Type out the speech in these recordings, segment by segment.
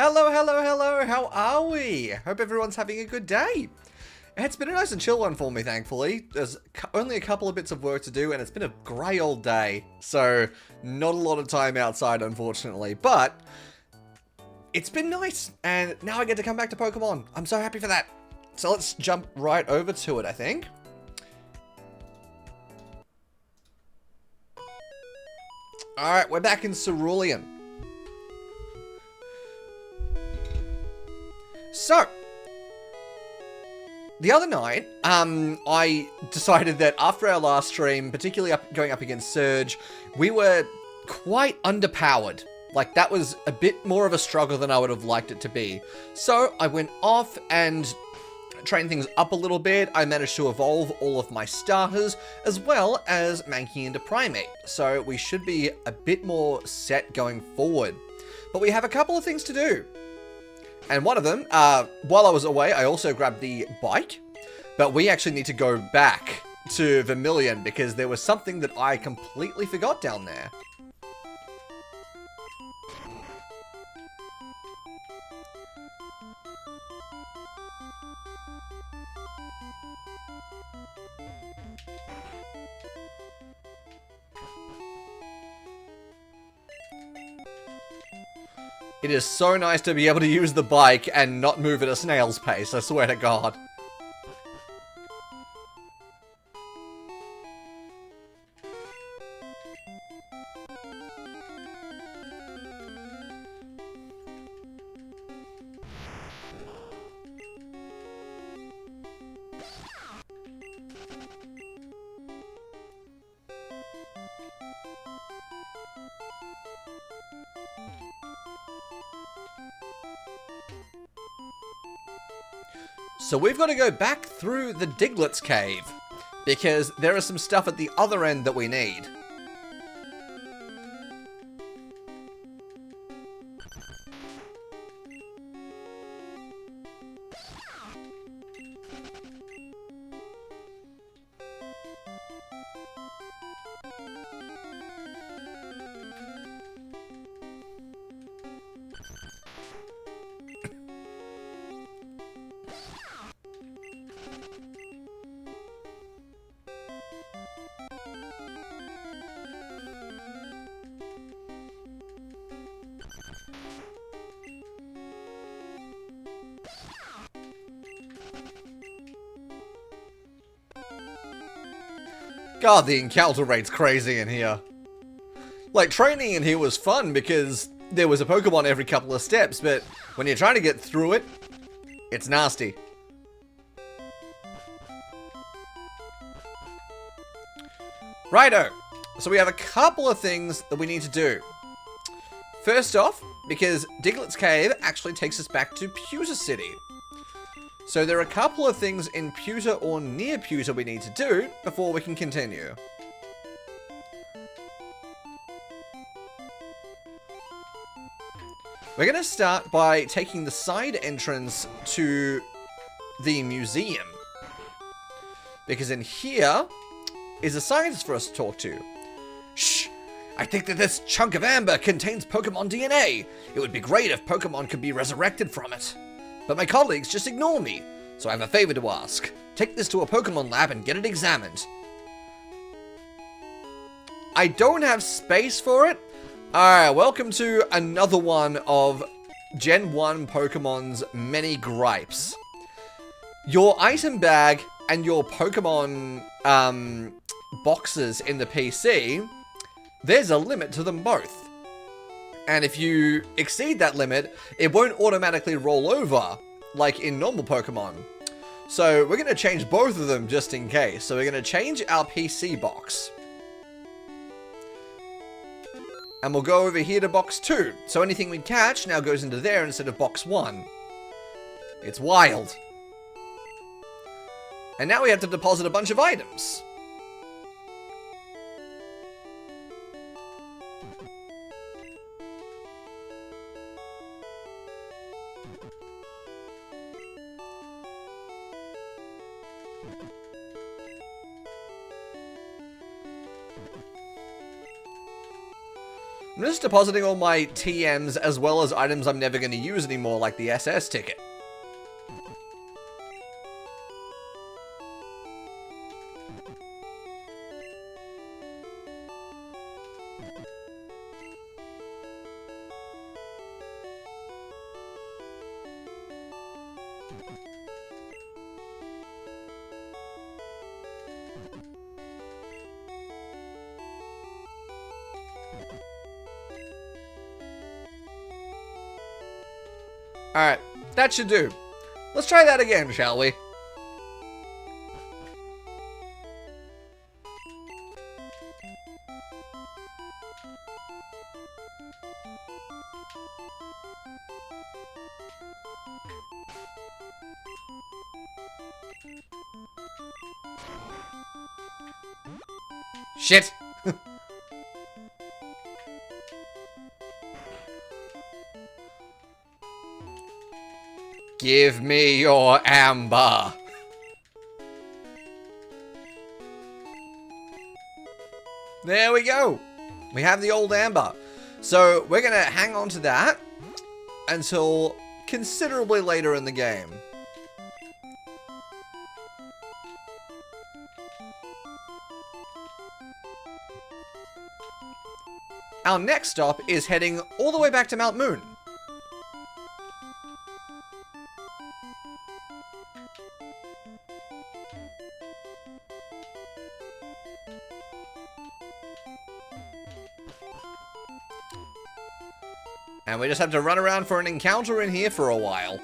Hello, hello, hello, how are we? Hope everyone's having a good day. It's been a nice and chill one for me, thankfully. There's only a couple of bits of work to do, and it's been a grey old day. So, not a lot of time outside, unfortunately. But, it's been nice, and now I get to come back to Pokemon. I'm so happy for that. So let's jump right over to it, I think. Alright, we're back in Cerulean. So, the other night, I decided that after our last stream, particularly going up against Surge, we were quite underpowered. Like, that was a bit more of a struggle than I would have liked it to be. So, I went off and trained things up a little bit. I managed to evolve all of my starters, as well as Mankey into Primate. So, we should be a bit more set going forward. But we have a couple of things to do. And one of them, while I was away, I also grabbed the bike. But we actually need to go back to Vermilion because there was something that I completely forgot down there. It is so nice to be able to use the bike and not move at a snail's pace, I swear to God. So we've got to go back through the Diglett's cave, because there is some stuff at the other end that we need. God, the encounter rate's crazy in here. Like, training in here was fun because there was a Pokemon every couple of steps, but when you're trying to get through it, it's nasty. Righto! So we have a couple of things that we need to do. First off, because Diglett's Cave actually takes us back to Pewter City. So there are a couple of things in Pewter or near Pewter we need to do before we can continue. We're going to start by taking the side entrance to the museum. Because in here is a scientist for us to talk to. Shh! I think that this chunk of amber contains Pokemon DNA. It would be great if Pokemon could be resurrected from it. But my colleagues just ignore me, so I have a favor to ask. Take this to a Pokemon lab and get it examined. I don't have space for it. Alright, welcome to another one of Gen 1 Pokemon's many gripes. Your item bag and your Pokemon boxes in the PC, there's a limit to them both. And if you exceed that limit, it won't automatically roll over, like in normal Pokemon. So we're going to change both of them just in case. So we're going to change our PC box. And we'll go over here to box 2. So anything we catch now goes into there instead of box 1. It's wild. And now we have to deposit a bunch of items. I'm just depositing all my TMs as well as items I'm never going to use anymore, like the SS ticket. Alright, that should do. Let's try that again, shall we? Shit! Give me your amber. There we go. We have the old amber. So we're going to hang on to that until considerably later in the game. Our next stop is heading all the way back to Mount Moon. And we just have to run around for an encounter in here for a while.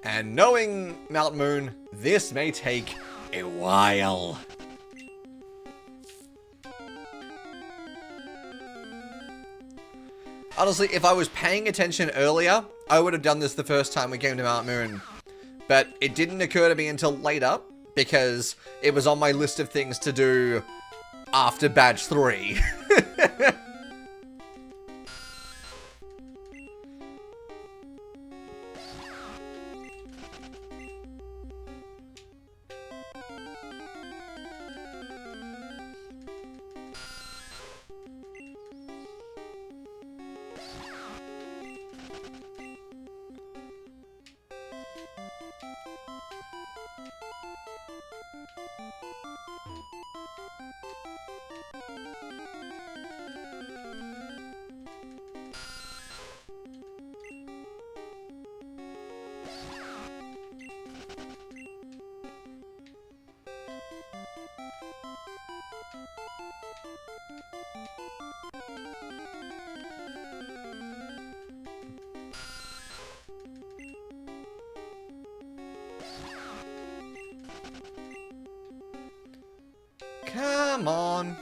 And knowing Mount Moon, this may take a while. Honestly, if I was paying attention earlier, I would have done this the first time we came to Mount Moon. But it didn't occur to me until later, because it was on my list of things to do after Badge 3. Come on.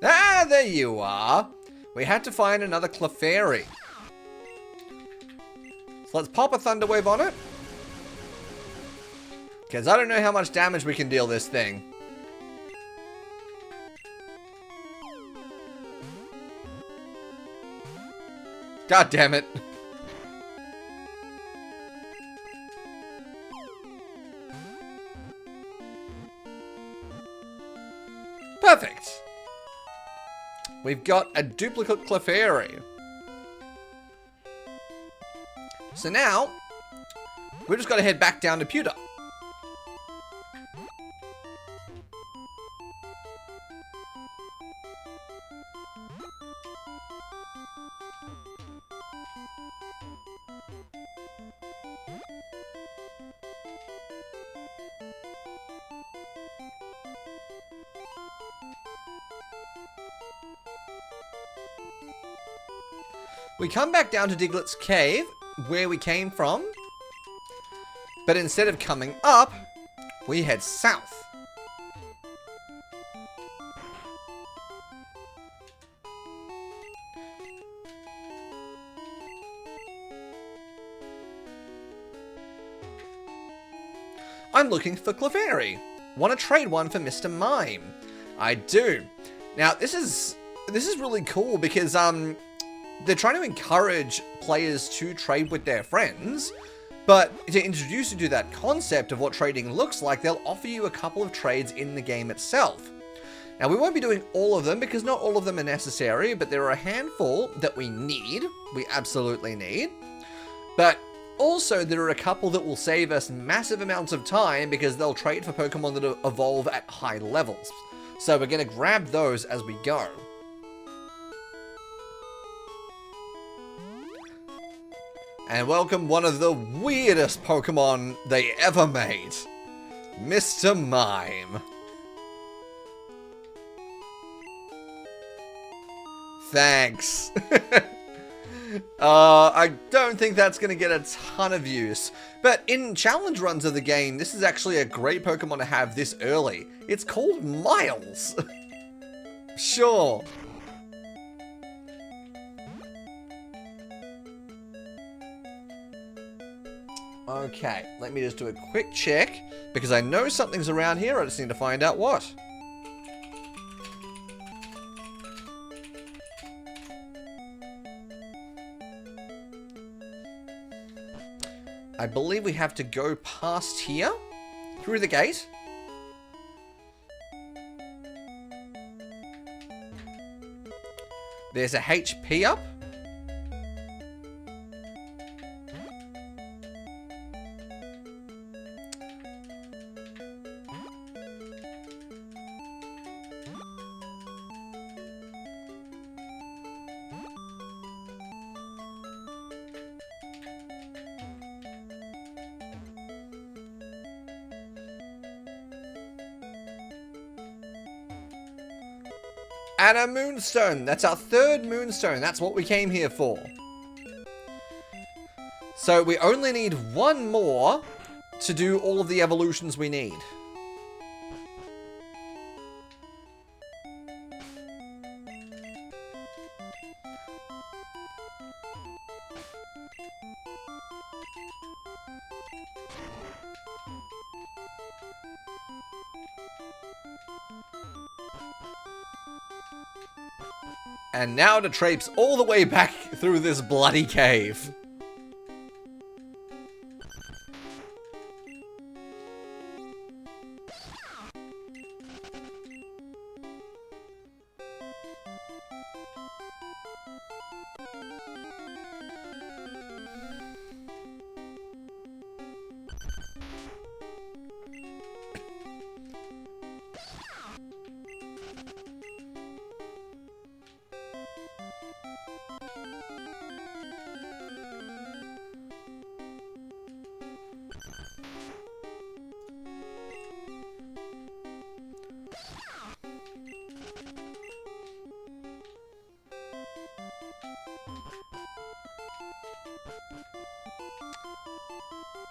Ah, there you are. We had to find another Clefairy. So let's pop a Thunder Wave on it. Because I don't know how much damage we can deal this thing. God damn it. Perfect. We've got a duplicate Clefairy. So now, we've just got to head back down to Pewter. We come back down to Diglett's cave, where we came from. But instead of coming up, we head south. I'm looking for Clefairy. Want to trade one for Mr. Mime? I do. Now, this is really cool because they're trying to encourage players to trade with their friends, but to introduce you to that concept of what trading looks like, they'll offer you a couple of trades in the game itself. Now, we won't be doing all of them because not all of them are necessary, but there are a handful that we absolutely need. But also, there are a couple that will save us massive amounts of time because they'll trade for Pokemon that evolve at high levels. So we're going to grab those as we go. And welcome one of the weirdest Pokemon they ever made, Mr. Mime. Thanks. I don't think that's going to get a ton of use, but in challenge runs of the game, this is actually a great Pokemon to have this early. It's called Miles. Sure. Okay, let me just do a quick check, because I know something's around here, I just need to find out what. I believe we have to go past here, through the gate. There's a HP up. And a Moonstone. That's our third Moonstone. That's what we came here for. So we only need one more to do all of the evolutions we need. And now to traipse all the way back through this bloody cave.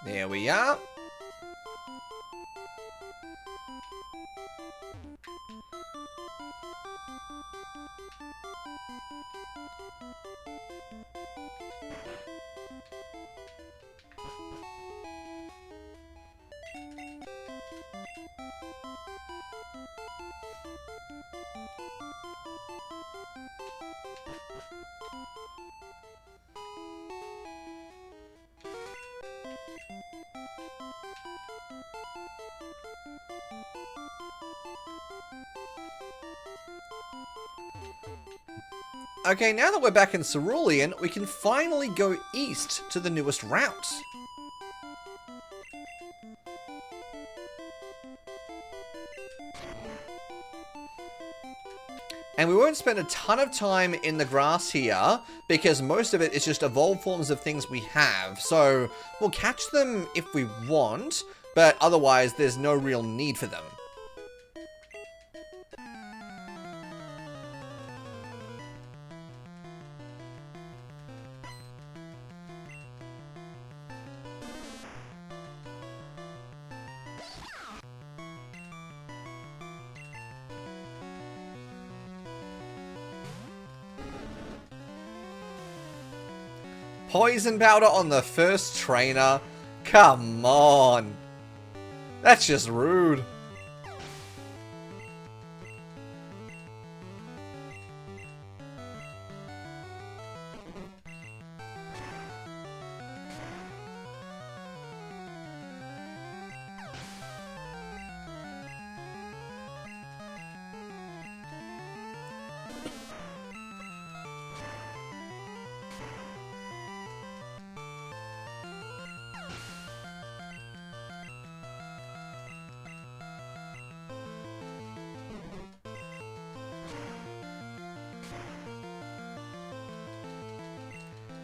There we are. Okay, now that we're back in Cerulean, we can finally go east to the newest route. And we won't spend a ton of time in the grass here, because most of it is just evolved forms of things we have. So, we'll catch them if we want, but otherwise there's no real need for them. Poison powder on the first trainer? Come on. That's just rude.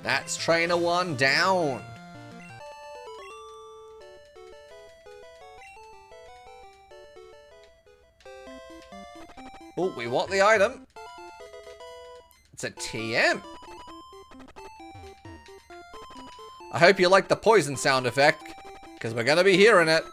That's trainer 1 down. Oh, we want the item. It's a TM. I hope you like the poison sound effect, because we're going to be hearing it.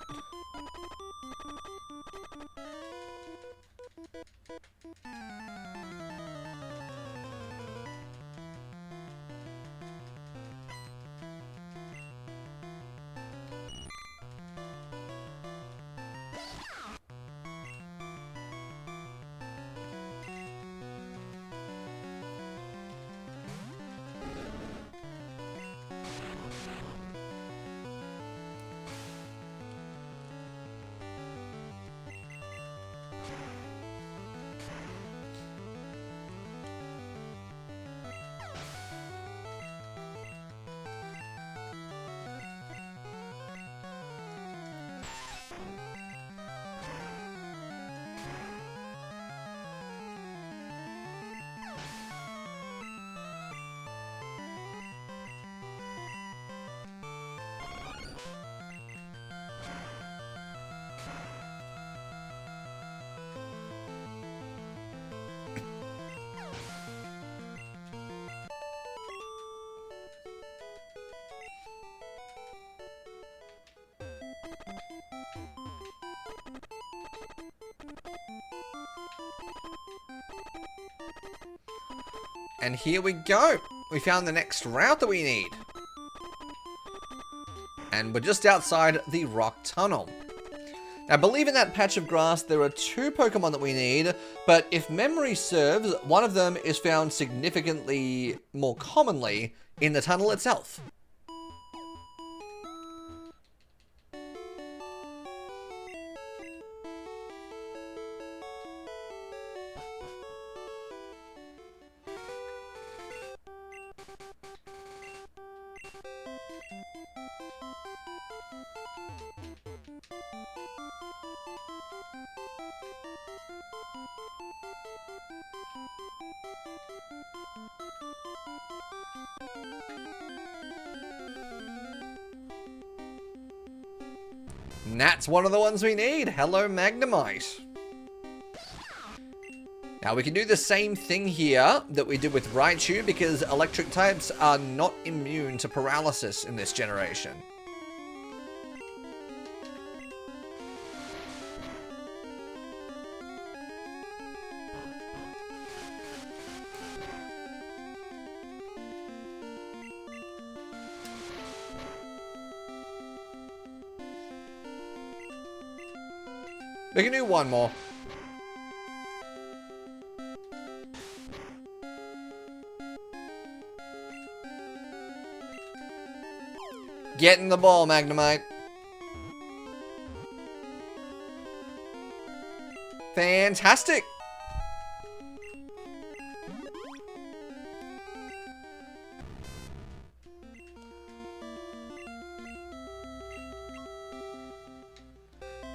And here we go. We found the next route that we need. And we're just outside the rock tunnel. Now, I believe in that patch of grass there are 2 Pokemon that we need, but if memory serves, one of them is found significantly more commonly in the tunnel itself. And that's one of the ones we need. Hello, Magnemite. Now we can do the same thing here that we did with Raichu, because electric types are not immune to paralysis in this generation. We can do one more. Get in the ball, Magnemite. Fantastic.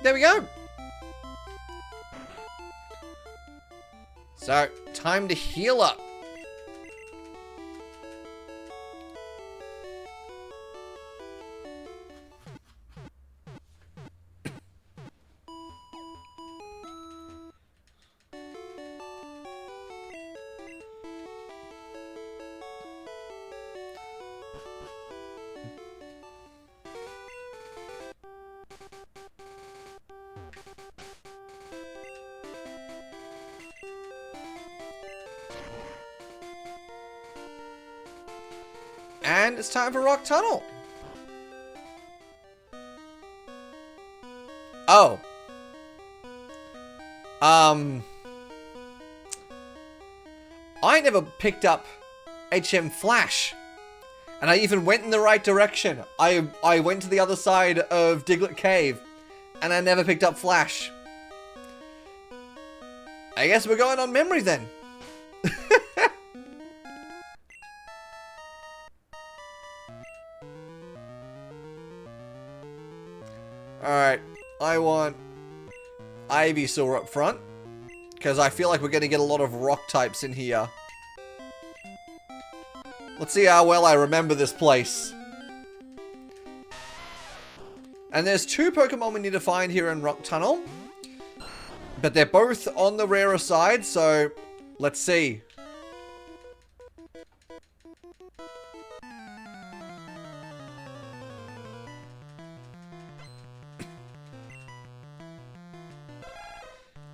There we go. So, time to heal up. And it's time for Rock Tunnel. Oh. I never picked up HM Flash. And I even went in the right direction. I went to the other side of Diglett Cave. And I never picked up Flash. I guess we're going on memory then. Alright, I want Ivysaur up front, because I feel like we're going to get a lot of rock types in here. Let's see how well I remember this place. And there's 2 Pokemon we need to find here in Rock Tunnel, but they're both on the rarer side, so let's see.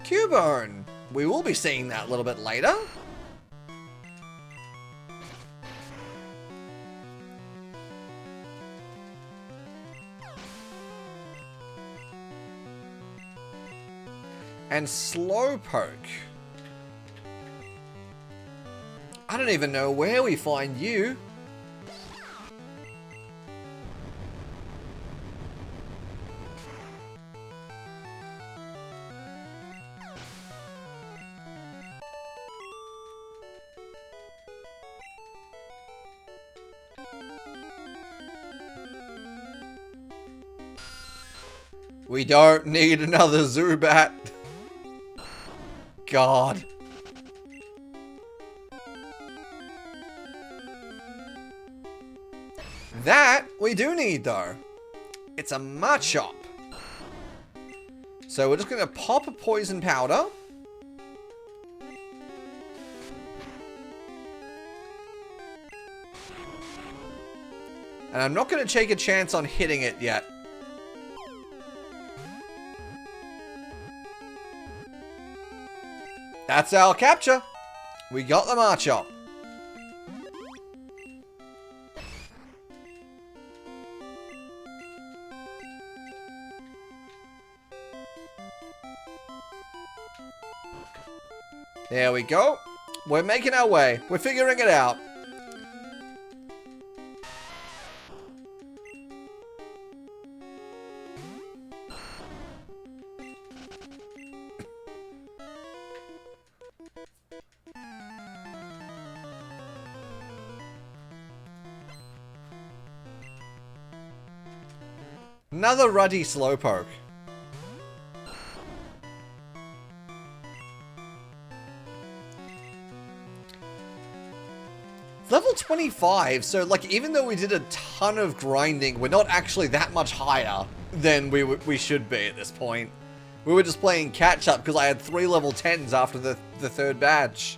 Cubone. We will be seeing that a little bit later. And Slowpoke. I don't even know where we find you. We don't need another Zubat. God. That we do need though. It's a Machop. So we're just going to pop a poison powder. And I'm not going to take a chance on hitting it yet. That's our capture. We got the Machop. There we go. We're making our way. We're figuring it out. Another ruddy Slowpoke. Level 25, so like even though we did a ton of grinding, we're not actually that much higher than we should be at this point. We were just playing catch up because I had 3 level 10s after the 3rd badge.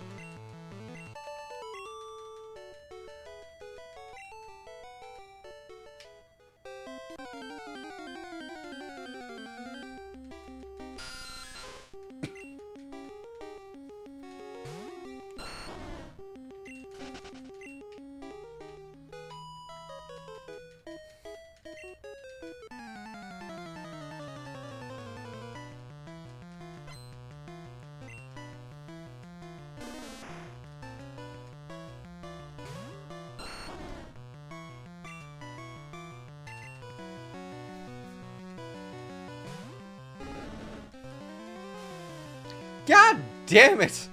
God damn it!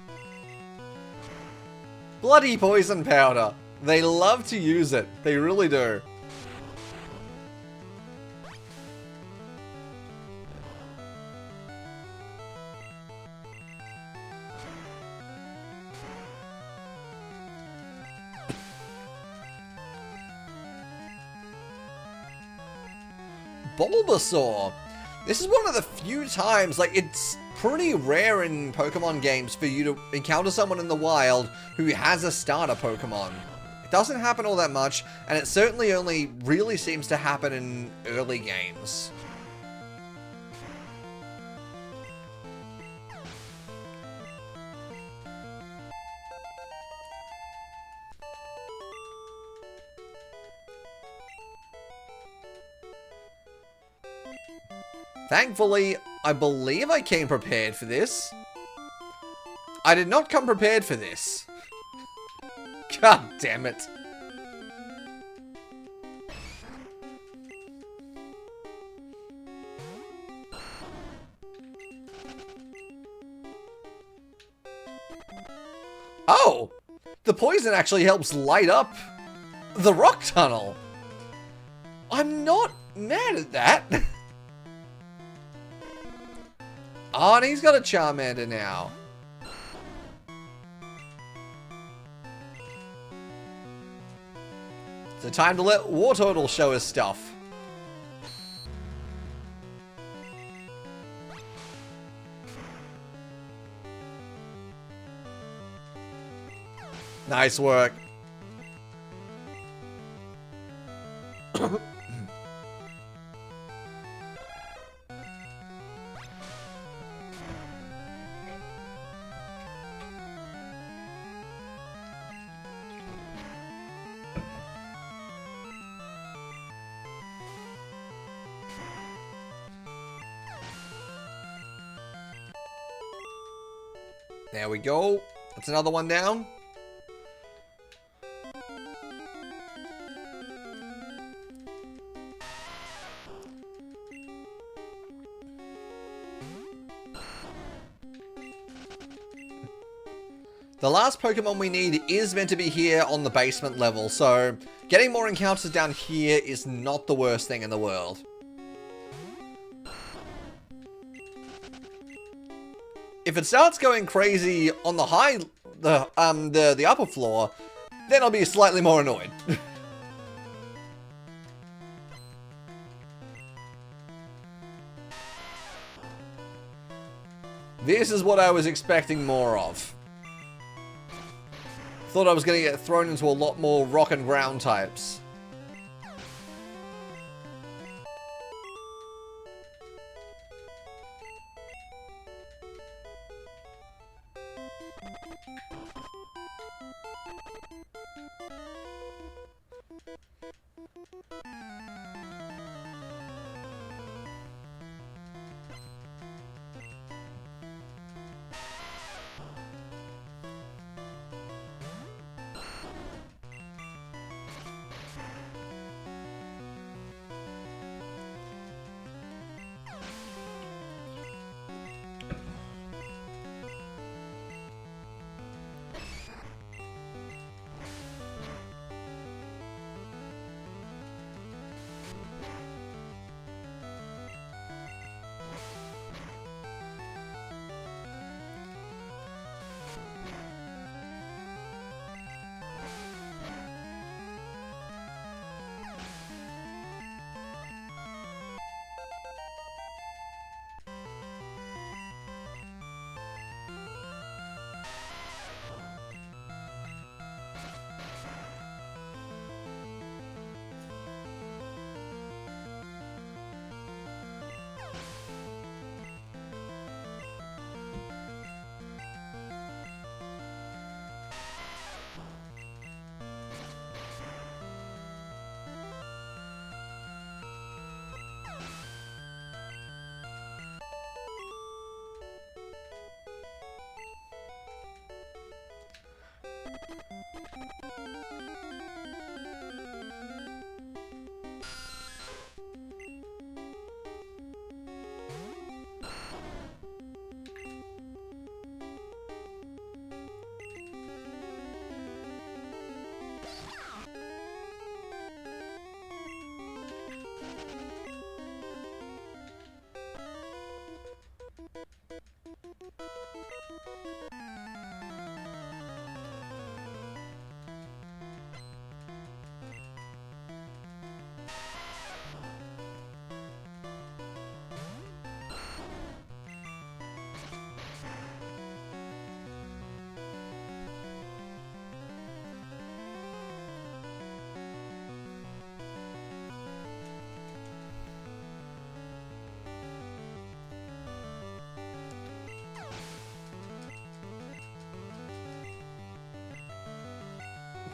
Bloody poison powder. They love to use it. They really do. Bulbasaur. This is one of the few times, like, it's pretty rare in Pokemon games for you to encounter someone in the wild who has a starter Pokemon. It doesn't happen all that much, and it certainly only really seems to happen in early games. Thankfully, I believe I came prepared for this. I did not come prepared for this. God damn it. Oh! The poison actually helps light up the rock tunnel. I'm not mad at that. Oh, and he's got a Charmander now. So time to let Wartortle show his stuff. Nice work. There we go. That's another one down. The last Pokemon we need is meant to be here on the basement level, so getting more encounters down here is not the worst thing in the world. If it starts going crazy on the upper floor, then I'll be slightly more annoyed. This is what I was expecting more of. Thought I was going to get thrown into a lot more rock and ground types.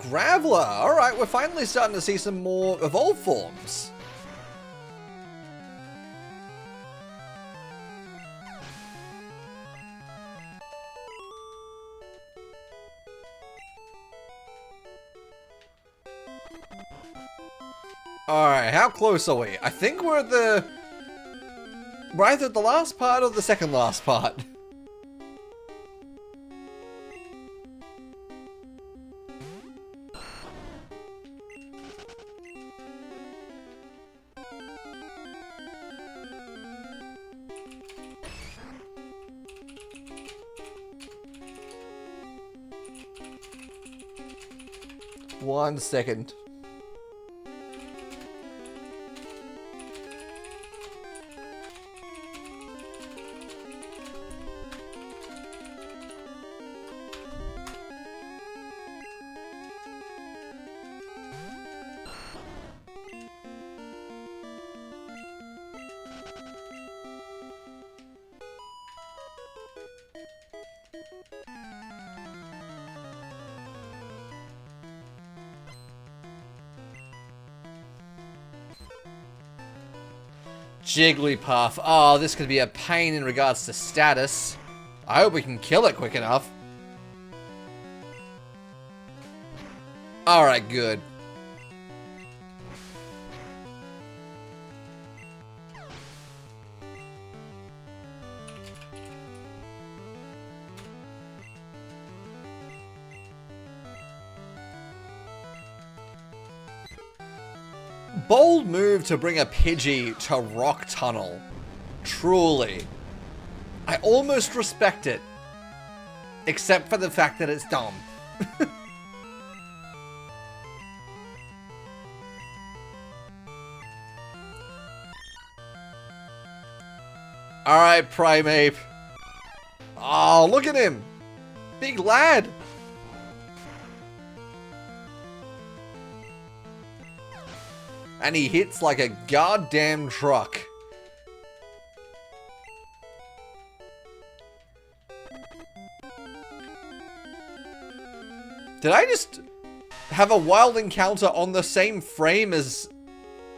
Graveler! Alright, we're finally starting to see some more evolved forms. Alright, how close are we? I think we're at the... We're either at the last part or the second last part. One second. Jigglypuff. Oh, this could be a pain in regards to status. I hope we can kill it quick enough. Alright, good. Bold move to bring a Pidgey to Rock Tunnel. Truly. I almost respect it. Except for the fact that it's dumb. Alright, Primeape. Oh, look at him. Big lad. And he hits like a goddamn truck. Did I just have a wild encounter on the same frame as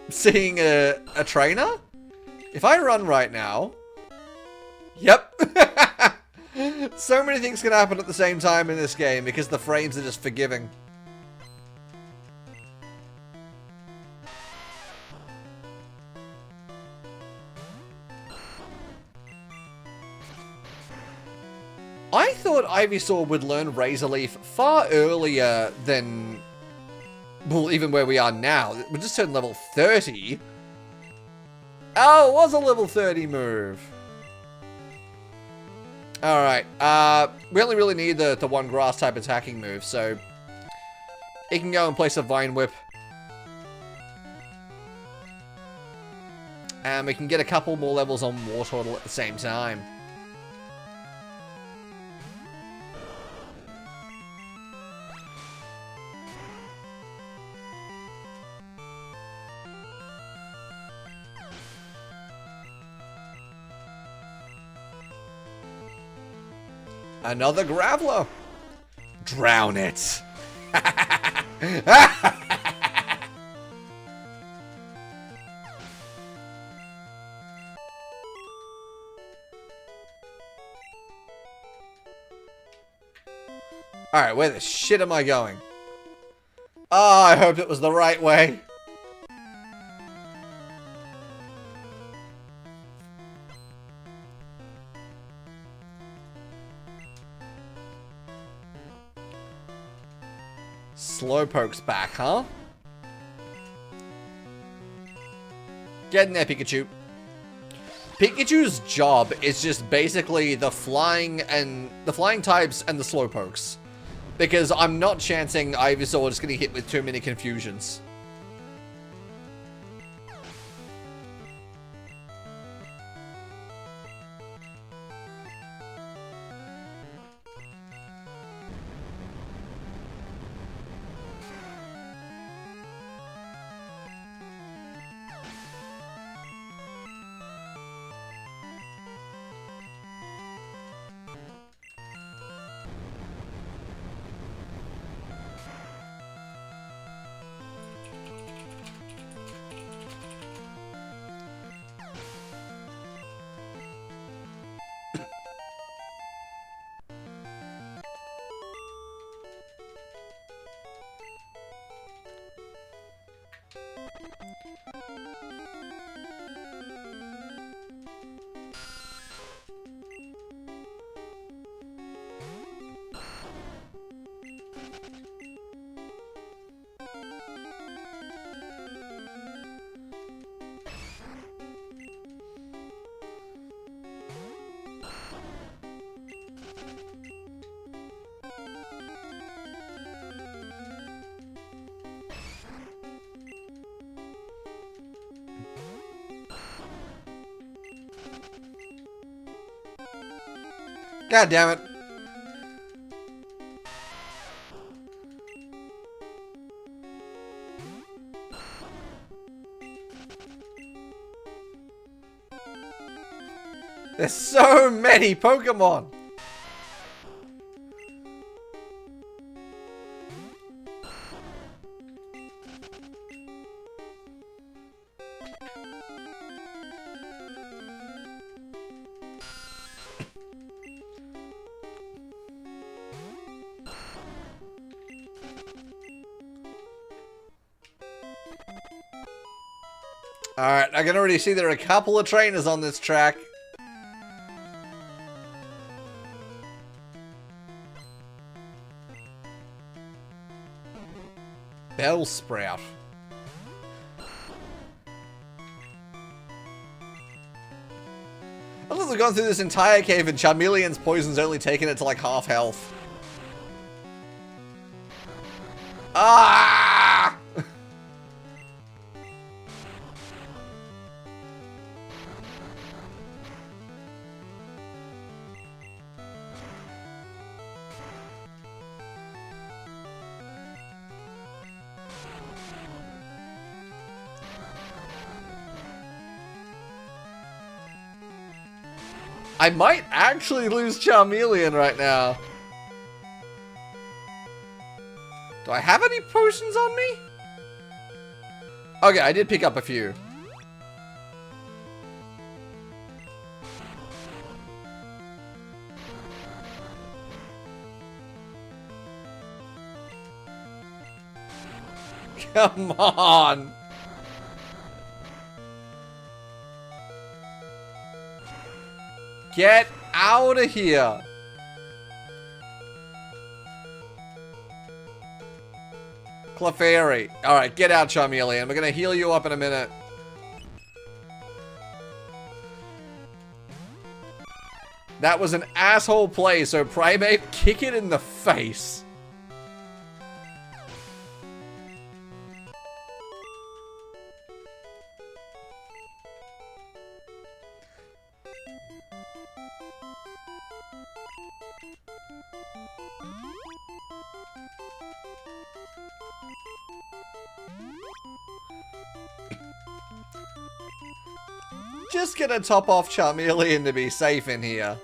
seeing a trainer? If I run right now... Yep. So many things can happen at the same time in this game because the frames are just forgiving. I thought Ivysaur would learn Razor Leaf far earlier than, well, even where we are now. We just turned level 30. Oh, it was a level 30 move. Alright, we only really need the one grass type attacking move, so it can go and place a Vine Whip. And we can get a couple more levels on Wartortle at the same time. Another Graveler. Drown it. Alright, where the shit am I going? Oh, I hoped it was the right way. Slowpoke's back, huh? Get in there, Pikachu. Pikachu's job is just basically the flying types and the Slowpokes. Because I'm not chancing Ivysaur is going to hit with too many confusions. God damn it. There's so many Pokemon. Alright, I can already see there are a couple of trainers on this track. Bellsprout. I love we've gone through this entire cave and Charmeleon's poison's only taken it to like half health. Ah! I might actually lose Charmeleon right now. Do I have any potions on me? Okay, I did pick up a few. Come on. Get out of here. Clefairy. Alright, get out, Charmeleon. We're gonna heal you up in a minute. That was an asshole play, so Primate, kick it in the face. Just gonna top off Charmeleon to be safe in here.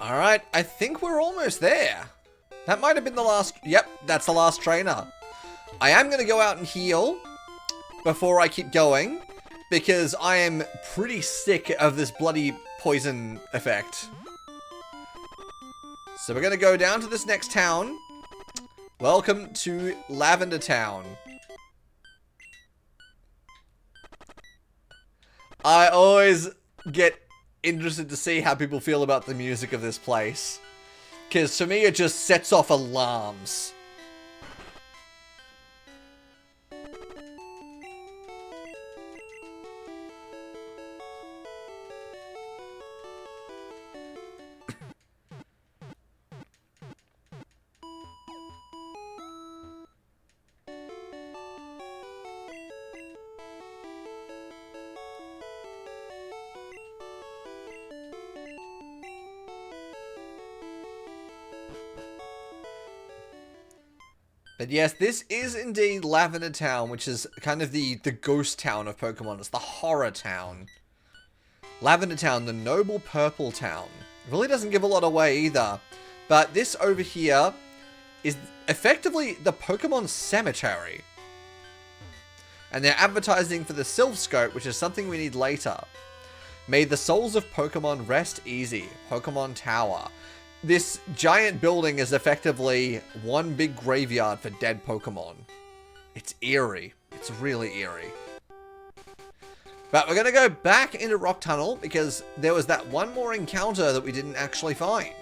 Alright, I think we're almost there. That might have been the last... Yep, that's the last trainer. I am going to go out and heal before I keep going, because I am pretty sick of this bloody poison effect. So we're going to go down to this next town. Welcome to Lavender Town. I always get interested to see how people feel about the music of this place. Because for me, it just sets off alarms. But yes, this is indeed Lavender Town, which is kind of the ghost town of Pokemon. It's the horror town. Lavender Town, the noble purple town. It really doesn't give a lot away either. But this over here is effectively the Pokemon Cemetery. And they're advertising for the Sylph Scope, which is something we need later. May the souls of Pokemon rest easy. Pokemon Tower. This giant building is effectively one big graveyard for dead Pokemon. It's eerie. It's really eerie. But we're going to go back into Rock Tunnel because there was that one more encounter that we didn't actually find.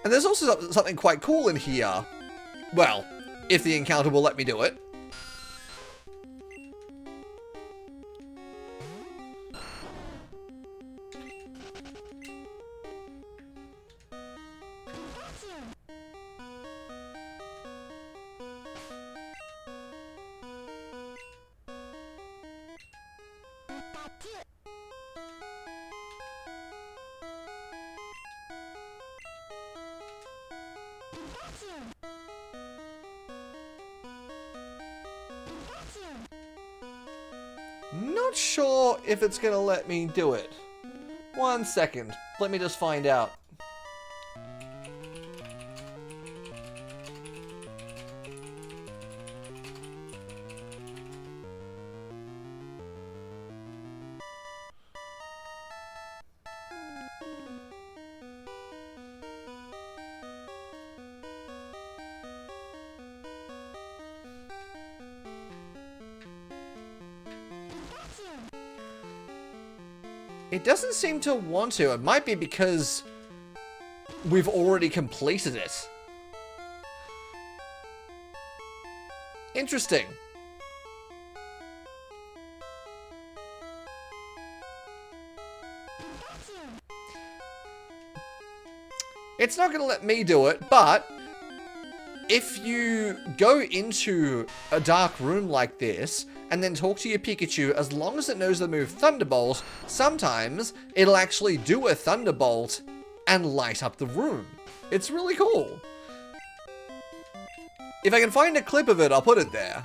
And there's also something quite cool in here. Well, if the encounter will let me do it. Not sure if it's going to let me do it. 1 second. Let me just find out. It doesn't seem to want to. It might be because we've already completed it. Interesting. It's not going to let me do it, but if you go into a dark room like this and then talk to your Pikachu, as long as it knows the move Thunderbolt, sometimes it'll actually do a Thunderbolt and light up the room. It's really cool. If I can find a clip of it, I'll put it there.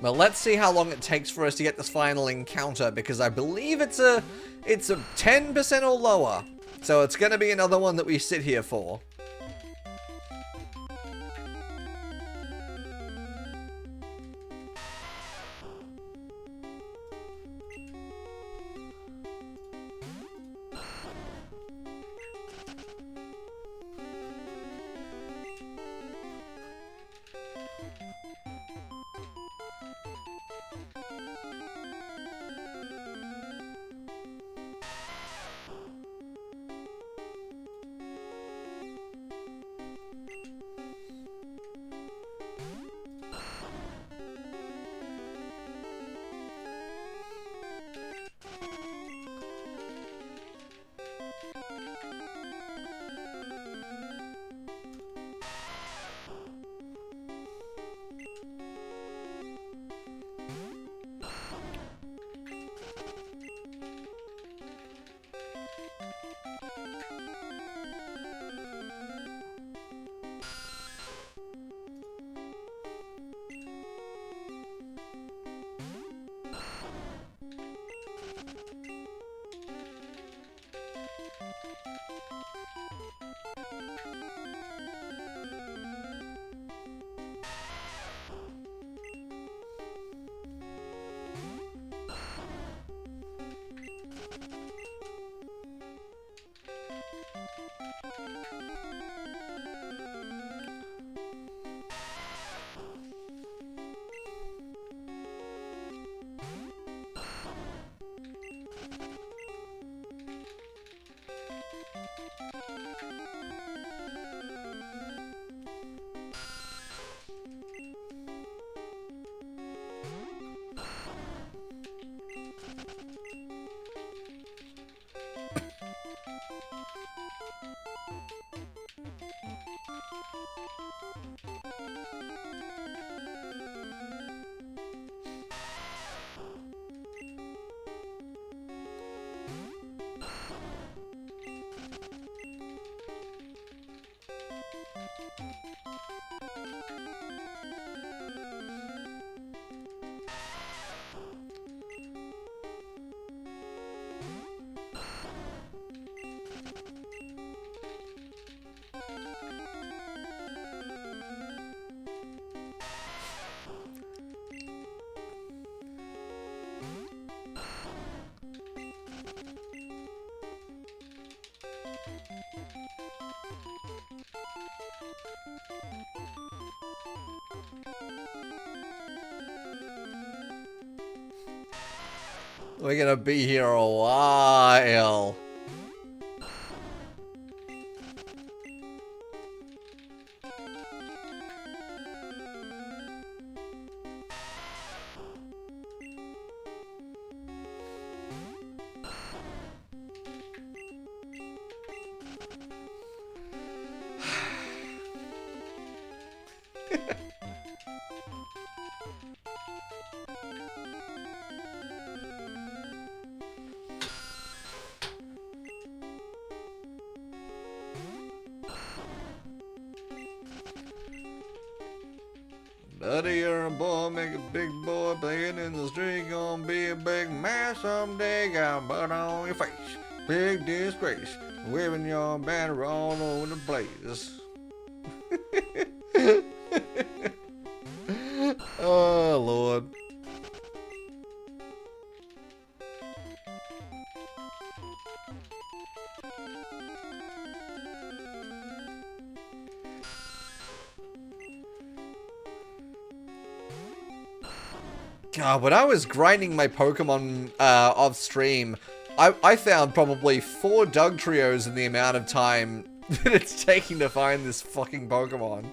Well, let's see how long it takes for us to get this final encounter, because I believe it's a 10% or lower. So it's going to be another one that we sit here for. We're gonna be here a while. Buddy, you're a boy, make a big boy, playing in the street, gonna be a big man someday, got butt on your face, big disgrace, waving your banner all over the place. Oh, Lord. God, when I was grinding my Pokemon off stream, I found probably 4 Doug Trios in the amount of time that it's taking to find this fucking Pokemon.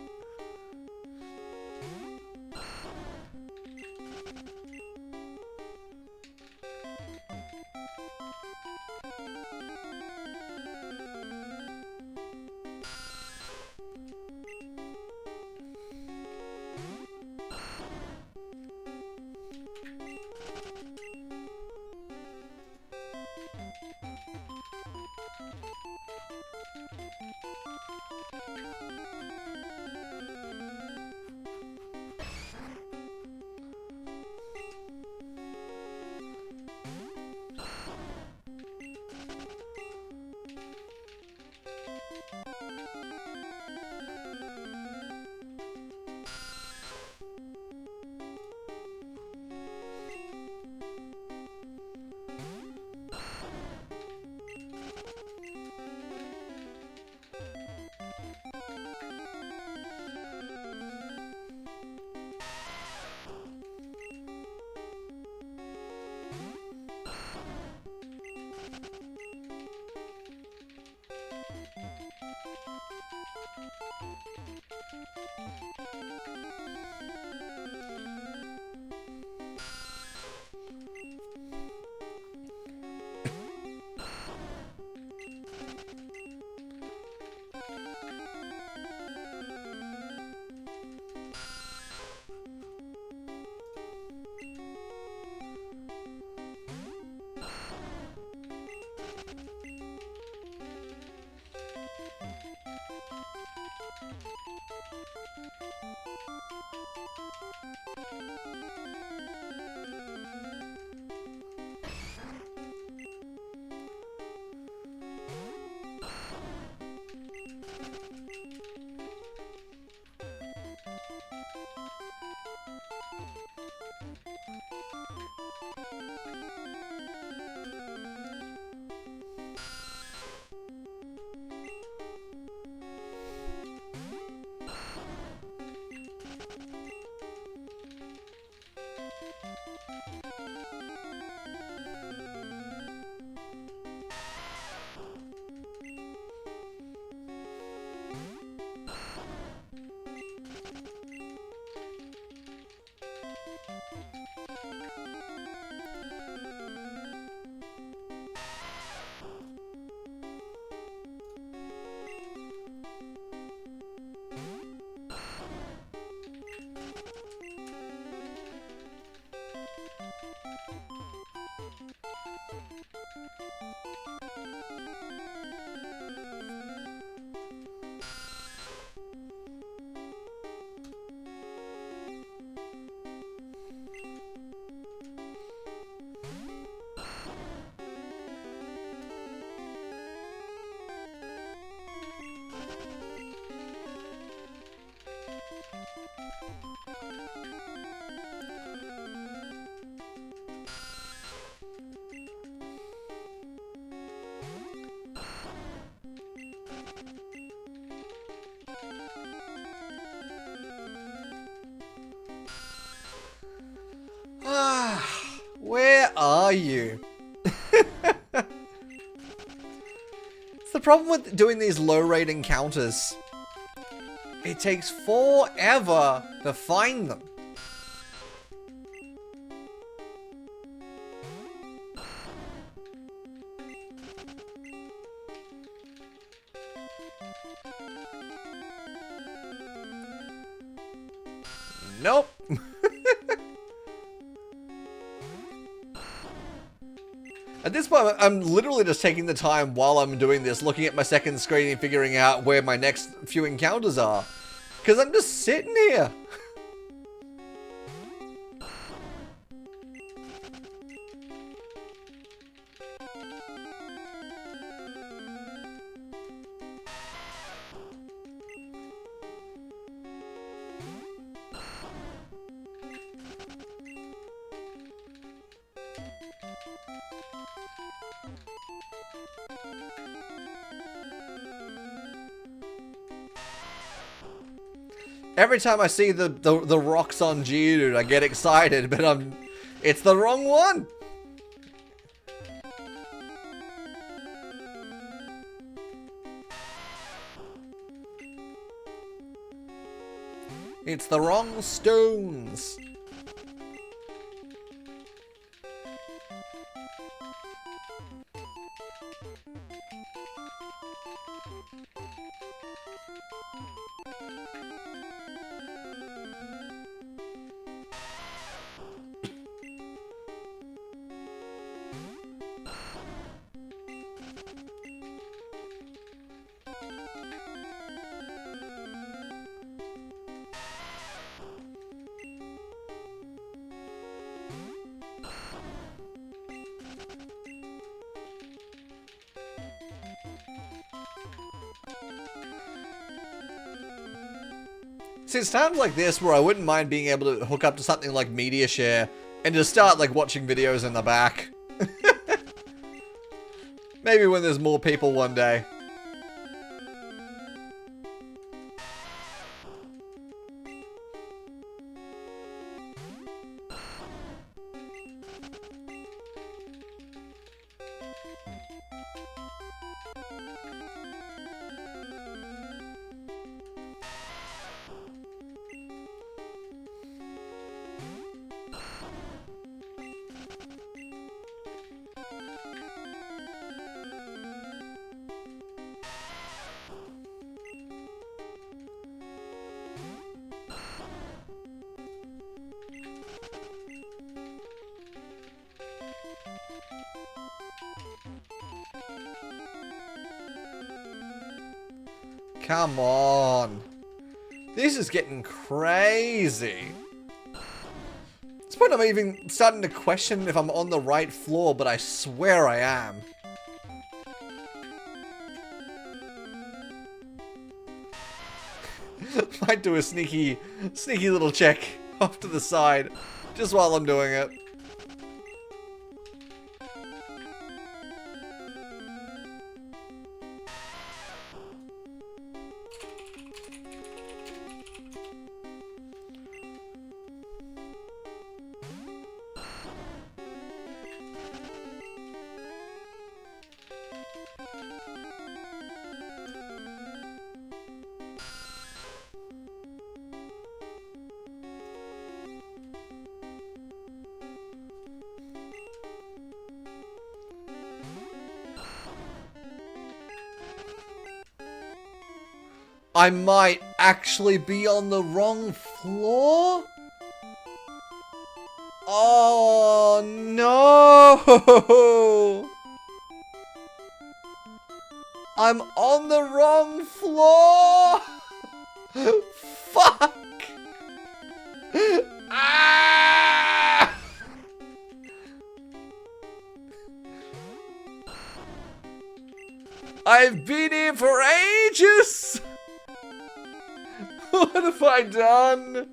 Where are you? It's the problem with doing these low rate encounters. It takes forever to find them. Nope. At this point, I'm literally just taking the time while I'm doing this, looking at my second screen and figuring out where my next few encounters are. Because I'm just sitting here. Every time I see the rocks on Geodude, I get excited, but it's the wrong one. It's the wrong stones. See, it's times like this where I wouldn't mind being able to hook up to something like Media Share and just start like watching videos in the back. Maybe when there's more people one day. Come on. This is getting crazy. At this point I'm even starting to question if I'm on the right floor, but I swear I am. Might do a sneaky little check off to the side, just while I'm doing it. I might actually be on the wrong floor? Oh, no! I'm on the wrong floor! Fuck! Ah! I've been here for ages! What have I done?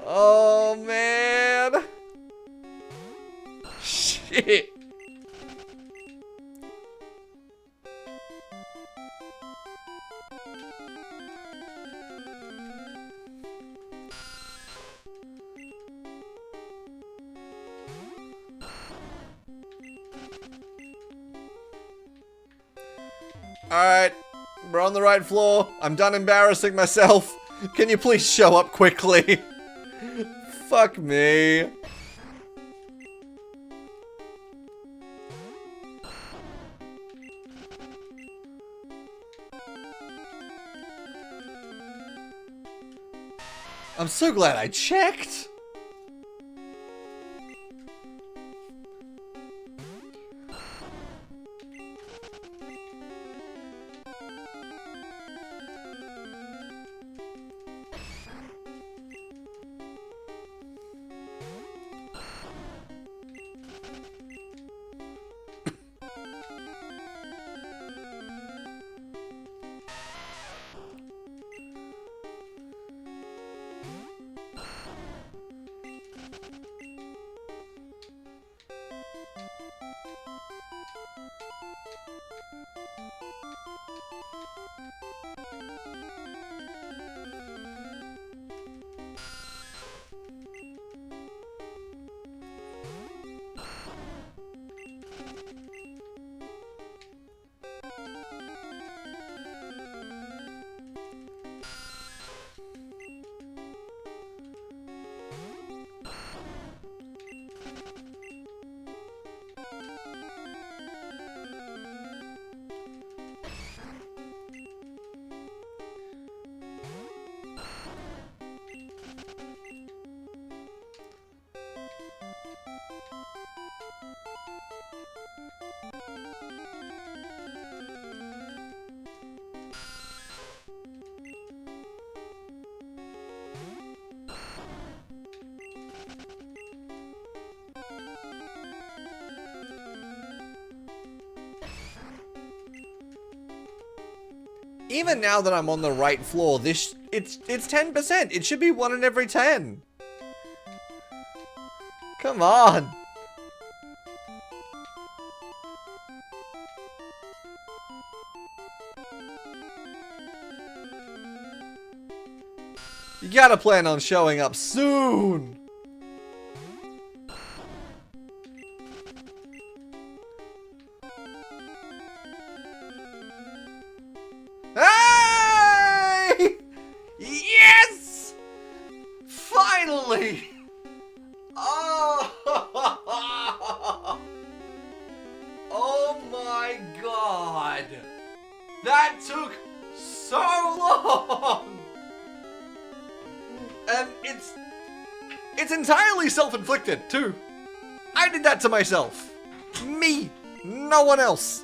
Oh, man. Shit. Alright, we're on the right floor. I'm done embarrassing myself. Can you please show up quickly? Fuck me. I'm so glad I checked. Even now that I'm on the right floor, it's 10%. It should be 1 in every 10. Come on. You gotta plan on showing up soon. Hey! Yes! Finally! Oh! Oh my god! That took so long! And it's entirely self-inflicted, too. I did that to myself. Me. No one else.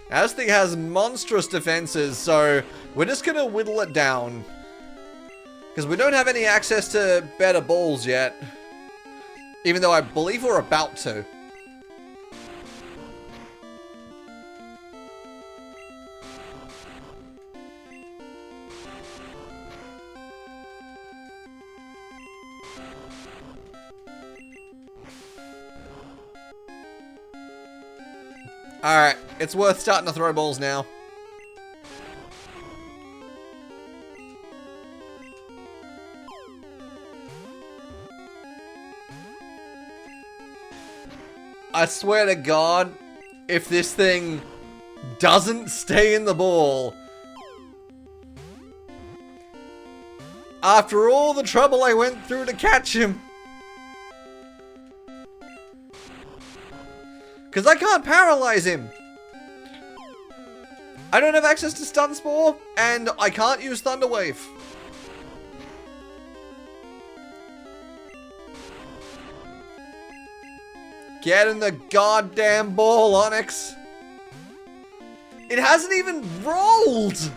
Now, this thing has monstrous defenses, so we're just gonna whittle it down. Because we don't have any access to better balls yet. Even though I believe we're about to. Alright, it's worth starting to throw balls now. I swear to God, if this thing doesn't stay in the ball. After all the trouble I went through to catch him. Because I can't paralyze him. I don't have access to Stun Spore, and I can't use Thunder Wave. Get in the goddamn ball, Onyx. It hasn't even rolled.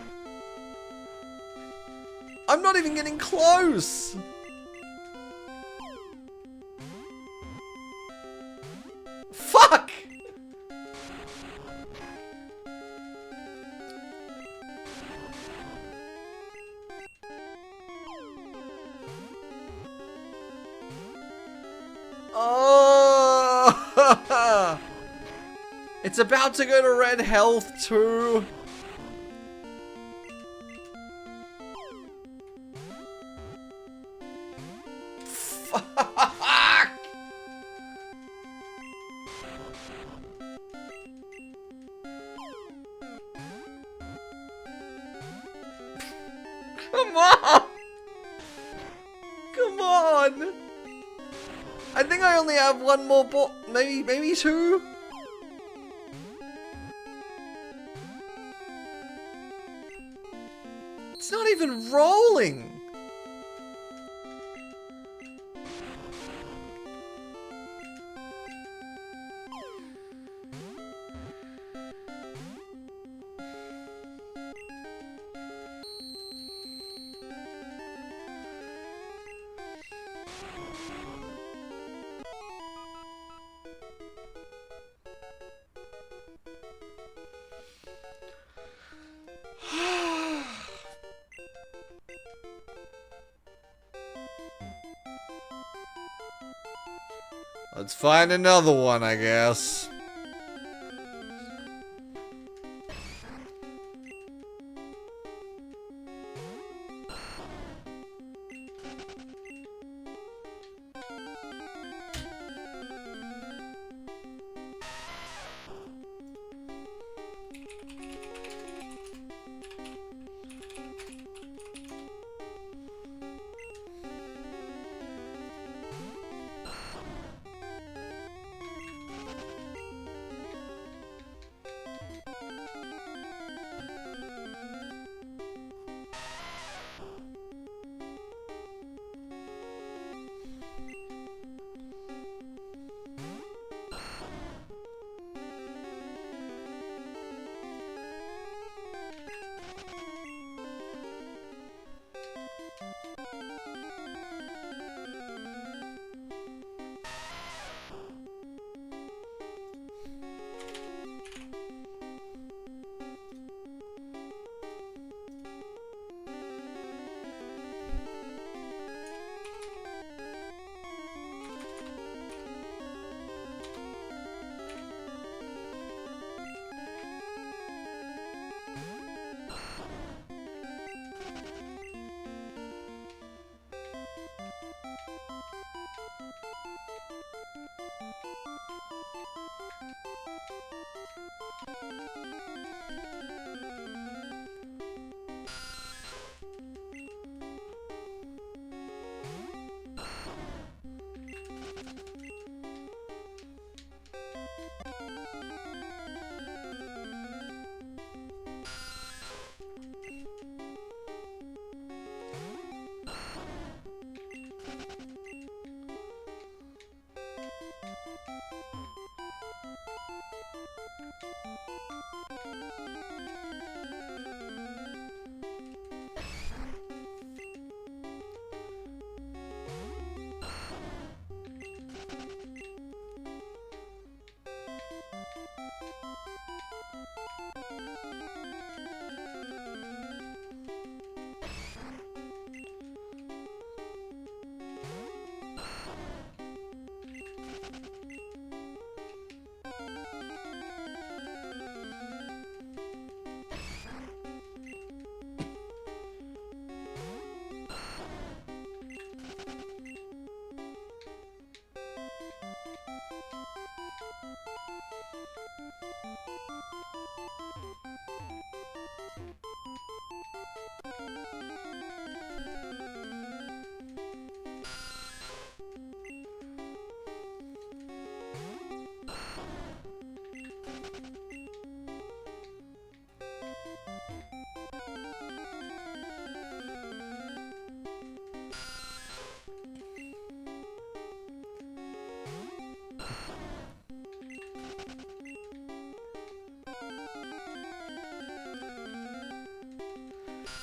I'm not even getting close. Fuck! Oh! It's about to go to red health too. Fuck! Come on! Come on! I think I only have one more ball, maybe two? It's not even rolling! Let's find another one, I guess.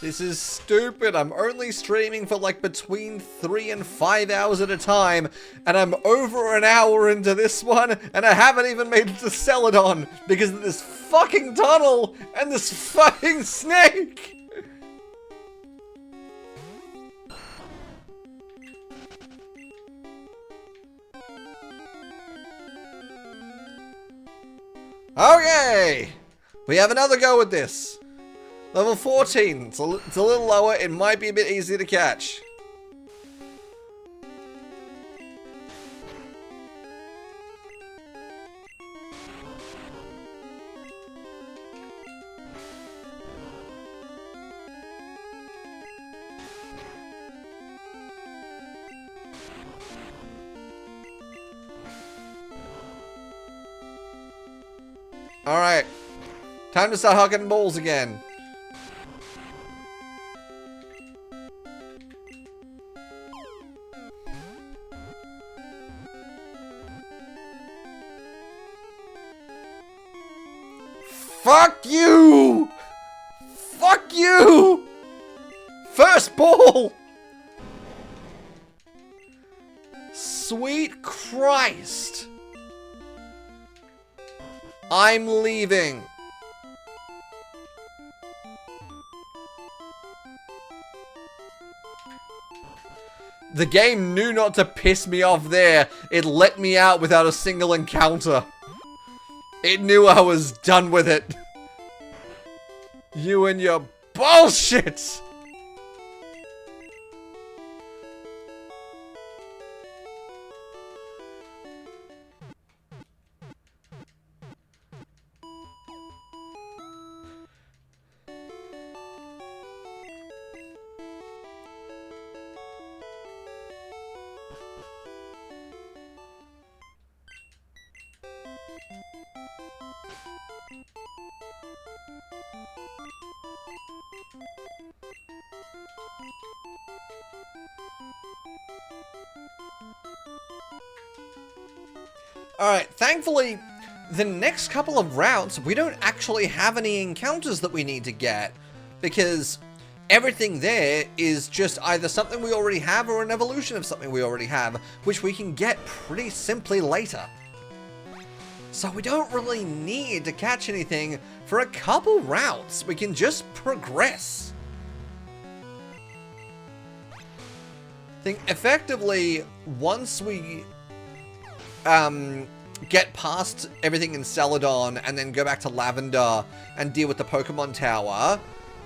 This is stupid. I'm only streaming for like between 3 and 5 hours at a time, and I'm over an hour into this one, and I haven't even made it to Celadon because of this fucking tunnel and this fucking snake. Okay, we have another go at this. Level 14, it's a little lower, it might be a bit easier to catch. Alright, time to start hucking balls again. Fuck you! Fuck you! First ball! Sweet Christ! I'm leaving. The game knew not to piss me off there. It let me out without a single encounter. It knew I was done with it. You and your bullshit! Alright, thankfully, the next couple of routes, we don't actually have any encounters that we need to get, because everything there is just either something we already have or an evolution of something we already have, which we can get pretty simply later. So we don't really need to catch anything for a couple routes. We can just progress. I think effectively, once we get past everything in Celadon and then go back to Lavender and deal with the Pokemon Tower,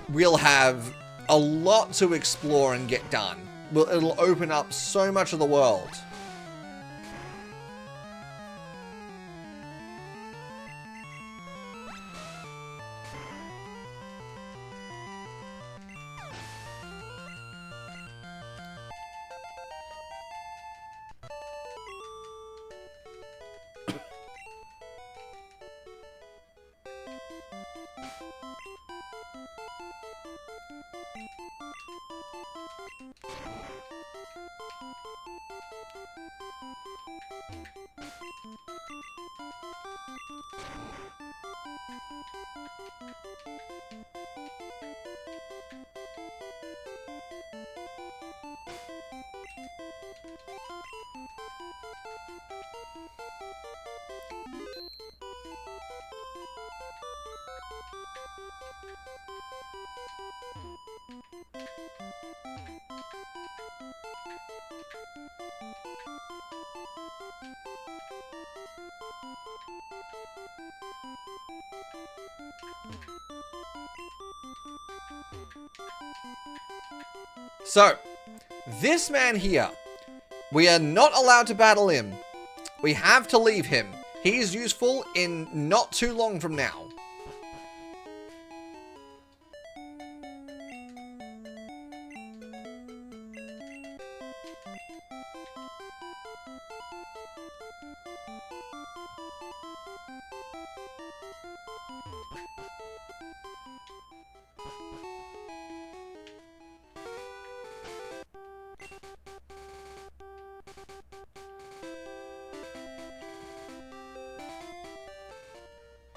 we'll have a lot to explore and get done. It'll open up so much of the world. So, this man here, we are not allowed to battle him. We have to leave him. He is useful in not too long from now.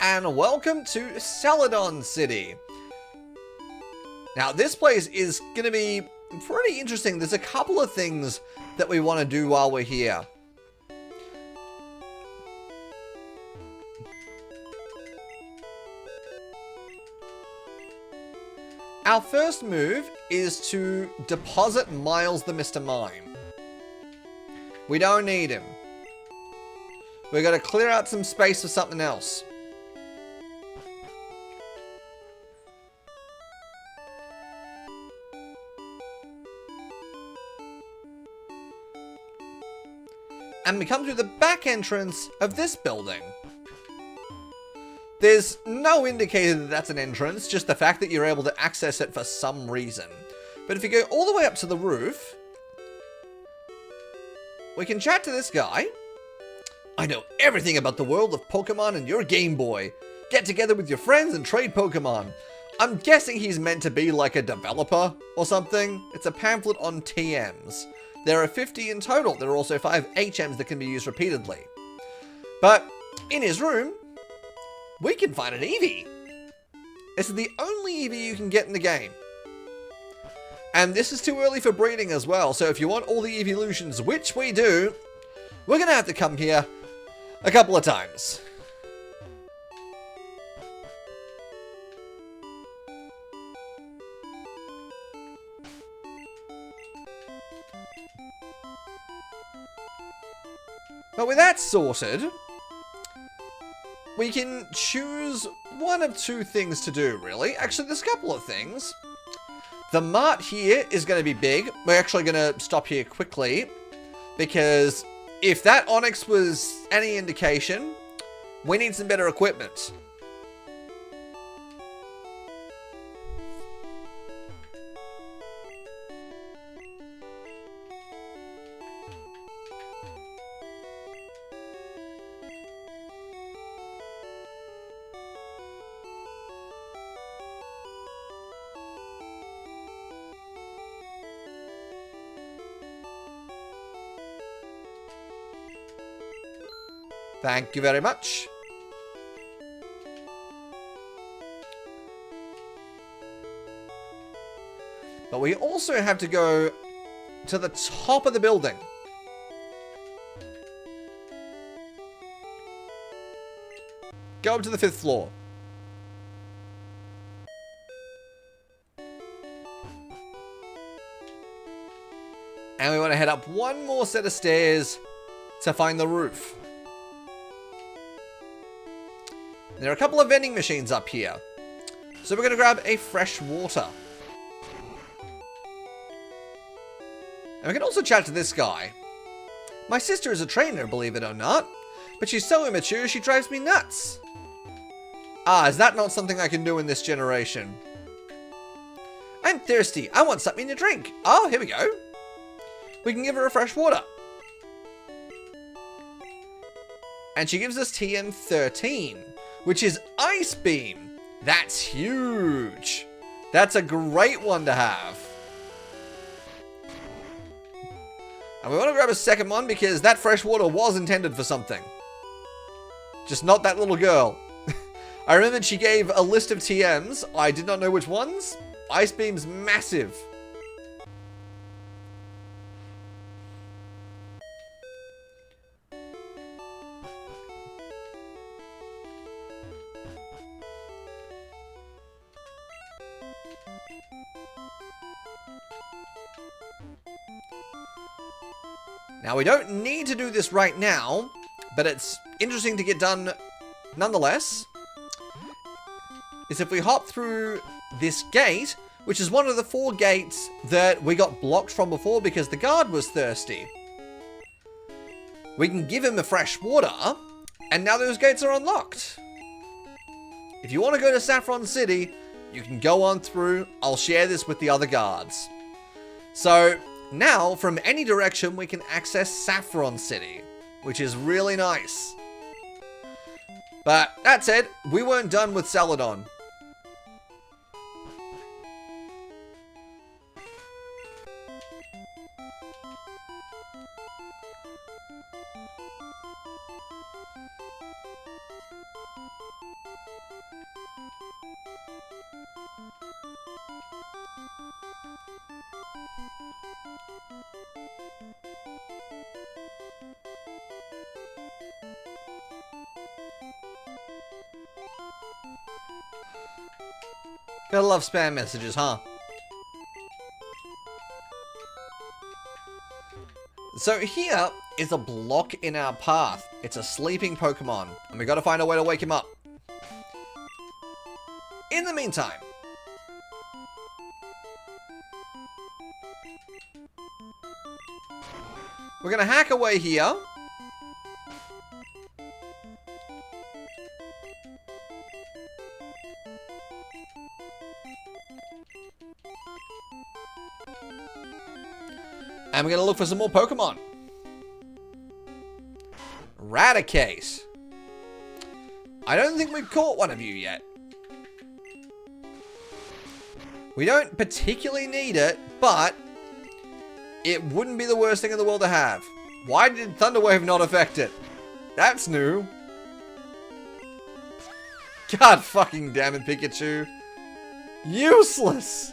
And welcome to Celadon City. Now, this place is going to be pretty interesting. There's a couple of things that we want to do while we're here. Our first move is to deposit Miles the Mr. Mime. We don't need him. We're going to clear out some space for something else. And we come through the back entrance of this building. There's no indicator that that's an entrance, just the fact that you're able to access it for some reason. But if you go all the way up to the roof, we can chat to this guy. I know everything about the world of Pokemon and your Game Boy. Get together with your friends and trade Pokemon. I'm guessing he's meant to be like a developer or something. It's a pamphlet on TMs. There are 50 in total. There are also 5 HMs that can be used repeatedly. But in his room, we can find an Eevee. This is the only Eevee you can get in the game. And this is too early for breeding as well, so if you want all the evolutions, which we do, we're going to have to come here a couple of times. But with that sorted, we can choose one of two things to do, really. Actually, there's a couple of things. The mart here is going to be big. We're actually going to stop here quickly, because if that Onyx was any indication, we need some better equipment. Thank you very much. But we also have to go to the top of the building. Go up to the 5th floor. And we want to head up one more set of stairs to find the roof. There are a couple of vending machines up here. So we're going to grab a fresh water. And we can also chat to this guy. My sister is a trainer, believe it or not. But she's so immature, she drives me nuts. Ah, is that not something I can do in this generation? I'm thirsty. I want something to drink. Oh, here we go. We can give her a fresh water. And she gives us TM13. Which is Ice Beam. That's huge. That's a great one to have. And we want to grab a second one because that fresh water was intended for something. Just not that little girl. I remember she gave a list of TMs. I did not know which ones. Ice Beam's massive. Now, we don't need to do this right now, but it's interesting to get done nonetheless. Is if we hop through this gate, which is one of the 4 gates that we got blocked from before because the guard was thirsty. We can give him the fresh water, and now those gates are unlocked. If you want to go to Saffron City, you can go on through. I'll share this with the other guards. So now, from any direction, we can access Saffron City, which is really nice. But that said, we weren't done with Celadon. Gotta love spam messages, huh? So here is a block in our path. It's a sleeping Pokemon, and we gotta find a way to wake him up. In the meantime, we're gonna hack away here. And we're gonna look for some more Pokemon. Raticate. I don't think we've caught one of you yet. We don't particularly need it, but it wouldn't be the worst thing in the world to have. Why did Thunder Wave not affect it? That's new. God fucking damn it, Pikachu. Useless.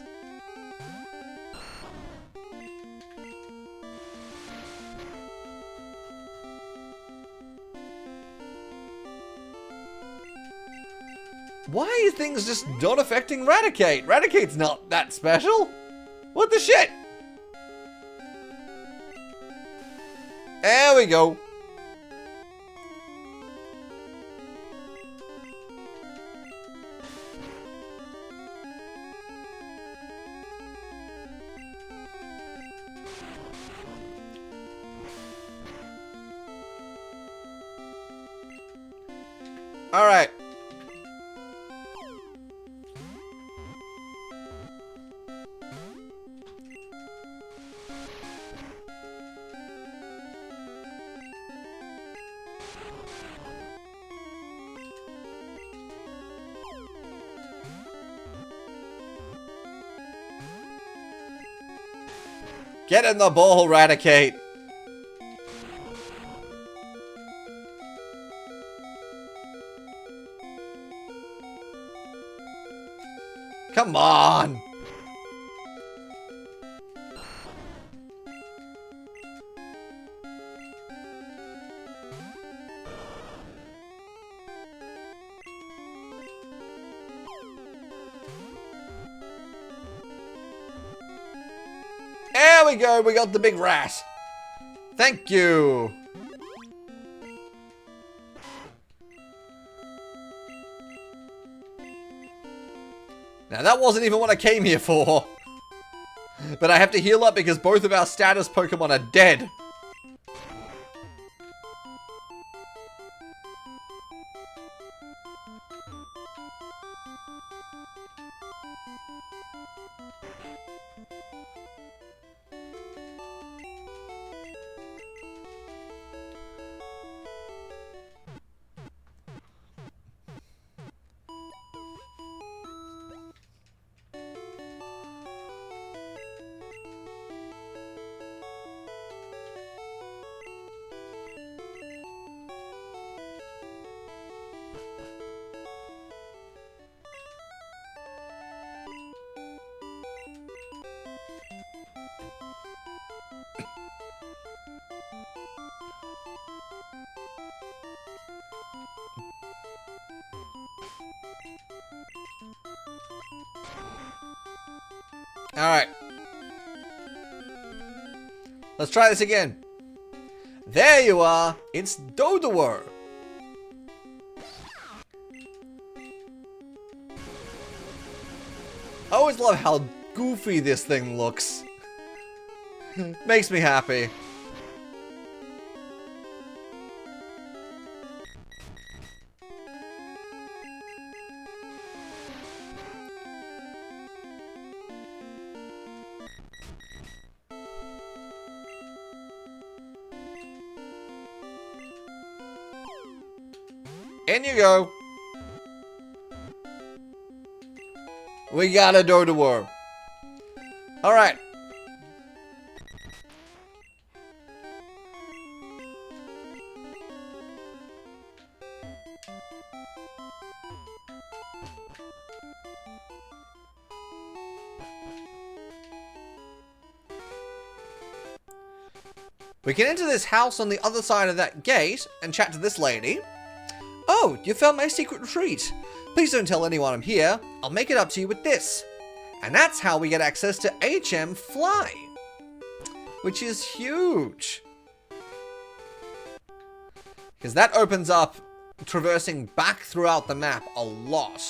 Why are things just not affecting Raticate? Raticate's not that special. What the shit? There we go. All right. Get in the ball, Raticate. Come on. There we go, we got the big rat. Thank you. Now that wasn't even what I came here for. But I have to heal up because both of our status Pokemon are dead. Alright. Let's try this again. There you are. It's Dodower. I always love how goofy this thing looks. Makes me happy. In you go. We got a Dodower. Alright. We can enter this house on the other side of that gate and chat to this lady. Oh, you found my secret retreat. Please don't tell anyone I'm here. I'll make it up to you with this. And that's how we get access to HM Fly. Which is huge. Because that opens up traversing back throughout the map a lot.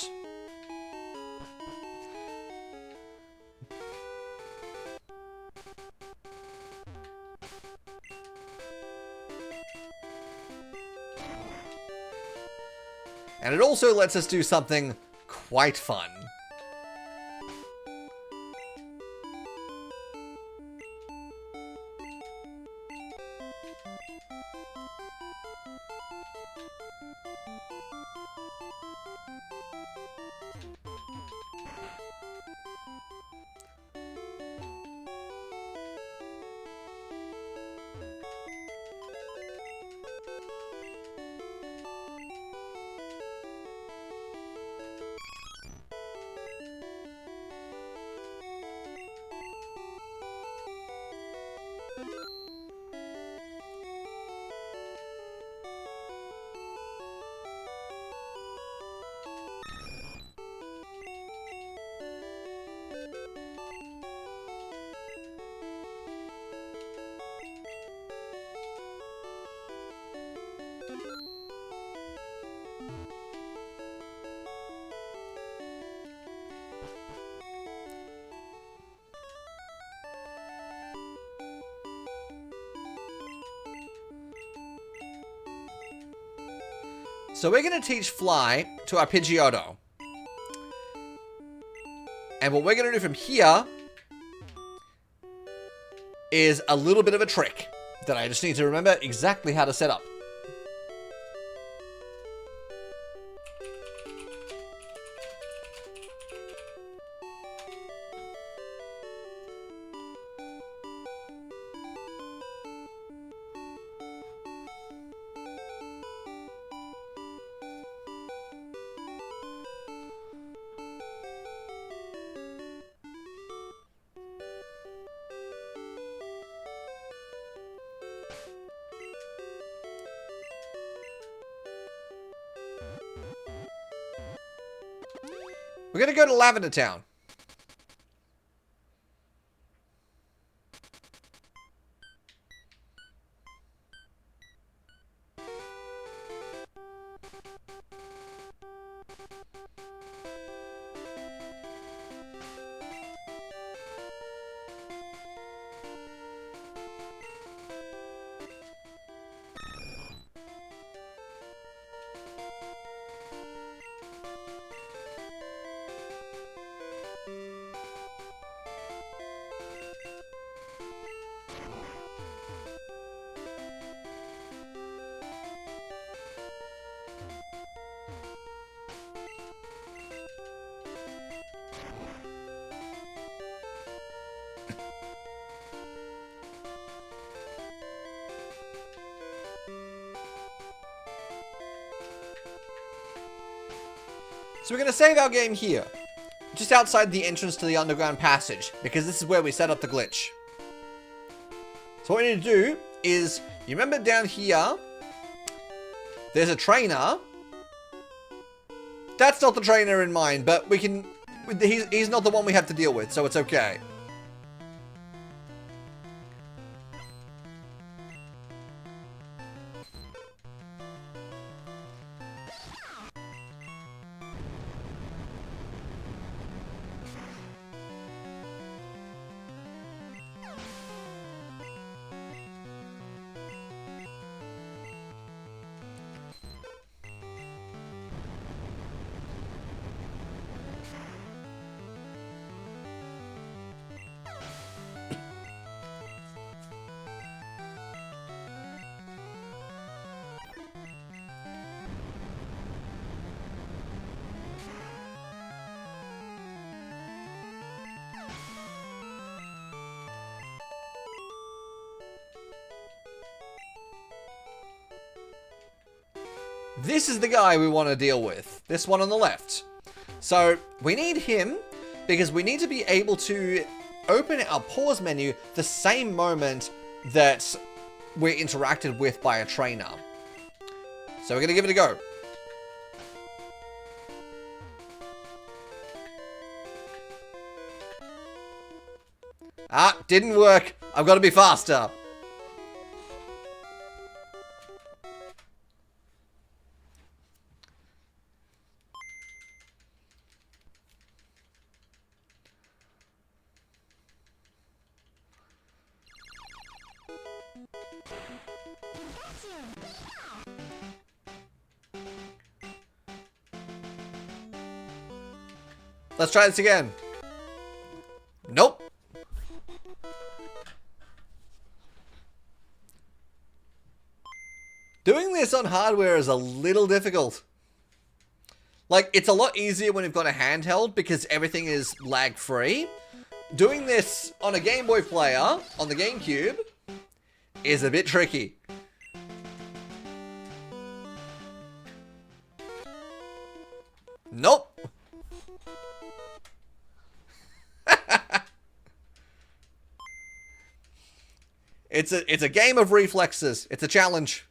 And it also lets us do something quite fun. So we're going to teach Fly to our Pidgeotto. And what we're going to do from here is a little bit of a trick that I just need to remember exactly how to set up. We're going to go to Lavender Town. So we're going to save our game here, just outside the entrance to the underground passage, because this is where we set up the glitch. So what we need to do is, you remember down here, there's a trainer. That's not the trainer in mind, but we can, he's not the one we have to deal with, so it's okay. This is the guy we want to deal with. This one on the left. So we need him because we need to be able to open our pause menu the same moment that we're interacted with by a trainer. So we're going to give it a go. Ah, didn't work. I've got to be faster. Let's try this again. Nope. Doing this on hardware is a little difficult. Like, it's a lot easier when you've got a handheld because everything is lag-free. Doing this on a Game Boy player, on the GameCube, is a bit tricky. Nope. It's a game of reflexes. It's a challenge.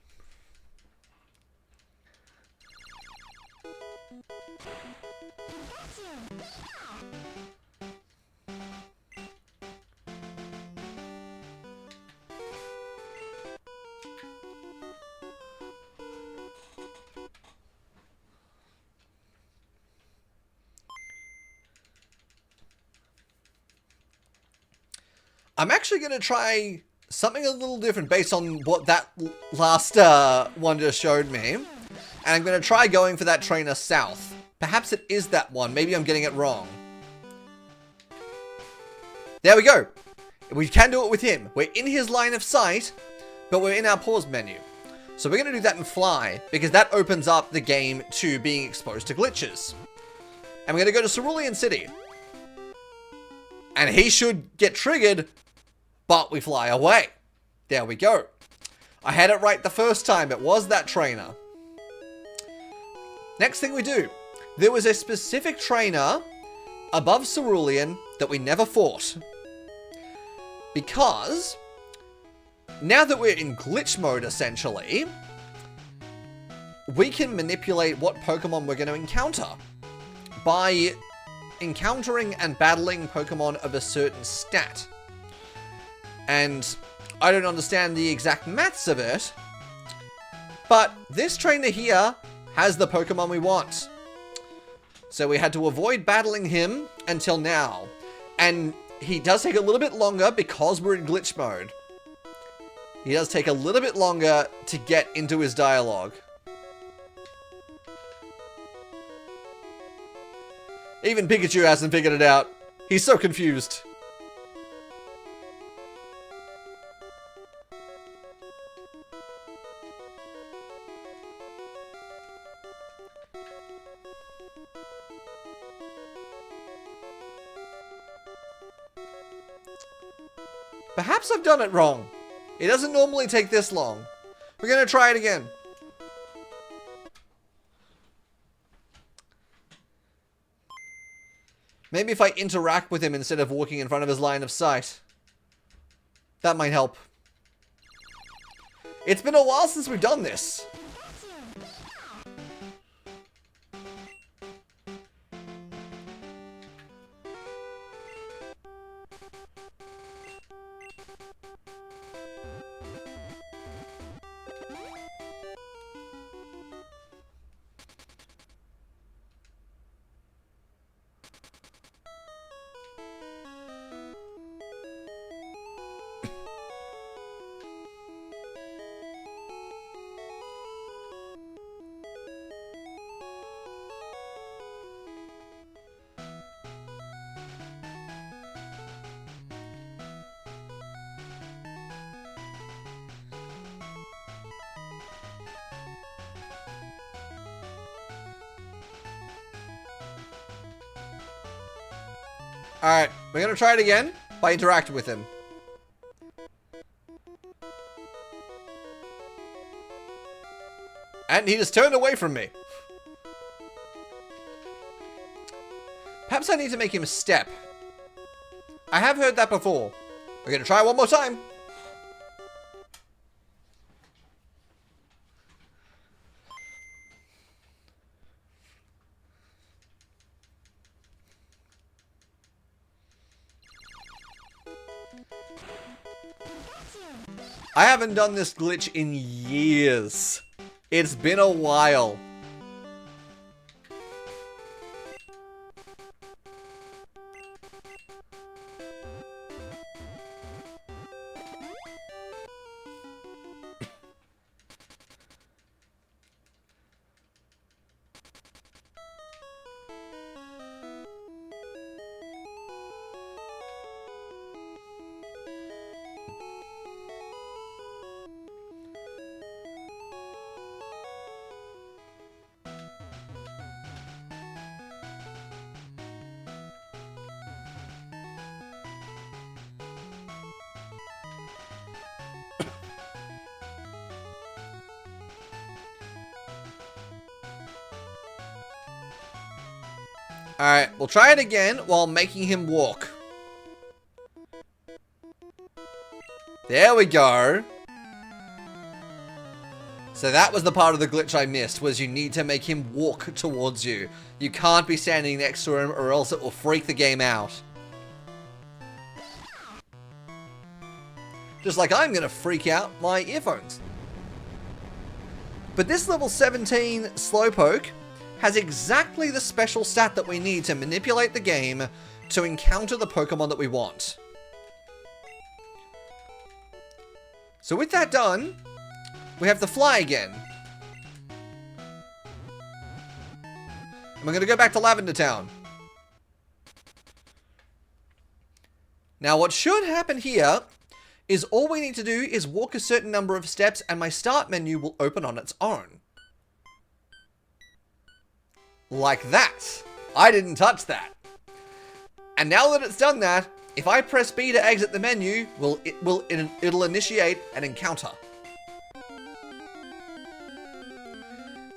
I'm actually going to try something a little different based on what that last one just showed me. And I'm going to try going for that trainer south. Perhaps it is that one. Maybe I'm getting it wrong. There we go. We can do it with him. We're in his line of sight, but we're in our pause menu. So we're going to do that and fly, because that opens up the game to being exposed to glitches. And we're going to go to Cerulean City. And he should get triggered, but we fly away. There we go. I had it right the first time. It was that trainer. Next thing we do. There was a specific trainer above Cerulean that we never fought. Because now that we're in glitch mode, essentially, we can manipulate what Pokemon we're going to encounter by encountering and battling Pokemon of a certain stat. And I don't understand the exact maths of it, but this trainer here has the Pokemon we want. So we had to avoid battling him until now. And he does take a little bit longer because we're in glitch mode. He does take a little bit longer to get into his dialogue. Even Pikachu hasn't figured it out. He's so confused. Perhaps I've done it wrong. It doesn't normally take this long. We're going to try it again. Maybe if I interact with him instead of walking in front of his line of sight. That might help. It's been a while since we've done this. Alright, we're gonna try it again by interacting with him. And he just turned away from me. Perhaps I need to make him step. I have heard that before. We're gonna try one more time. I haven't done this glitch in years. It's been a while. Alright, we'll try it again while making him walk. There we go. So that was the part of the glitch I missed, was you need to make him walk towards you. You can't be standing next to him or else it will freak the game out. Just like I'm gonna freak out my earphones. But this level 17 Slowpoke has exactly the special stat that we need to manipulate the game to encounter the Pokemon that we want. So with that done, we have to fly again. And we're going to go back to Lavender Town. Now what should happen here is all we need to do is walk a certain number of steps and my start menu will open on its own. Like that. I didn't touch that. And now that it's done that, if I press B to exit the menu, it'll initiate an encounter.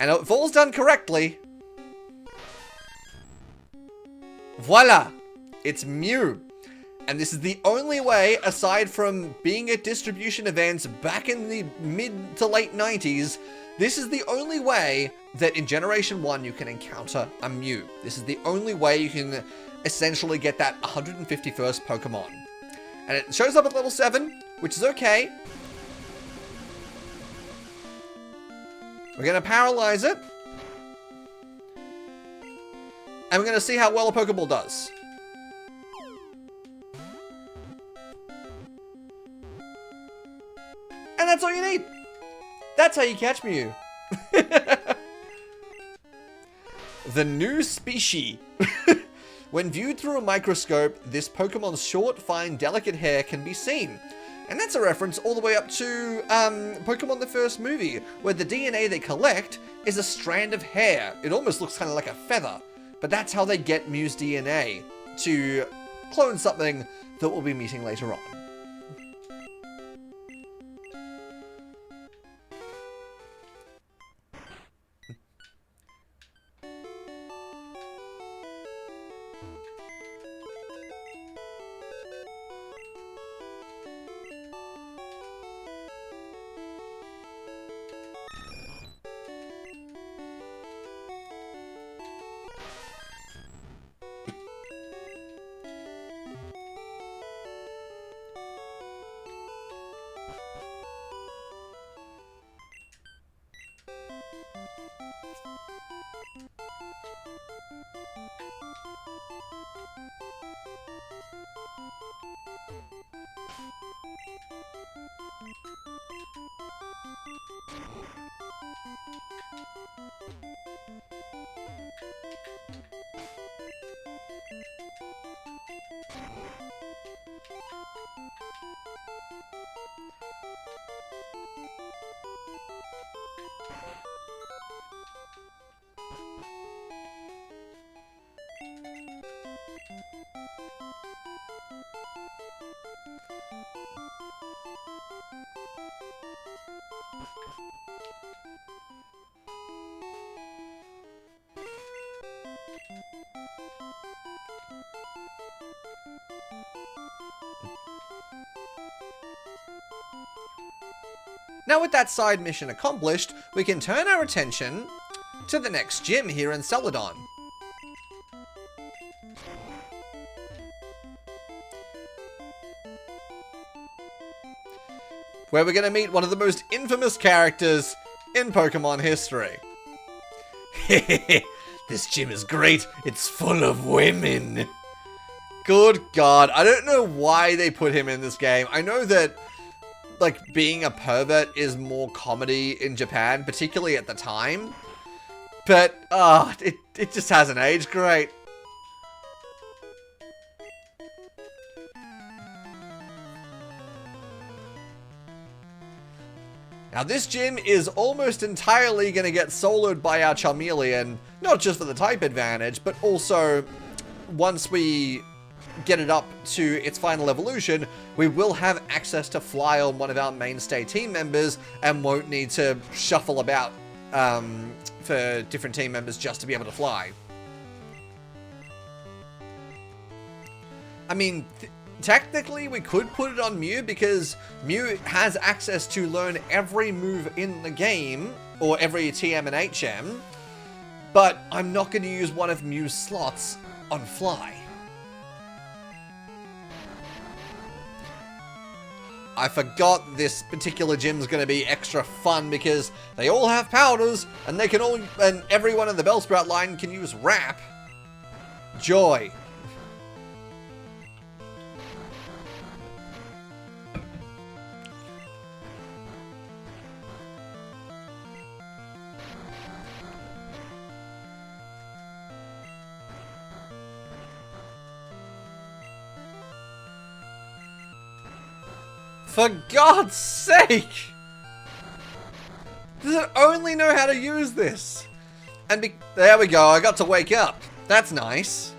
And if all's done correctly, voila! It's Mew. And this is the only way, aside from being at distribution events back in the mid to late 90s, this is the only way that in Generation 1 you can encounter a Mew. This is the only way you can essentially get that 151st Pokemon. And it shows up at level 7, which is okay. We're going to paralyze it. And we're going to see how well a Pokeball does. And that's all you need. That's how you catch Mew. The new species. When viewed through a microscope, this Pokemon's short, fine, delicate hair can be seen. And that's a reference all the way up to Pokemon the first movie, where the DNA they collect is a strand of hair. It almost looks kind of like a feather. But that's how they get Mew's DNA, to clone something that we'll be meeting later on. Now with that side mission accomplished, we can turn our attention to the next gym here in Celadon. where we're going to meet one of the most infamous characters in Pokemon history. This gym is great. It's full of women. Good God. I don't know why they put him in this game. I know that, like, being a pervert is more comedy in Japan, particularly at the time. But, it just hasn't aged great. Now this gym is almost entirely going to get soloed by our Charmeleon, not just for the type advantage, but also once we get it up to its final evolution, we will have access to fly on one of our mainstay team members and won't need to shuffle about for different team members just to be able to fly. I mean, technically, we could put it on Mew because Mew has access to learn every move in the game, or every TM and HM, but I'm not going to use one of Mew's slots on Fly. I forgot this particular gym's going to be extra fun because they all have powders, and they can all, and everyone in the Bellsprout line can use Wrap. Joy. For God's sake! Does it only know how to use this? And there we go, I got to wake up. That's nice.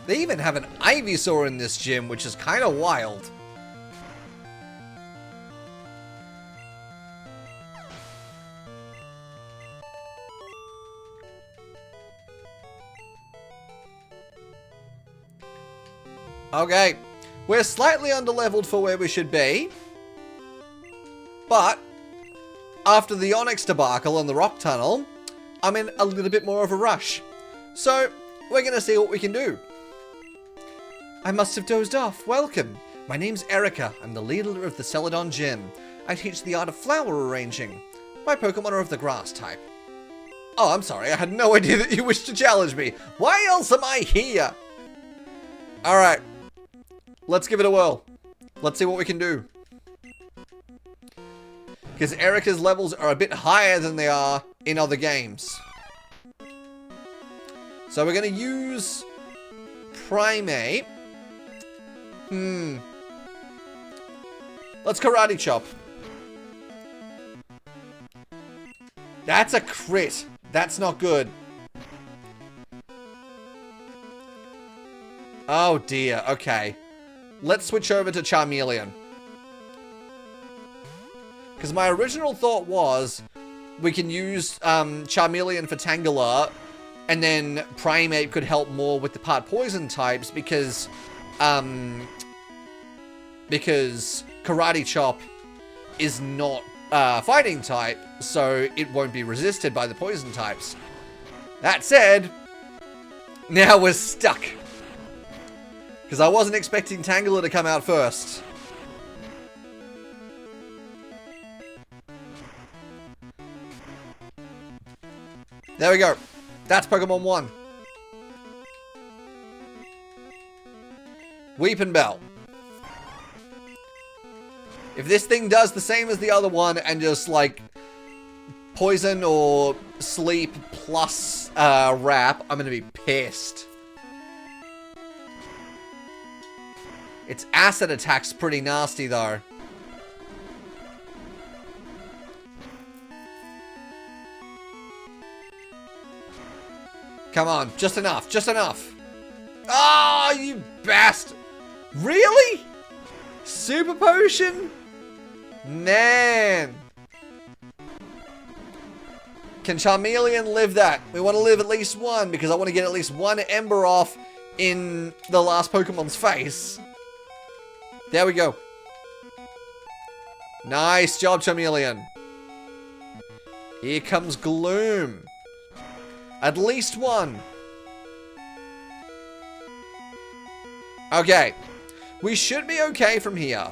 They even have an Ivysaur in this gym, which is kind of wild. Okay, we're slightly underleveled for where we should be. But after the Onyx debacle and the Rock Tunnel, I'm in a little bit more of a rush. So, we're going to see what we can do. I must have dozed off. Welcome. My name's Erica. I'm the leader of the Celadon Gym. I teach the art of flower arranging. My Pokemon are of the grass type. Oh, I'm sorry. I had no idea that you wished to challenge me. Why else am I here? Alright. Let's give it a whirl. Let's see what we can do. Because Erica's levels are a bit higher than they are in other games. So we're going to use Primate. Let's Karate Chop. That's a crit. That's not good. Oh dear, okay. Let's switch over to Charmeleon. Because my original thought was we can use Charmeleon for Tangela, and then Primate could help more with the part poison types because Karate Chop is not fighting type, so it won't be resisted by the poison types. That said, now we're stuck. Because I wasn't expecting Tangela to come out first. There we go. That's Pokemon 1. Weeping Bell. If this thing does the same as the other one and just like poison or sleep plus wrap, I'm gonna be pissed. Its acid attack's pretty nasty though. Come on, just enough, just enough. Oh, you bastard. Really? Super Potion? Man. Can Charmeleon live that? We want to live at least one because I want to get at least one Ember off in the last Pokemon's face. There we go. Nice job, Charmeleon. Here comes Gloom. At least one. Okay. We should be okay from here.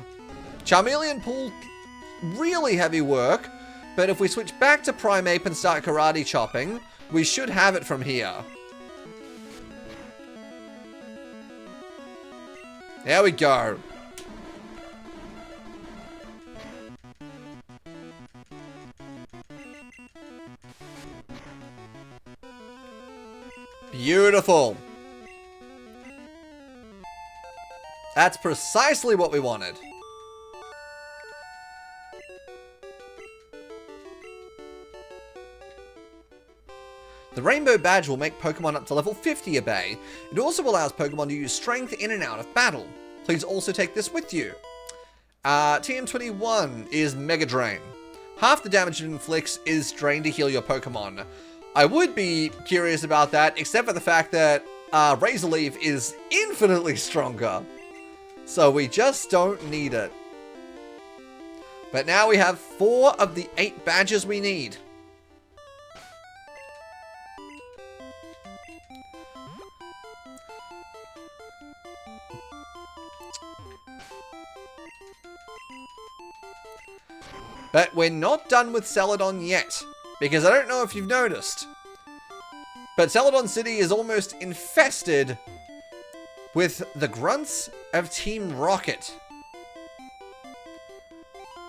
Charmeleon pulled really heavy work, but if we switch back to Primeape and start karate chopping, we should have it from here. There we go. Beautiful. That's precisely what we wanted. The Rainbow Badge will make Pokemon up to level 50 obey. It also allows Pokemon to use Strength in and out of battle. Please also take this with you. TM21 is Mega Drain. Half the damage it inflicts is drained to heal your Pokemon. I would be curious about that, except for the fact that Razor Leaf is infinitely stronger. So we just don't need it. But now we have 4 of the 8 badges we need. But we're not done with Celadon yet, because I don't know if you've noticed, but Celadon City is almost infested with the grunts of Team Rocket.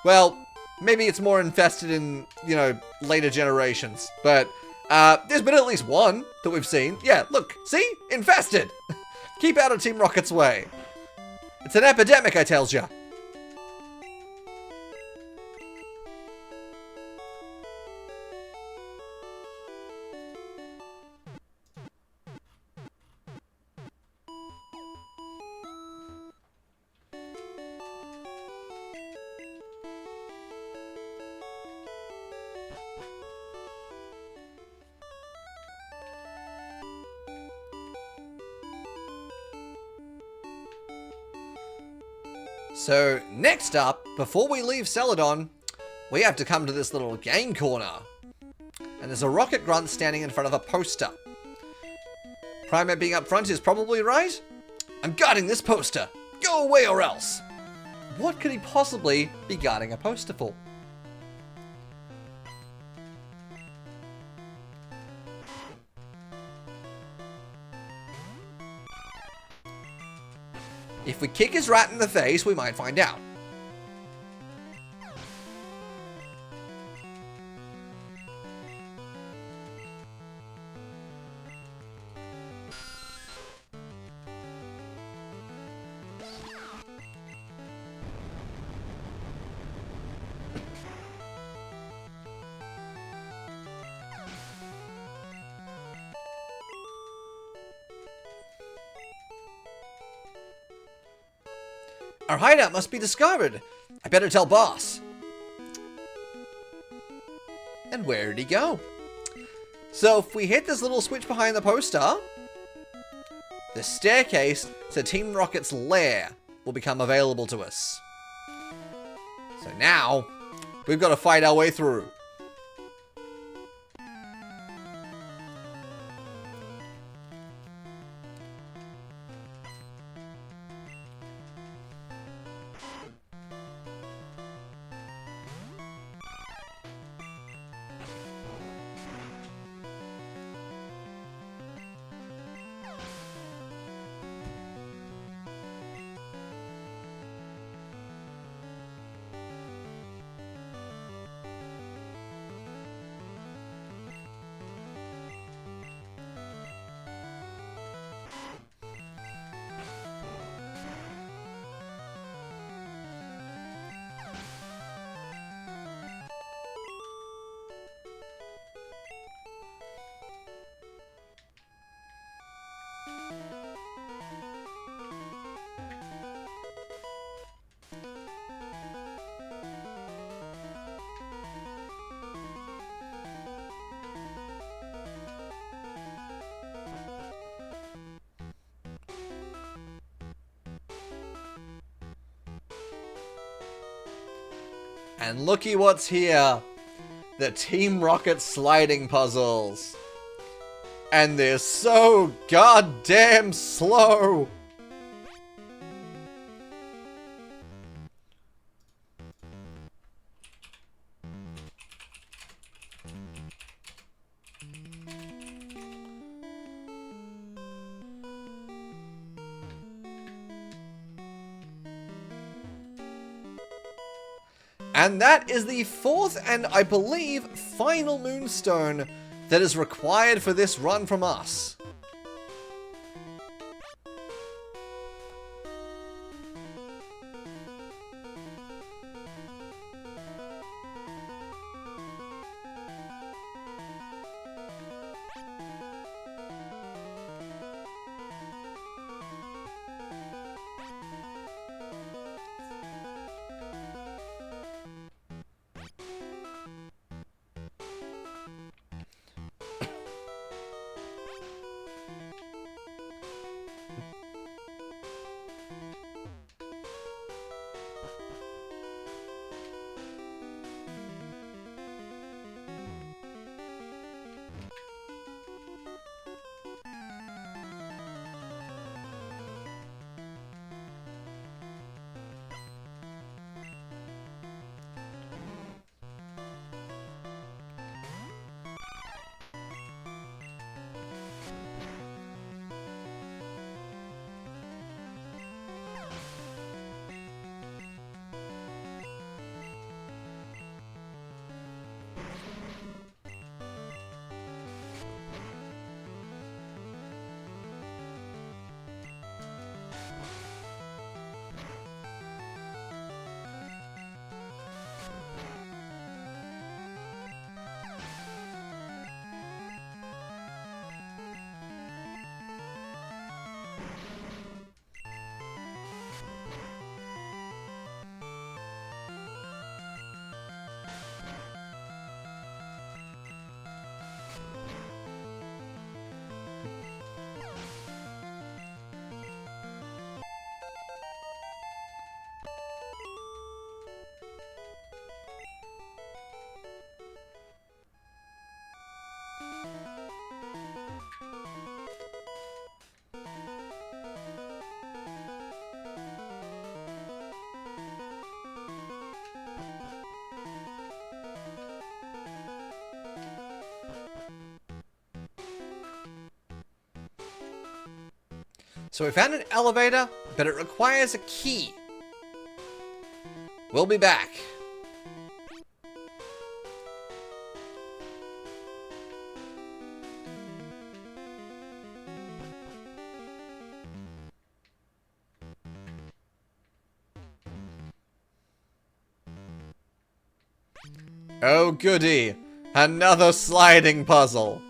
Well, maybe it's more infested in, you know, later generations, but there's been at least one that we've seen. Yeah, look, see? Infested! Keep out of Team Rocket's way. It's an epidemic, I tells ya. So, next up, before we leave Celadon, we have to come to this little game corner. And there's a Rocket Grunt standing in front of a poster. Primeape being up front is probably right. I'm guarding this poster. Go away or else. What could he possibly be guarding a poster for? If we kick his rat in the face, we might find out. Our hideout must be discovered. I better tell boss. And where did he go? So if we hit this little switch behind the poster, the staircase to Team Rocket's lair will become available to us. So now, we've got to fight our way through. And looky what's here. The Team Rocket sliding puzzles. And they're so goddamn slow. And that is the fourth and, I believe, final moonstone that is required for this run from us. So we found an elevator, but it requires a key. We'll be back. Oh goody, another sliding puzzle.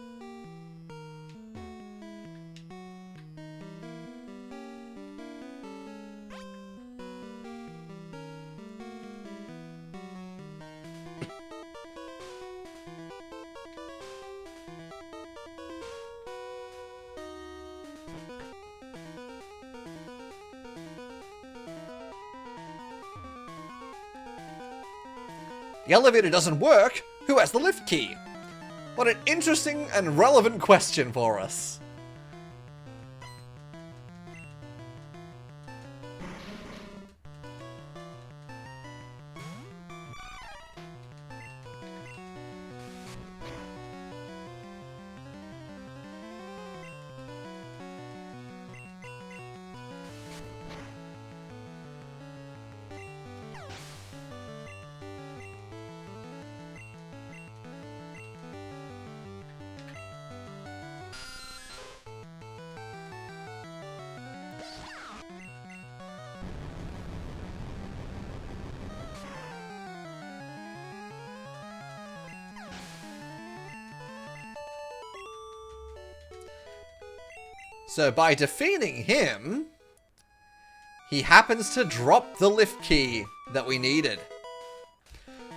The elevator doesn't work. Who has the lift key? What an interesting and relevant question for us. So by defeating him, he happens to drop the lift key that we needed.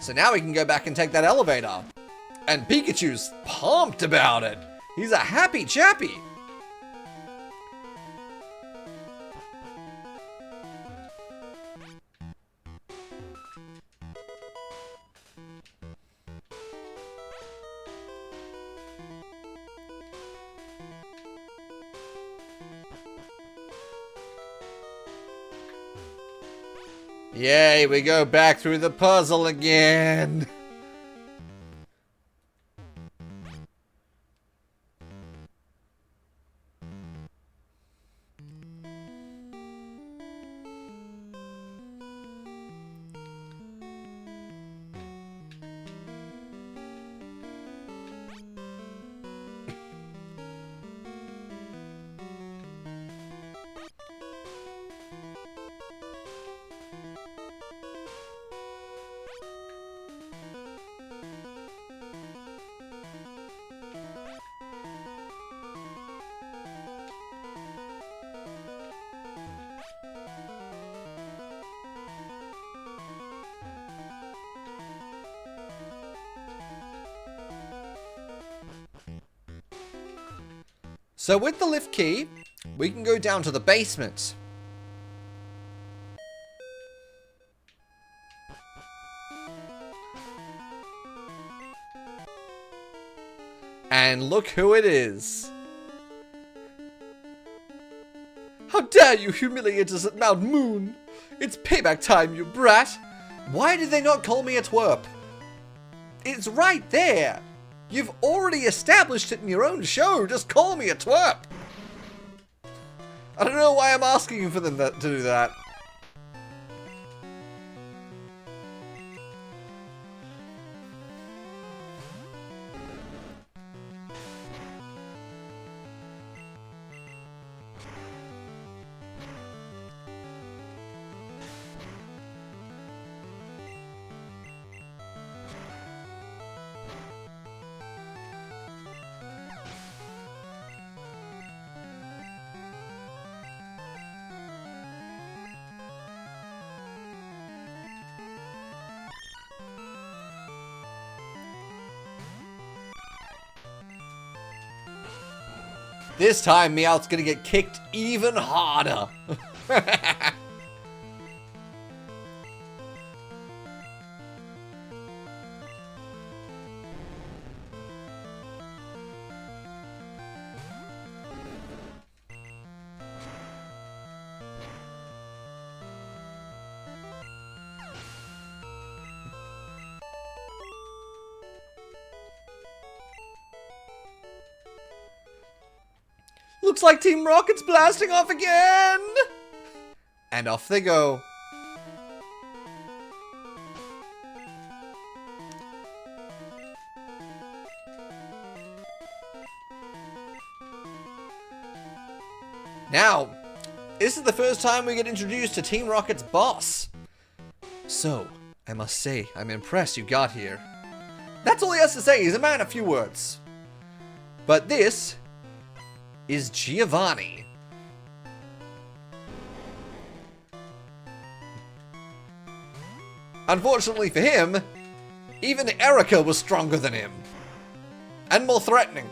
So now we can go back and take that elevator. And Pikachu's pumped about it. He's a happy chappy. Yay, we go back through the puzzle again. So with the lift key, we can go down to the basement. And look who it is. How dare you humiliate us at Mount Moon? It's payback time, you brat. Why did they not call me a twerp? It's right there. You've already established it in your own show. Just call me a twerp. I don't know why I'm asking for them to do that. This time, Meowth's gonna get kicked even harder. Looks like Team Rocket's blasting off again! And off they go. Now, this is the first time we get introduced to Team Rocket's boss. So, I must say, I'm impressed you got here. That's all he has to say, he's a man of few words. But this is Giovanni. Unfortunately for him, even Erica was stronger than him. And more threatening.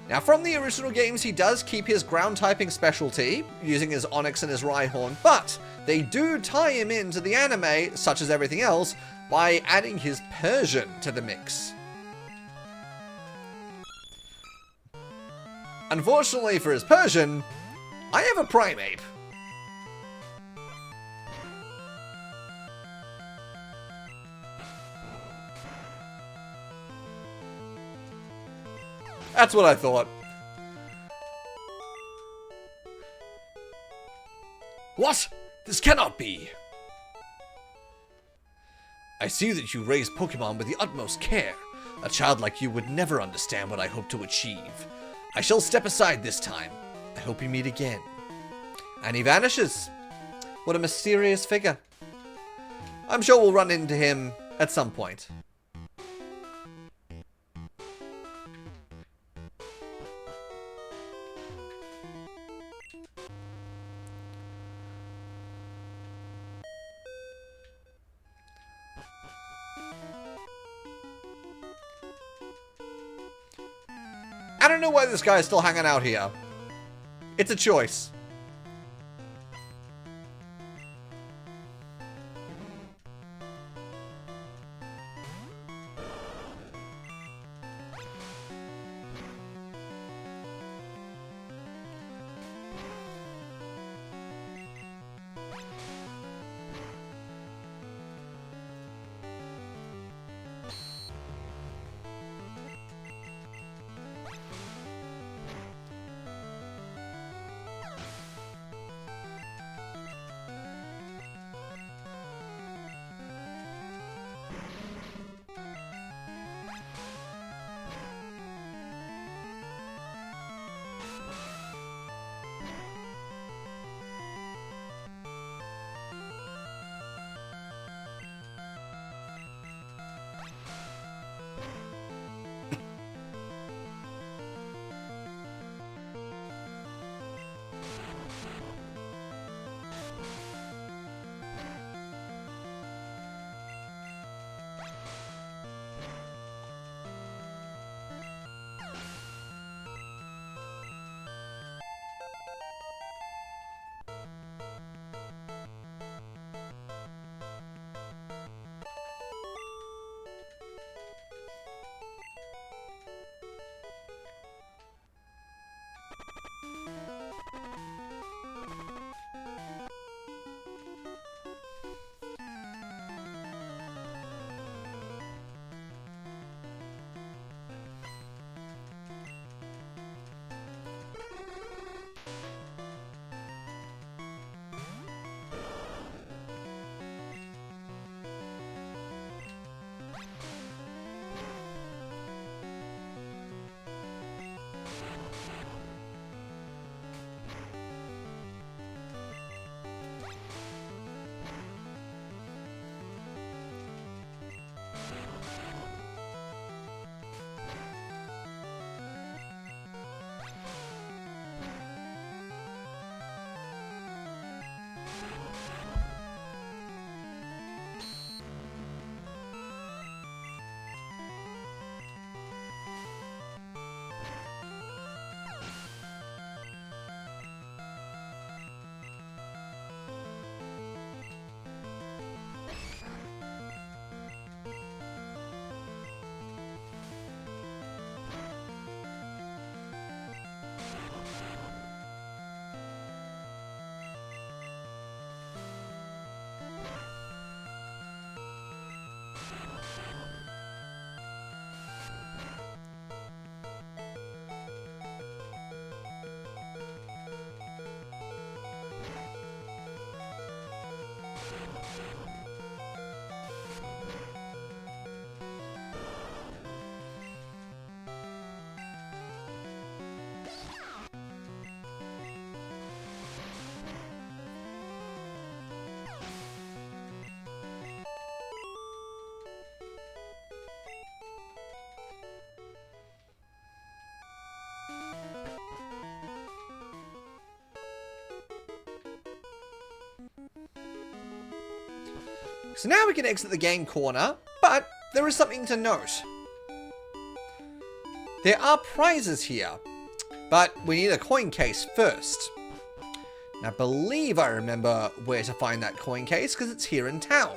Now, from the original games, he does keep his ground typing specialty, using his Onyx and his Rhyhorn, but they do tie him into the anime, such as everything else, by adding his Persian to the mix. Unfortunately for his Persian, I have a Primeape. That's what I thought. What? This cannot be. I see that you raise Pokemon with the utmost care. A child like you would never understand what I hope to achieve. I shall step aside this time. I hope we meet again. And he vanishes. What a mysterious figure. I'm sure we'll run into him at some point. I don't know why this guy is still hanging out here. It's a choice. So now we can exit the game corner, but there is something to note. There are prizes here, but we need a coin case first. And I believe I remember where to find that coin case because it's here in town.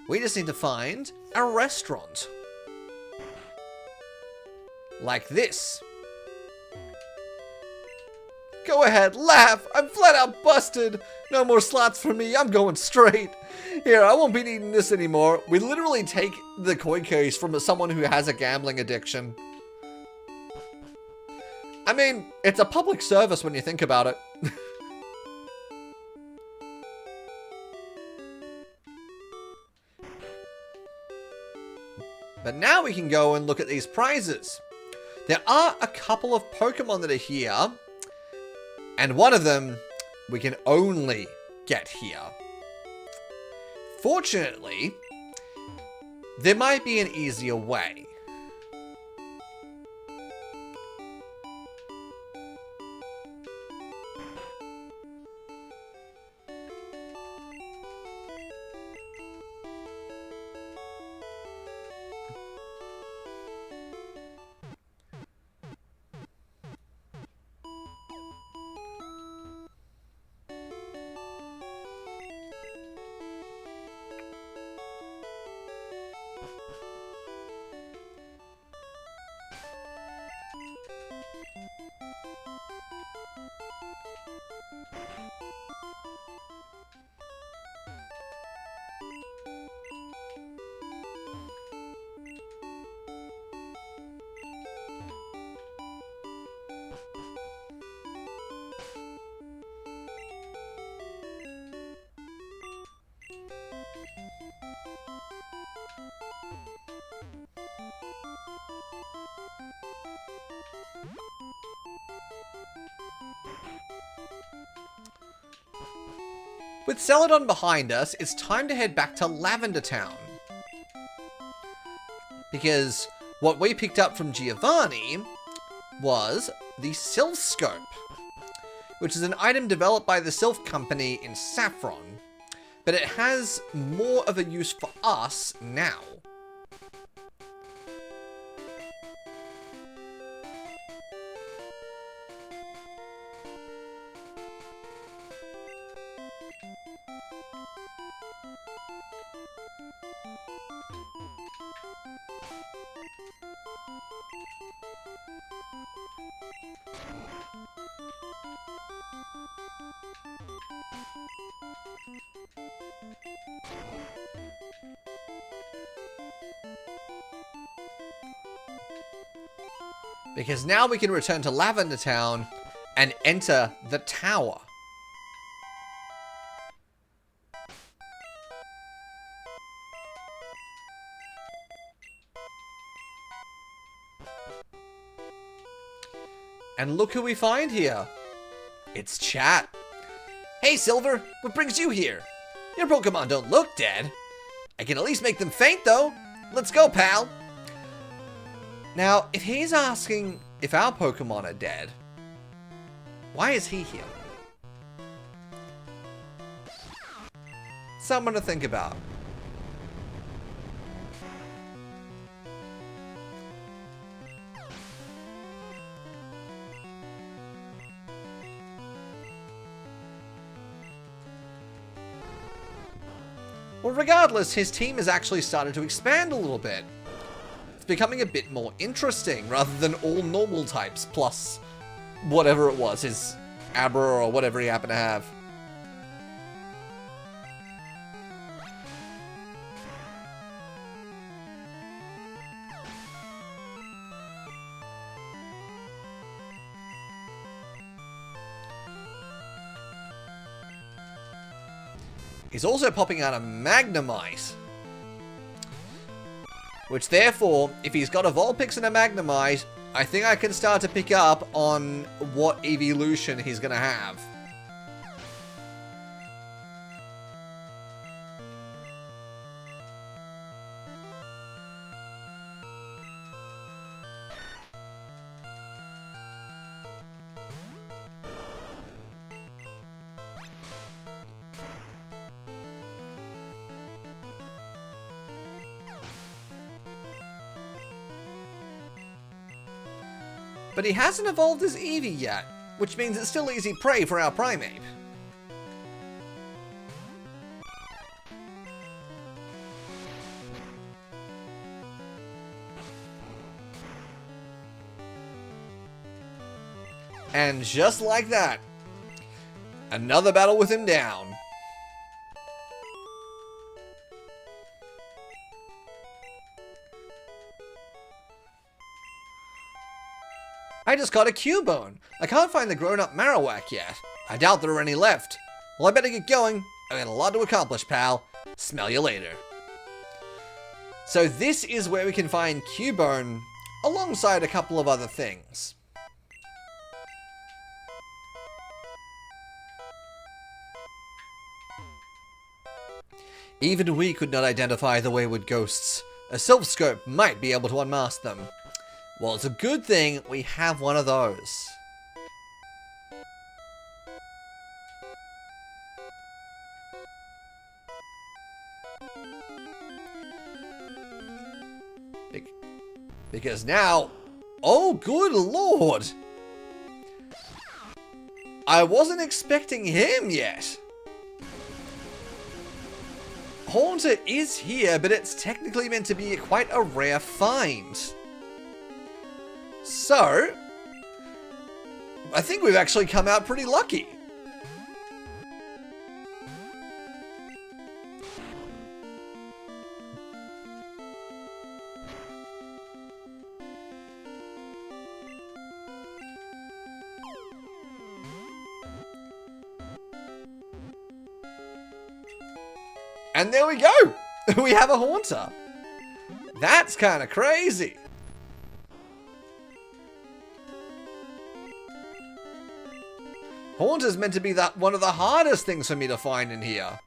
We just need to find a restaurant. Like this. Go ahead, laugh! I'm flat out busted! No more slots for me, I'm going straight! Here, I won't be needing this anymore. We literally take the coin case from someone who has a gambling addiction. I mean, it's a public service when you think about it. But now we can go and look at these prizes. There are a couple of Pokemon that are here. And one of them, we can only get here. Fortunately, there might be an easier way. With Celadon behind us, it's time to head back to Lavender Town. Because what we picked up from Giovanni was the Sylph Scope, which is an item developed by the Sylph Company in Saffron, but it has more of a use for us now. Because now we can return to Lavender Town and enter the tower. And look who we find here. It's Chat. Hey Silver, what brings you here? Your Pokemon don't look dead. I can at least make them faint though. Let's go, pal. Now, if he's asking if our Pokemon are dead, why is he here? Someone to think about. Well, regardless, his team has actually started to expand a little bit. It's becoming a bit more interesting, rather than all normal types, plus whatever it was, his Abra or whatever he happened to have. He's also popping out a Magnemite. Which therefore, if he's got a Vulpix and a Magnemite, I think I can start to pick up on what evolution he's going to have. But he hasn't evolved as Eevee yet, which means it's still easy prey for our Primeape. And just like that, another battle with him down. I just got a Cubone. I can't find the grown-up Marowak yet. I doubt there are any left. Well, I better get going. I've got a lot to accomplish, pal. Smell you later. So this is where we can find Cubone, alongside a couple of other things. Even we could not identify the wayward ghosts. A self-scope might be able to unmask them. Well, it's a good thing we have one of those. Because now... Oh, good lord! I wasn't expecting him yet. Haunter is here, but it's technically meant to be quite a rare find. So, I think we've actually come out pretty lucky. And there we go! We have a Haunter. That's kind of crazy. Haunter's meant to be one of the hardest things for me to find in here.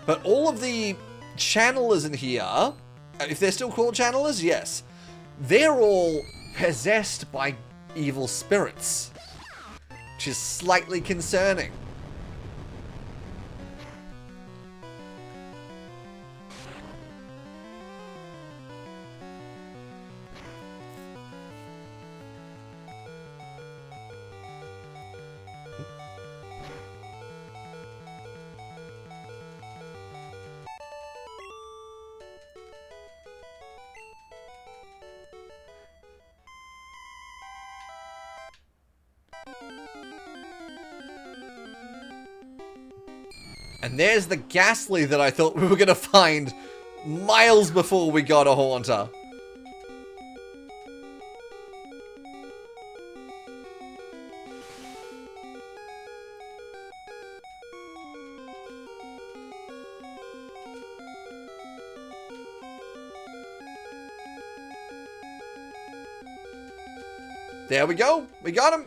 But all of the channelers in here, if they're still called channelers, yes, they're all possessed by evil spirits, which is slightly concerning. And there's the Ghastly that I thought we were going to find miles before we got a Haunter. There we go. We got him.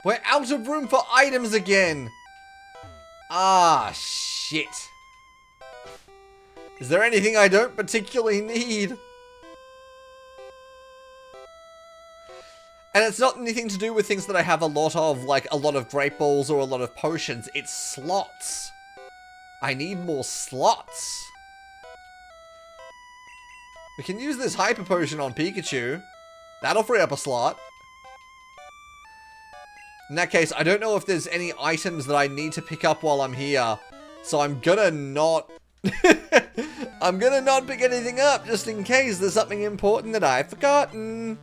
We're out of room for items again. Ah, shit. Is there anything I don't particularly need? And it's not anything to do with things that I have a lot of, like a lot of Great Balls or a lot of potions. It's slots. I need more slots. We can use this Hyper Potion on Pikachu. That'll free up a slot. In that case, I don't know if there's any items that I need to pick up while I'm here. So I'm gonna not... I'm gonna not pick anything up, just in case there's something important that I've forgotten.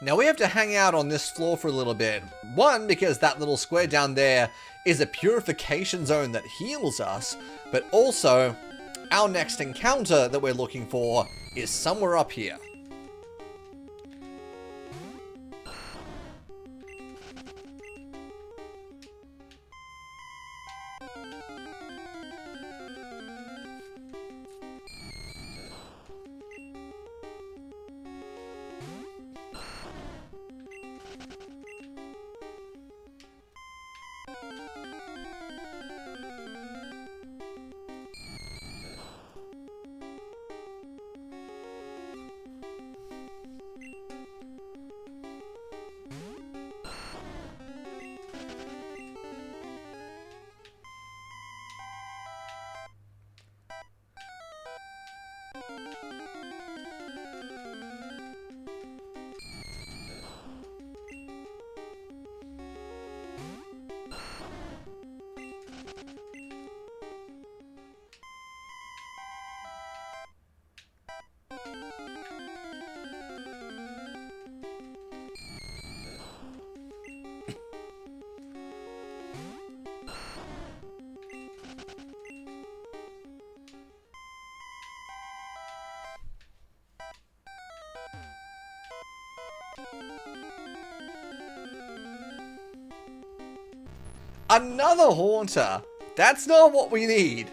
Now we have to hang out on this floor for a little bit. One, because that little square down there is a purification zone that heals us, but also our next encounter that we're looking for is somewhere up here. Another Haunter! That's not what we need!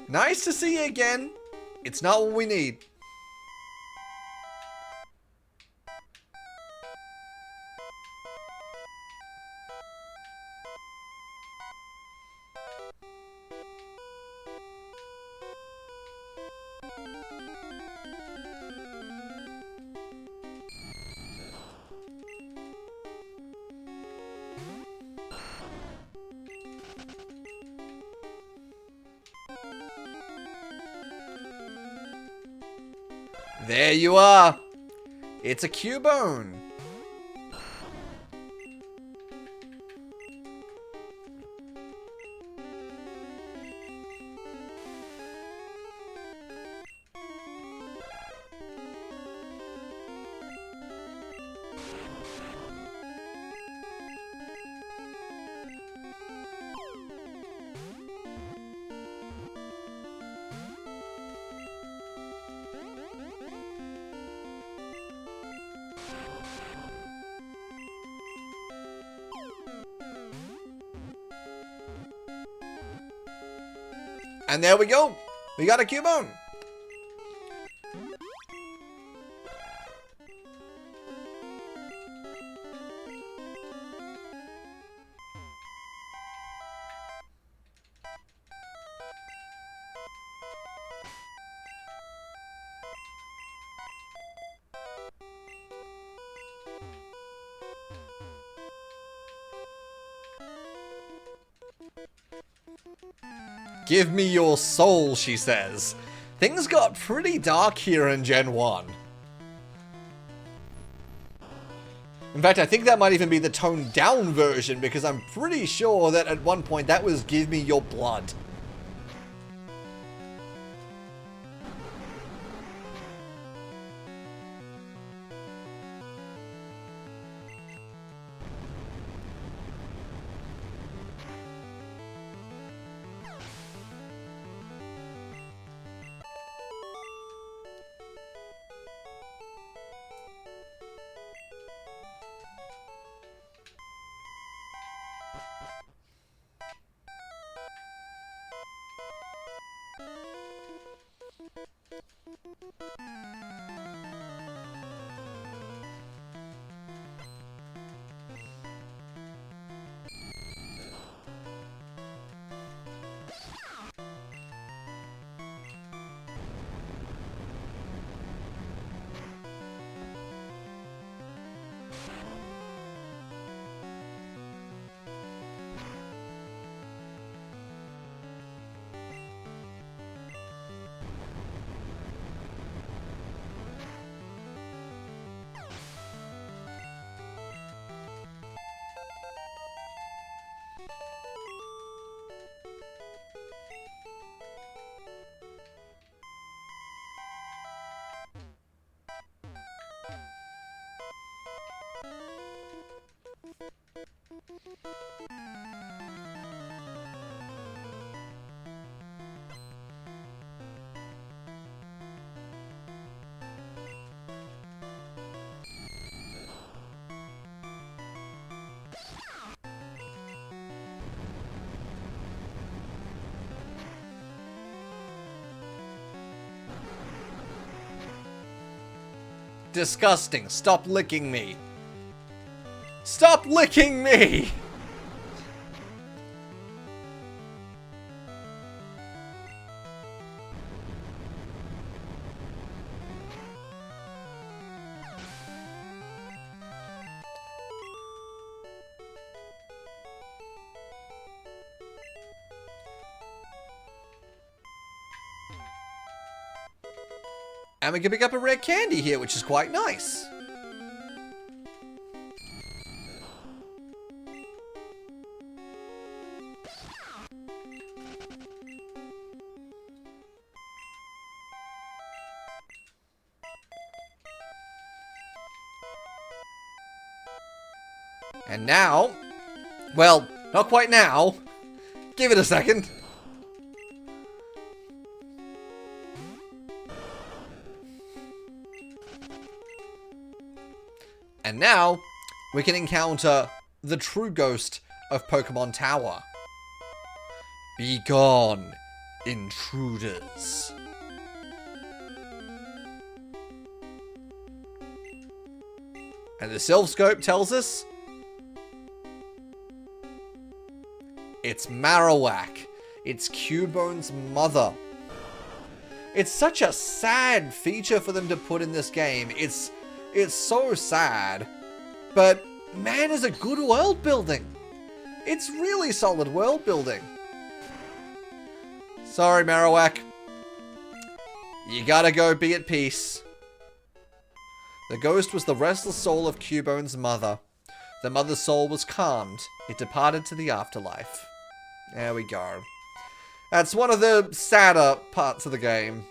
Nice to see you again. It's not what we need. There you are! It's a Cubone! And there we go. We got a Cubone. Give me your soul, she says. Things got pretty dark here in Gen 1. In fact, I think that might even be the toned down version, because I'm pretty sure that at one point that was give me your blood. Disgusting. Stop licking me. Stop licking me! And we can pick up a rare candy here, which is quite nice. And now, well, not quite now. Give it a second. And now, we can encounter the true ghost of Pokémon Tower. Be gone, intruders. And the Silph Scope tells us it's Marowak. It's Cubone's mother. It's such a sad feature for them to put in this game. It's so sad. But man, is it good world building. It's really solid world building. Sorry, Marowak. You gotta go be at peace. The ghost was the restless soul of Cubone's mother. The mother's soul was calmed. It departed to the afterlife. There we go. That's one of the sadder parts of the game.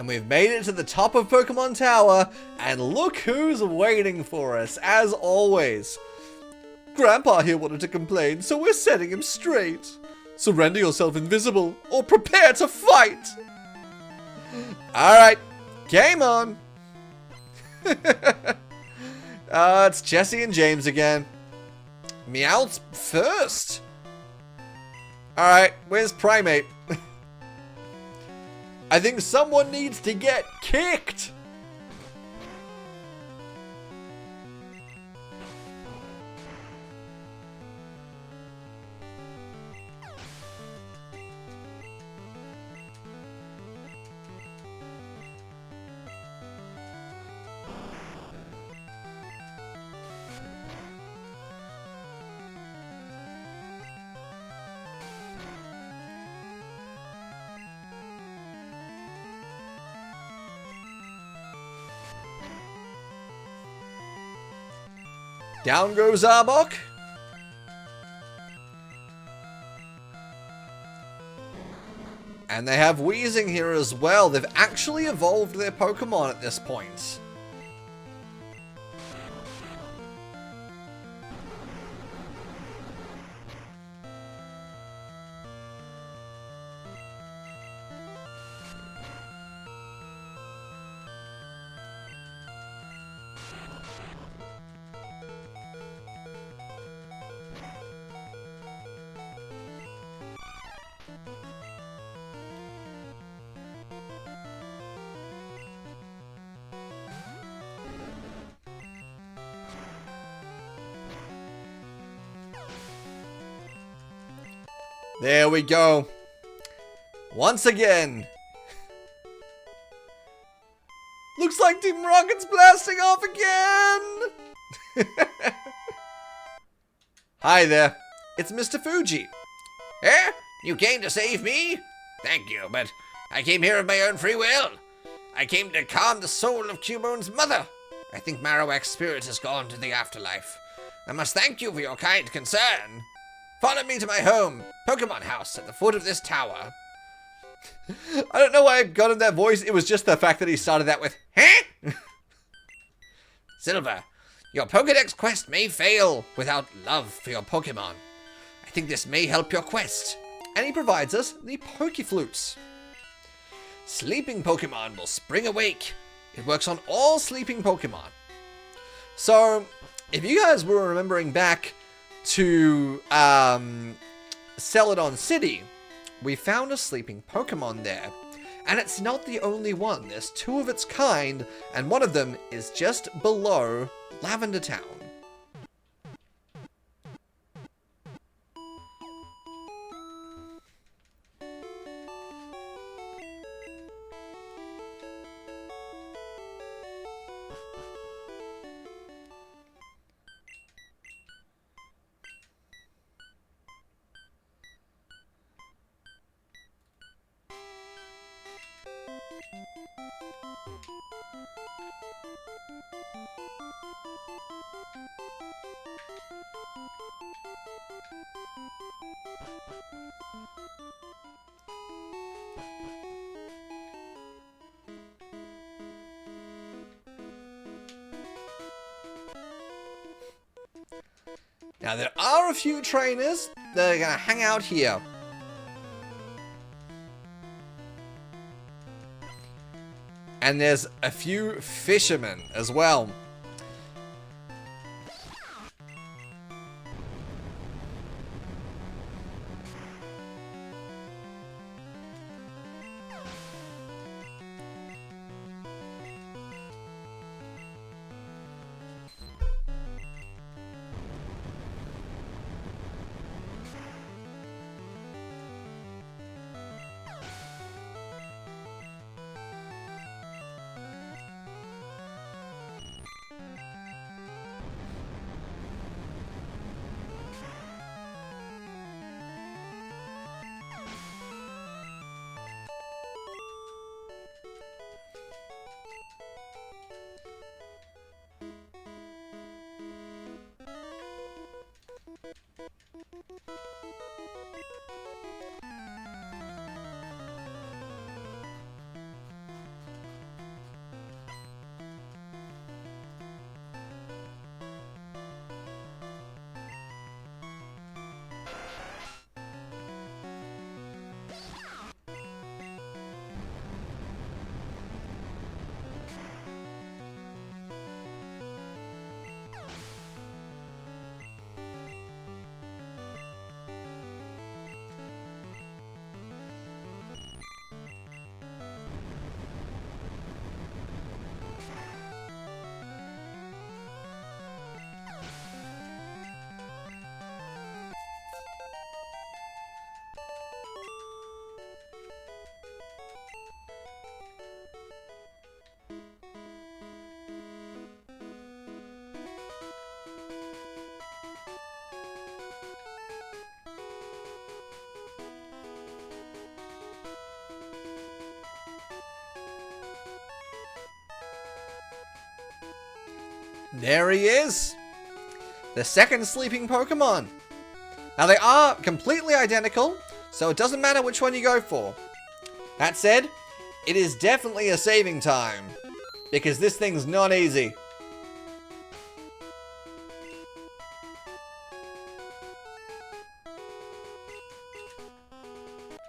And we've made it to the top of Pokemon Tower, and look who's waiting for us, as always. Grandpa here wanted to complain, so we're setting him straight. Surrender yourself invisible, or prepare to fight! Alright, game on! It's Jesse and James again. Meowth's first! Alright, where's Primate? I think someone needs to get kicked! Down goes Arbok. And they have Weezing here as well. They've actually evolved their Pokemon at this point. There we go. Once again. Looks like Team Rocket's blasting off again. Hi there. It's Mr. Fuji. Eh? You came to save me? Thank you, but I came here of my own free will. I came to calm the soul of Cubone's mother. I think Marowak's spirit has gone to the afterlife. I must thank you for your kind concern. Follow me to my home, Pokemon House, at the foot of this tower. I don't know why I got in that voice. It was just the fact that he started that with, huh? Silver, your Pokedex quest may fail without love for your Pokemon. I think this may help your quest. And he provides us the Pokeflutes. Sleeping Pokemon will spring awake. It works on all sleeping Pokemon. So, if you guys were remembering back to Celadon City, we found a sleeping Pokemon there. And it's not the only one. There's two of its kind, and one of them is just below Lavender Town. Now, there are a few trainers that are going to hang out here. And there's a few fishermen as well. There he is. The second sleeping Pokemon. Now they are completely identical, so it doesn't matter which one you go for. That said, it is definitely a saving time, because this thing's not easy.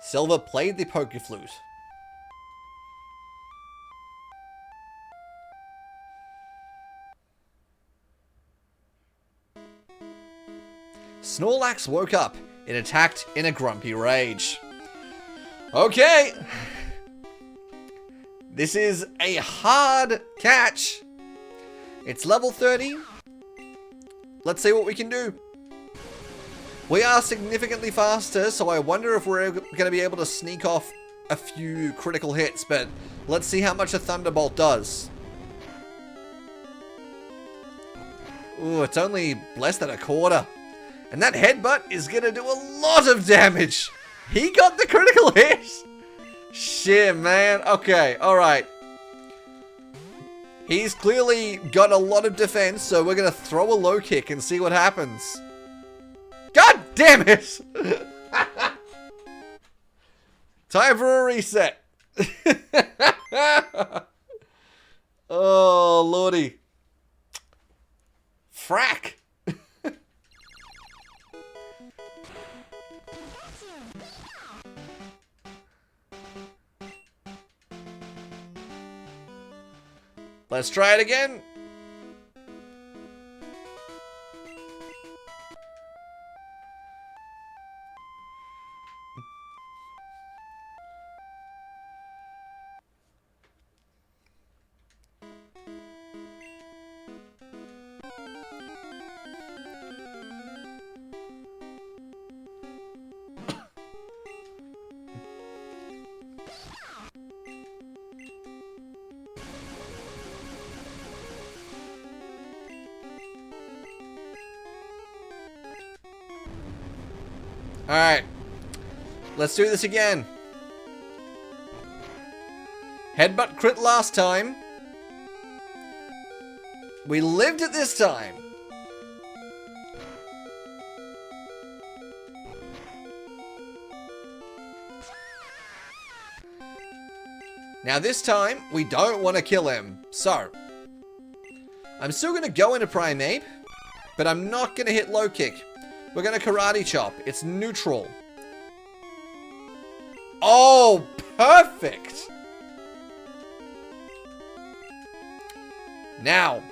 Silver played the Pokeflute. Snorlax woke up. It attacked in a grumpy rage. Okay. This is a hard catch. It's level 30. Let's see what we can do. We are significantly faster, so I wonder if we're going to be able to sneak off a few critical hits, but let's see how much a Thunderbolt does. Ooh, it's only less than a quarter. And that headbutt is going to do a lot of damage. He got the critical hit. Shit, man. Okay, alright. He's clearly got a lot of defense, so we're going to throw a low kick and see what happens. God damn it! Time for a reset. Oh, lordy. Frack. Let's try it again. Alright. Let's do this again. Headbutt crit last time. We lived it this time. Now this time, we don't want to kill him. So, I'm still going to go into Primeape, but I'm not going to hit low kick. We're going to Karate Chop. It's neutral. Oh, perfect. Now,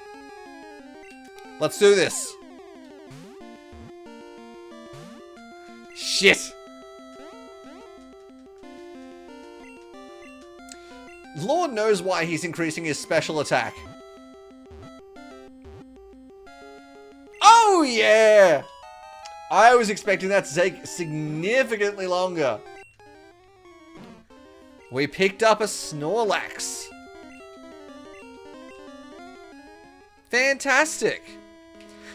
let's do this. Shit. Lord knows why he's increasing his special attack. Oh, yeah. I was expecting that to take significantly longer. We picked up a Snorlax. Fantastic.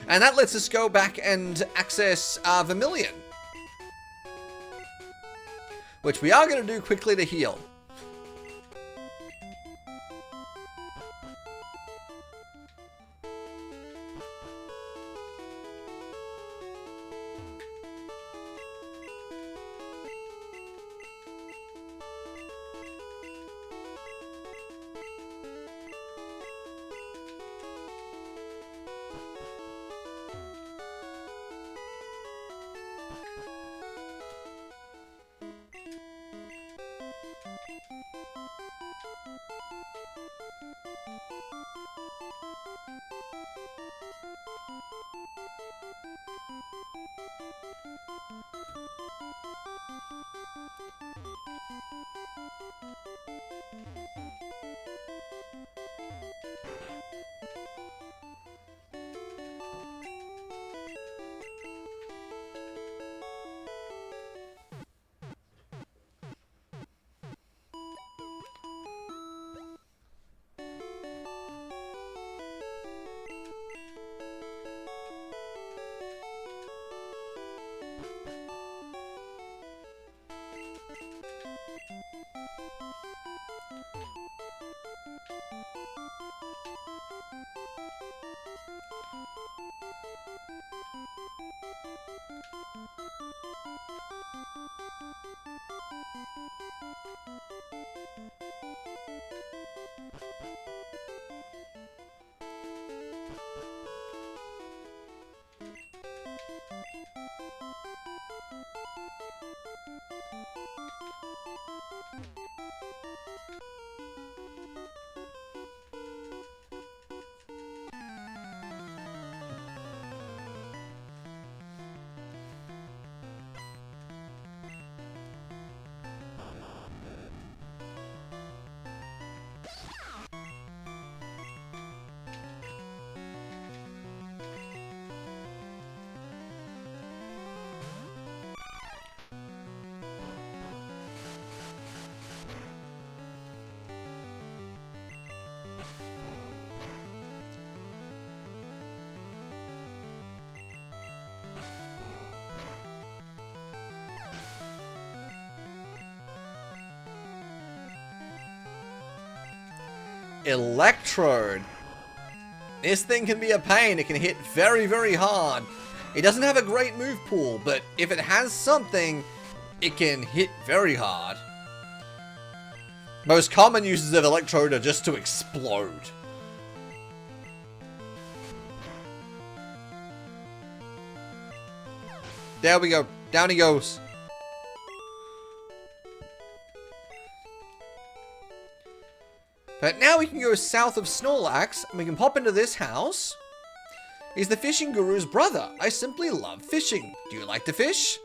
And that lets us go back and access Vermilion, which we are going to do quickly to heal. Electrode. This thing can be a pain. It can hit very, very hard. It doesn't have a great move pool, but if it has something, it can hit very hard. Most common uses of Electrode are just to explode. There we go. Down he goes. But now we can go south of Snorlax, and we can pop into this house. He's the fishing guru's brother. I simply love fishing. Do you like to fish?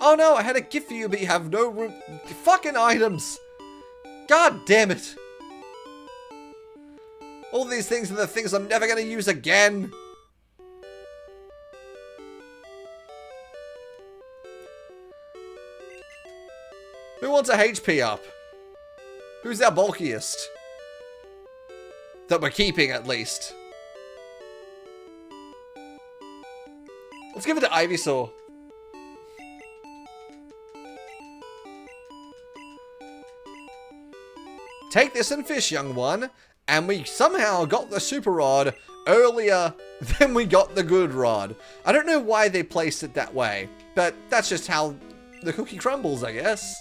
Oh no, I had a gift for you, but you have no room. Fucking items. God damn it. All these things are the things I'm never going to use again. Who wants a HP up? Who's our bulkiest? That we're keeping, at least. Let's give it to Ivysaur. Take this and fish, young one. And we somehow got the Super Rod earlier than we got the Good Rod. I don't know why they placed it that way, but that's just how the cookie crumbles, I guess.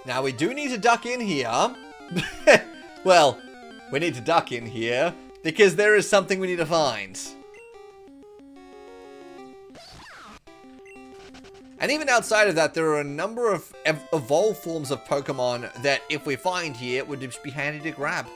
Now we do need to duck in here. Well, we need to duck in here because there is something we need to find. And even outside of that, there are a number of evolved forms of Pokemon that if we find here, would just be handy to grab.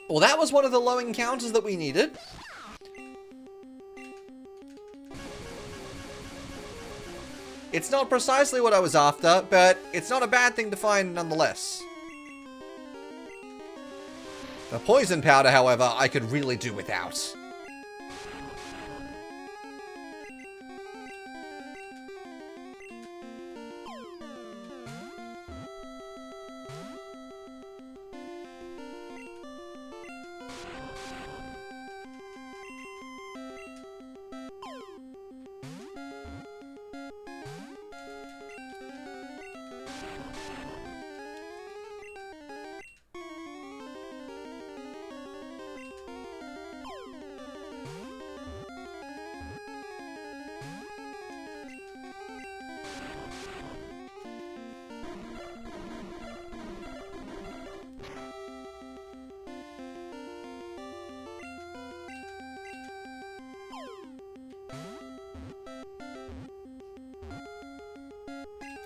Well, that was one of the low encounters that we needed. It's not precisely what I was after, but it's not a bad thing to find nonetheless. The poison powder, however, I could really do without.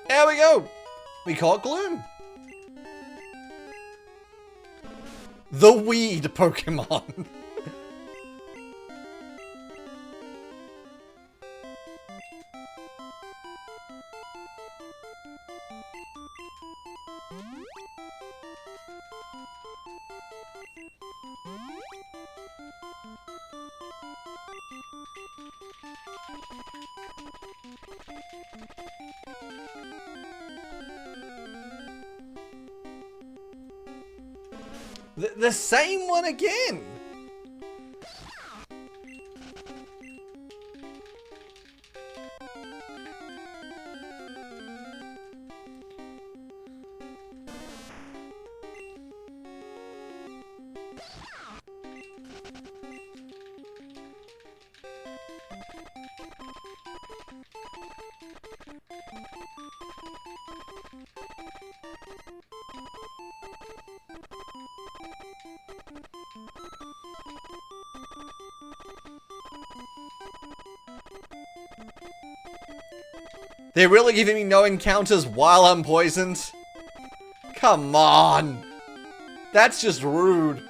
There we go! We caught Gloom. The weed Pokemon. The same one again! They're really giving me no encounters while I'm poisoned? Come on! That's just rude.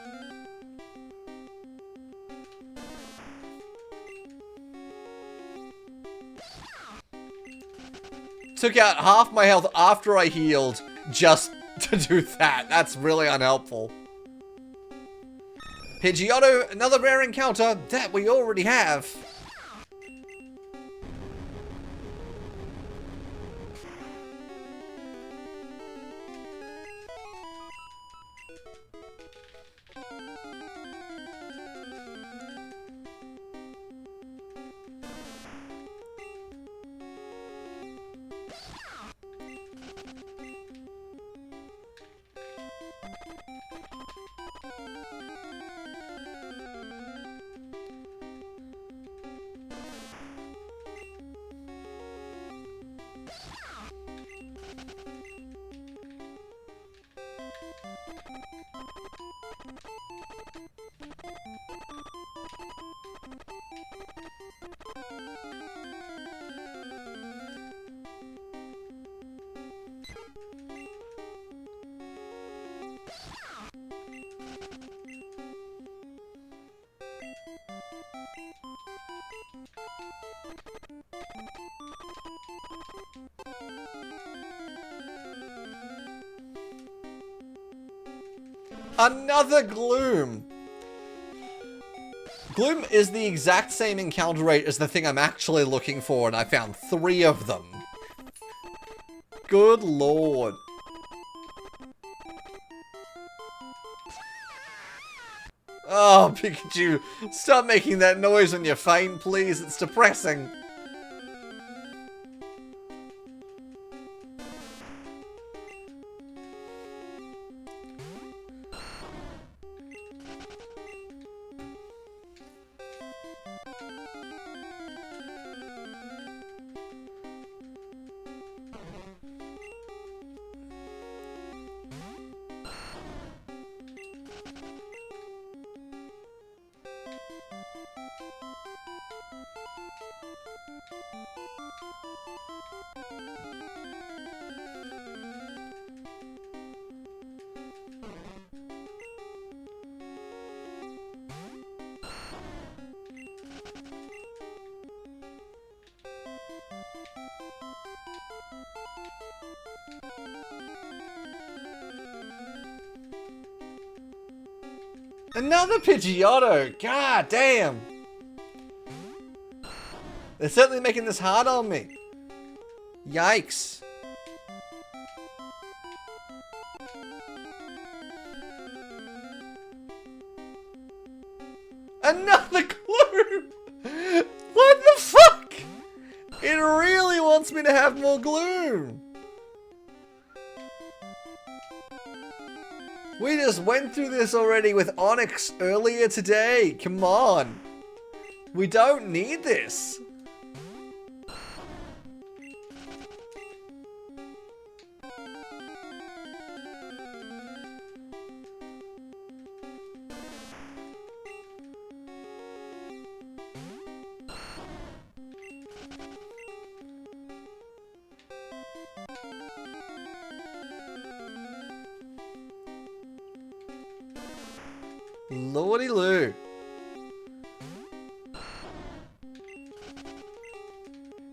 Took out half my health after I healed just to do that. That's really unhelpful. Pidgeotto, another rare encounter that we already have. Another Gloom! Gloom is the exact same encounter rate as the thing I'm actually looking for, and I found 3 of them. Good lord. Oh, Pikachu, stop making that noise when you faint, please. It's depressing. Another Pidgeotto! God damn! They're certainly making this hard on me. Yikes. Another glue! What the fuck? It really wants me to have more gloom. We just went through this already with Onyx earlier today. Come on. We don't need this. Lordy Lou.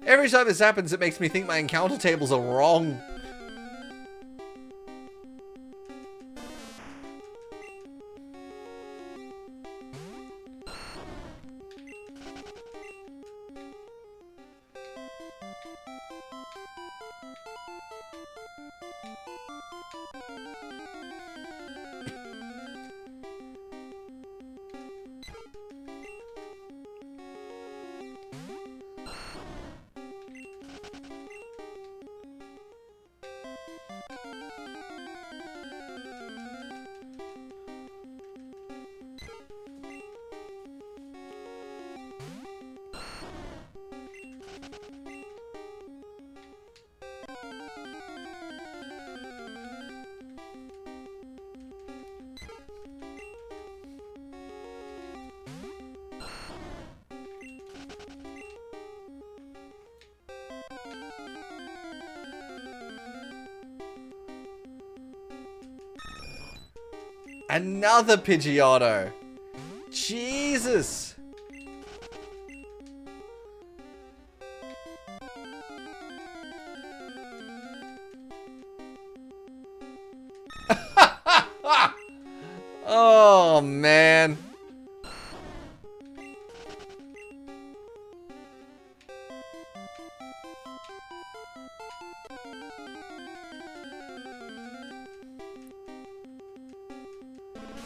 Every time this happens, it makes me think my encounter tables are wrong. Another Pidgeotto. Jesus. Oh, man.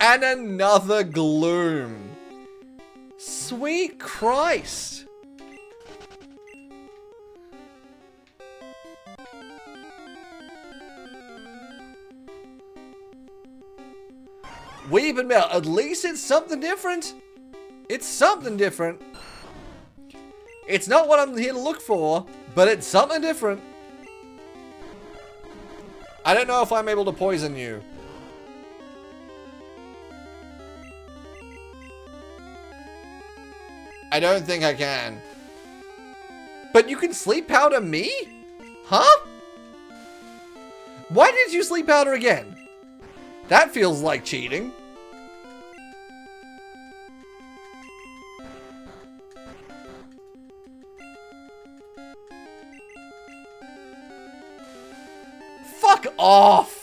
And another Gloom. Sweet Christ. Weeping Bell, at least it's something different. It's something different. It's not what I'm here to look for, but it's something different. I don't know if I'm able to poison you. I don't think I can. But you can sleep powder me? Huh? Why did you sleep powder again? That feels like cheating. Fuck off!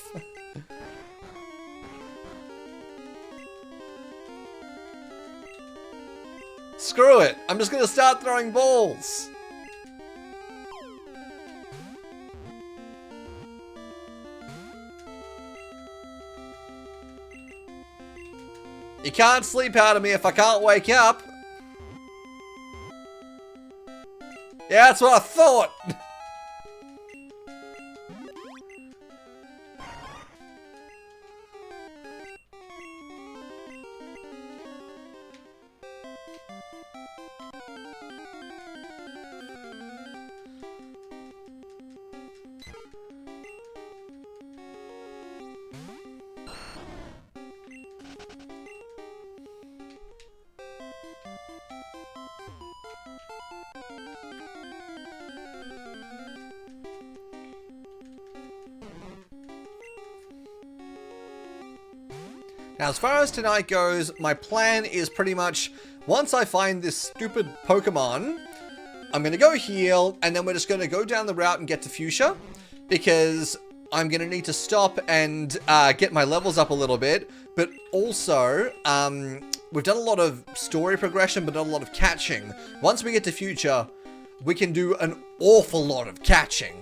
Screw it. I'm just gonna start throwing balls. You can't sleep out of me if I can't wake up. Yeah, that's what I thought. Now, as far as tonight goes, my plan is pretty much, once I find this stupid Pokemon, I'm going to go heal, and then we're just going to go down the route and get to Fuchsia, because I'm going to need to stop and get my levels up a little bit. But also, we've done a lot of story progression, but not a lot of catching. Once we get to future, we can do an awful lot of catching.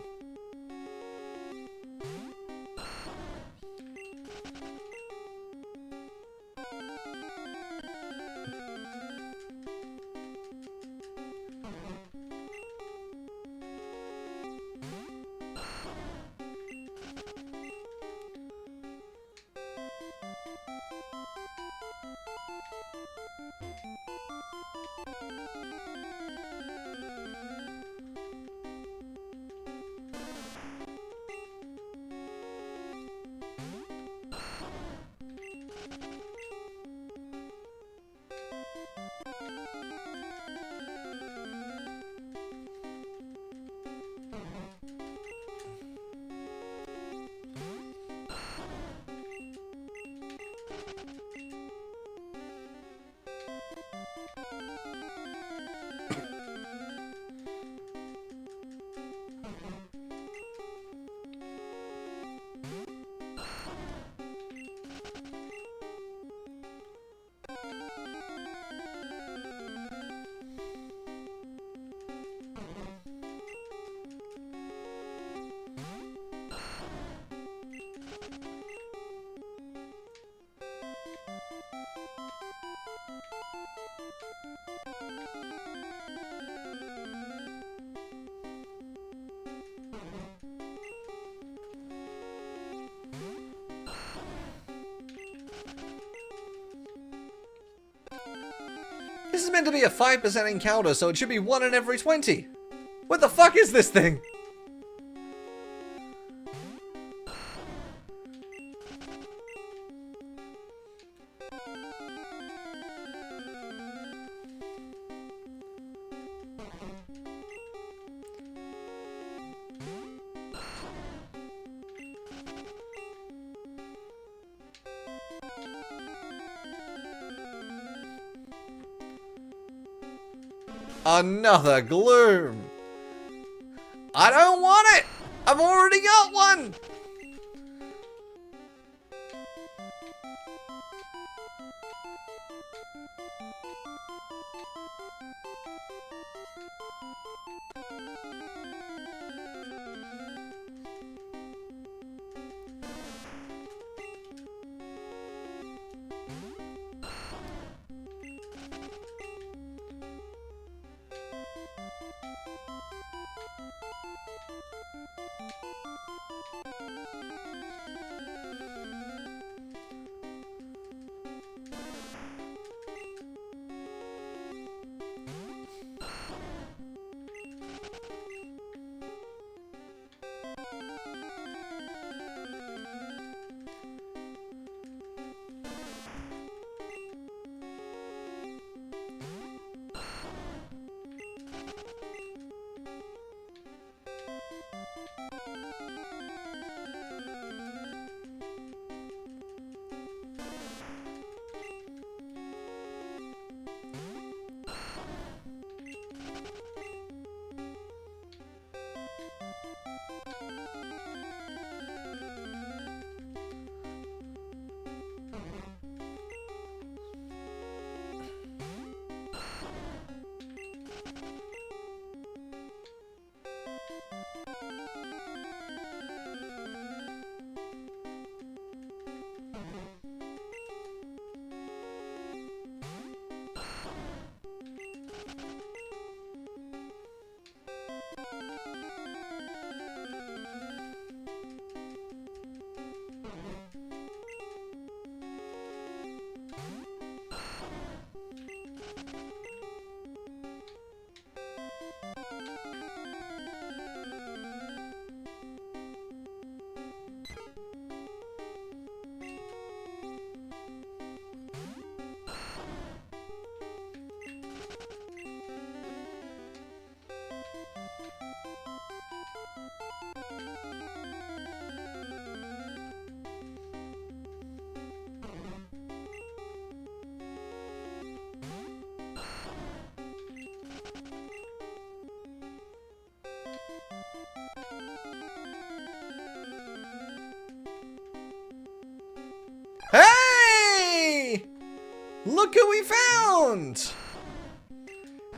This is meant to be a 5% encounter, so it should be 1 in every 20. What the fuck is this thing? Another gloom. I don't want it. I've already got one. Look who we found!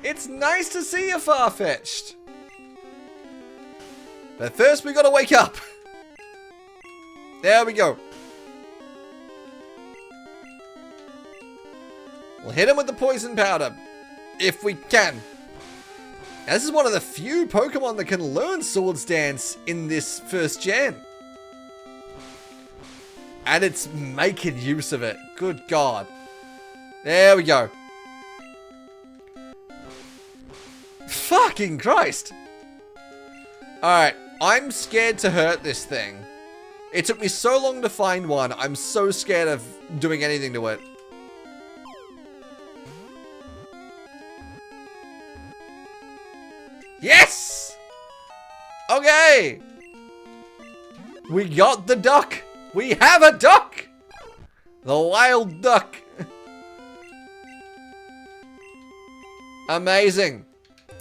It's nice to see you, Farfetch'd. But first we gotta wake up. There we go. We'll hit him with the poison powder. If we can. Now, this is one of the few Pokemon that can learn Swords Dance in this first gen. And it's making use of it. Good God. There we go. Fucking Christ. Alright, I'm scared to hurt this thing. It took me so long to find one. I'm so scared of doing anything to it. Yes! Okay! We got the duck! We have a duck! The wild duck! Amazing!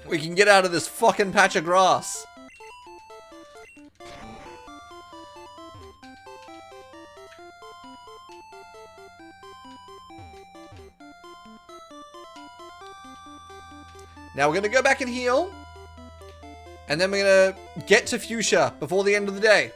We can get out of this fucking patch of grass. Now we're gonna go back and heal. And then we're gonna get to Fuchsia before the end of the day.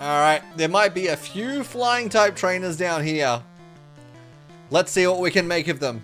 Alright, there might be a few flying type trainers down here. Let's see what we can make of them.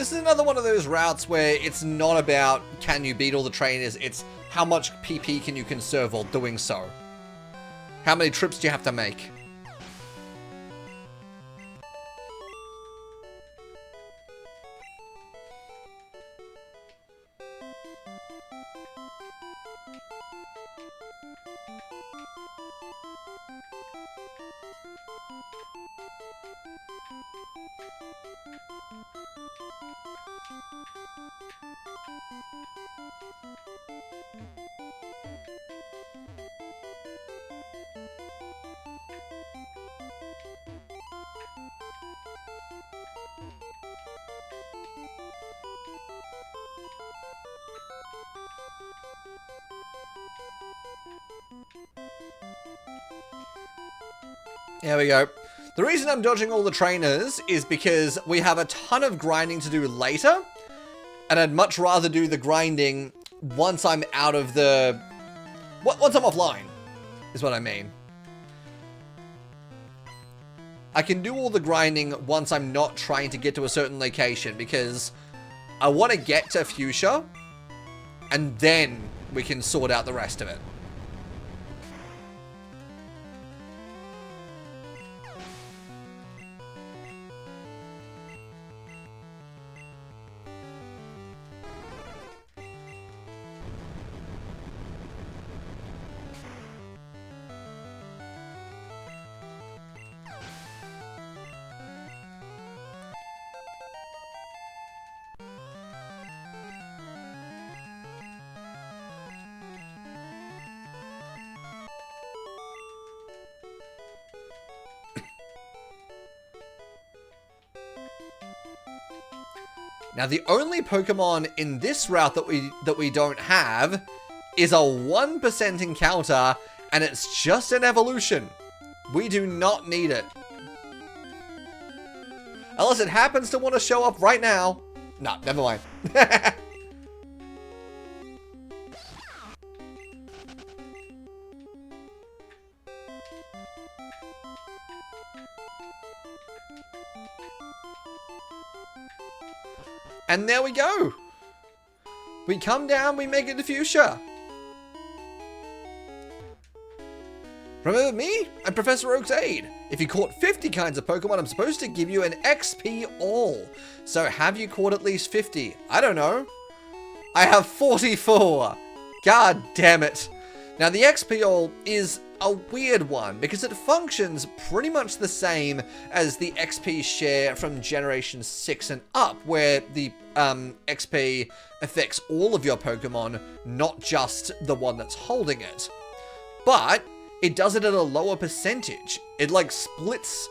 This is another one of those routes where it's not about can you beat all the trainers, it's how much PP can you conserve while doing so. How many trips do you have to make? There we go. The reason I'm dodging all the trainers is because we have a ton of grinding to do later, and I'd much rather do the grinding once I'm out of the... Once I'm offline, is what I mean. I can do all the grinding once I'm not trying to get to a certain location, because I want to get to Fuchsia, and then we can sort out the rest of it. Now, the only Pokemon in this route that we don't have is a 1% encounter, and it's just an evolution. We do not need it. Unless it happens to want to show up right now. No, never mind. And there we go. We come down, we make it to Fuchsia. Remember me? I'm Professor Oak's aide. If you caught 50 kinds of Pokemon, I'm supposed to give you an XP all. So have you caught at least 50? I don't know. I have 44. God damn it. Now the XP all is a weird one because it functions pretty much the same as the XP share from Generation 6 and up, where the XP affects all of your Pokemon, not just the one that's holding it. But it does it at a lower percentage. It like splits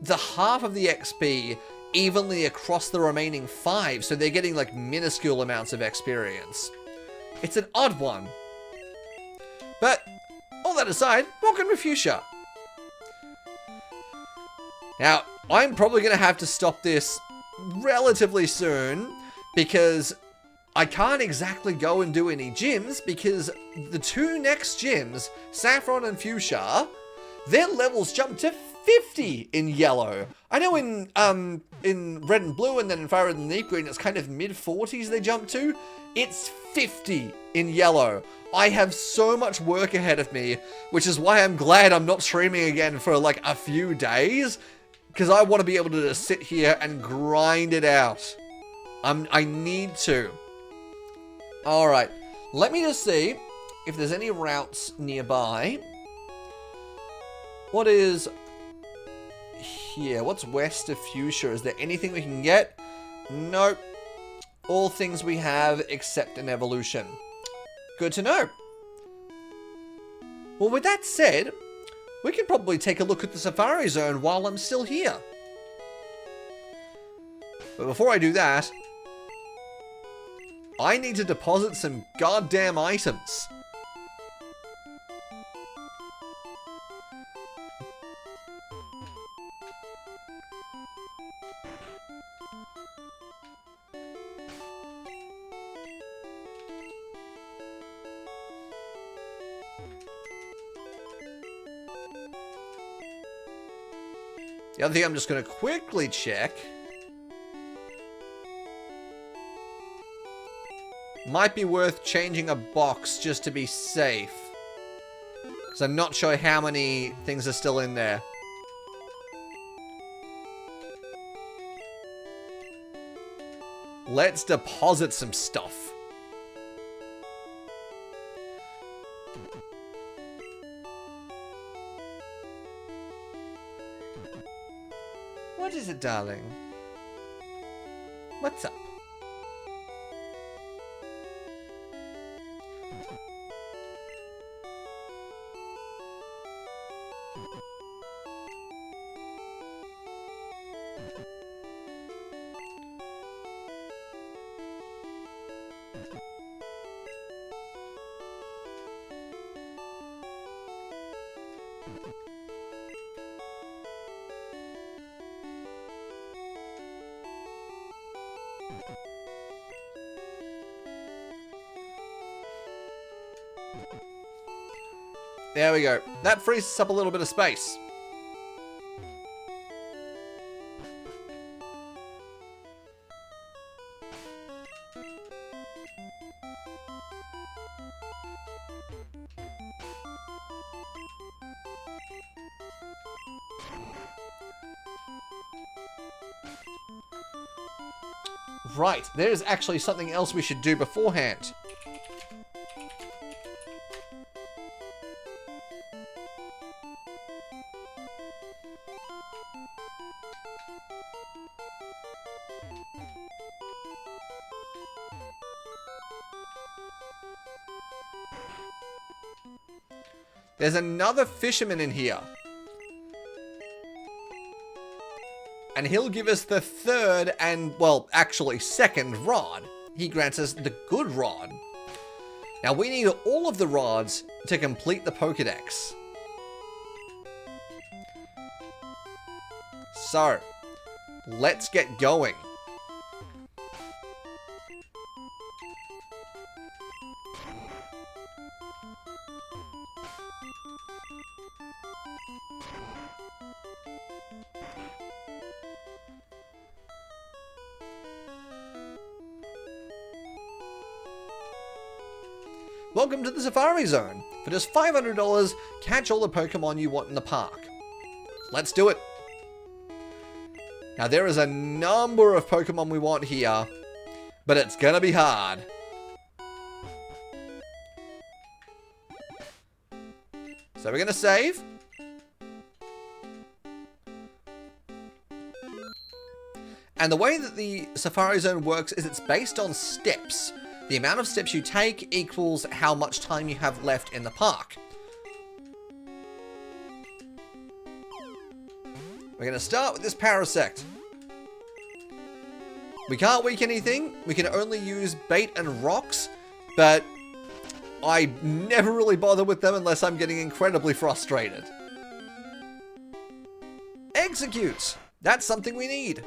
the half of the XP evenly across the remaining 5, so they're getting like minuscule amounts of experience. It's an odd one. But all that aside, welcome to Fuchsia. Now, I'm probably going to have to stop this relatively soon because I can't exactly go and do any gyms because the 2 next gyms, Saffron and Fuchsia, their levels jump to 50 in Yellow. I know in Red and Blue and then in Fire Red and Leaf Green, it's kind of mid-40s they jump to. It's 50 in Yellow. I have so much work ahead of me, which is why I'm glad I'm not streaming again for like a few days, because I want to be able to just sit here and grind it out. I need to. Alright, let me just see if there's any routes nearby. What is here? What's west of Fuchsia? Is there anything we can get? Nope. All things we have except an evolution. Good to know. Well, with that said, we can probably take a look at the Safari Zone while I'm still here. But before I do that, I need to deposit some goddamn items. The other thing I'm just going to quickly check Might be worth changing a box just to be safe. Because I'm not sure how many things are still in there. Let's deposit some stuff. What is it, darling? What's up? There we go. That frees us up a little bit of space. Right, there's actually something else we should do beforehand. There's another fisherman in here. And he'll give us the third and, well, actually second rod. He grants us the good rod. Now we need all of the rods to complete the Pokédex. So, let's get going. Welcome to the Safari Zone. For just $500, catch all the Pokemon you want in the park. Let's do it. Now there is a number of Pokemon we want here, but it's gonna be hard. So we're gonna save. And the way that the Safari Zone works is it's based on steps. The amount of steps you take equals how much time you have left in the park. We're going to start with this Parasect. We can't weak anything. We can only use bait and rocks, but I never really bother with them unless I'm getting incredibly frustrated. Execute! That's something we need.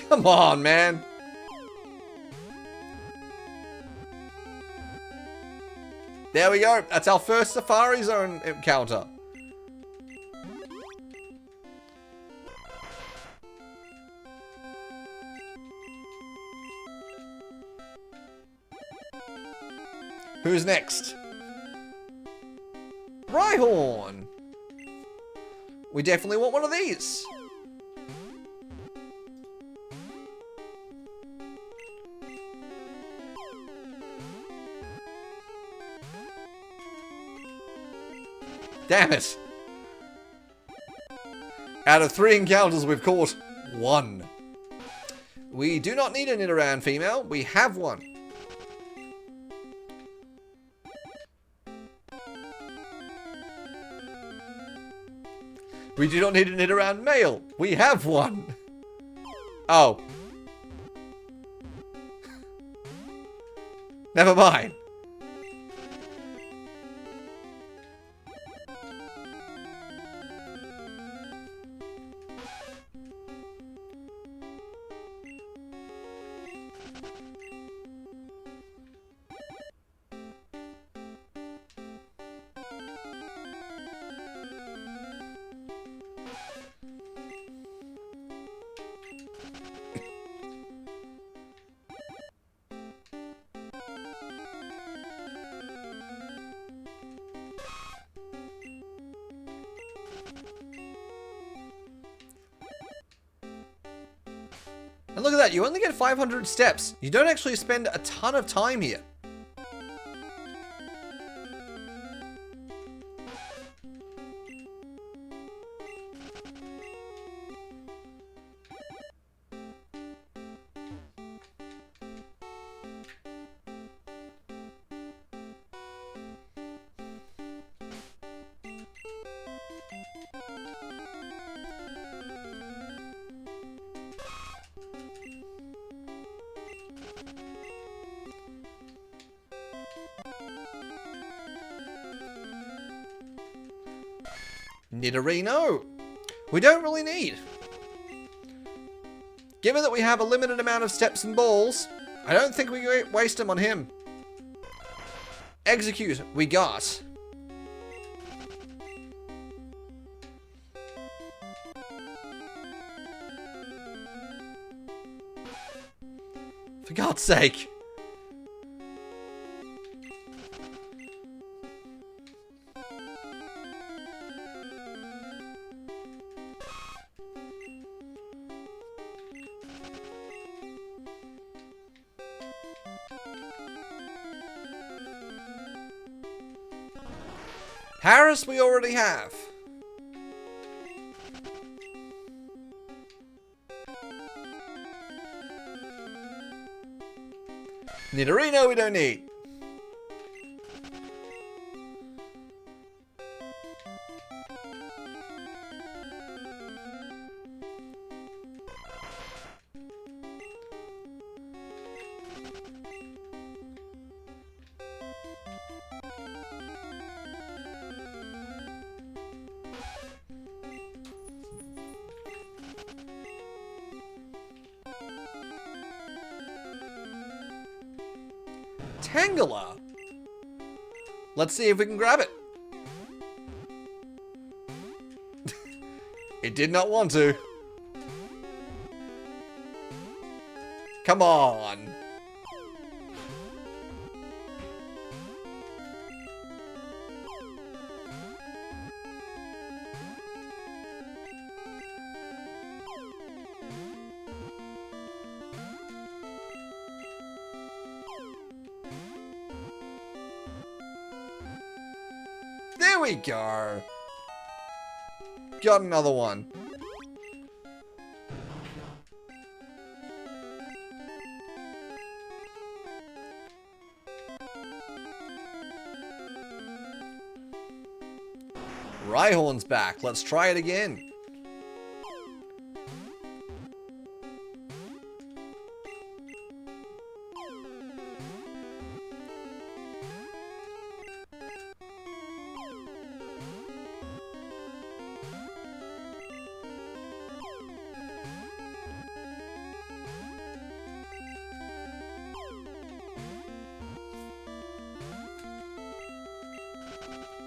Come on, man. There we go. That's our first Safari Zone encounter. Who's next? Rhyhorn. We definitely want one of these. Damn it! Out of 3 encounters, we've caught 1. We do not need an Nidoran female. We have one. We do not need an Nidoran male. We have one. Oh. Never mind. And look at that, you only get 500 steps. You don't actually spend a ton of time here. Nidorino, we don't really need. Given that we have a limited amount of steps and balls, I don't think we waste them on him. Execute, we got. For God's sake. Harris we already have. Nidorino we don't need. Tangela. Let's see if we can grab it. It did not want to. Come on. There we go. Got another one. Rhyhorn's back. Let's try it again.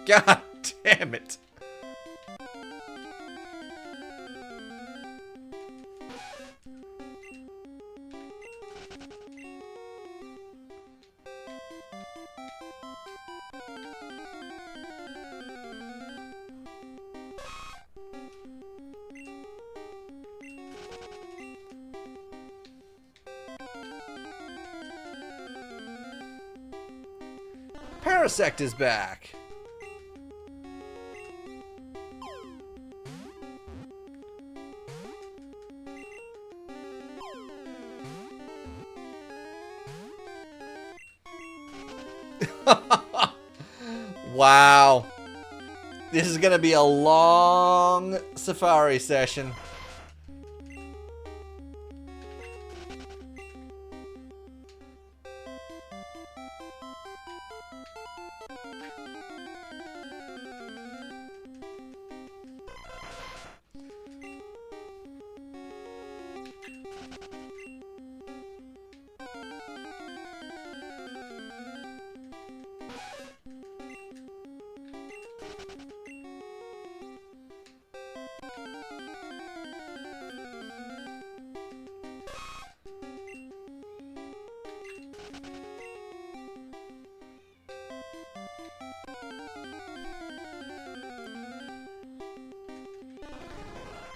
God damn it. Parasect is back. Wow. This is gonna be a long safari session.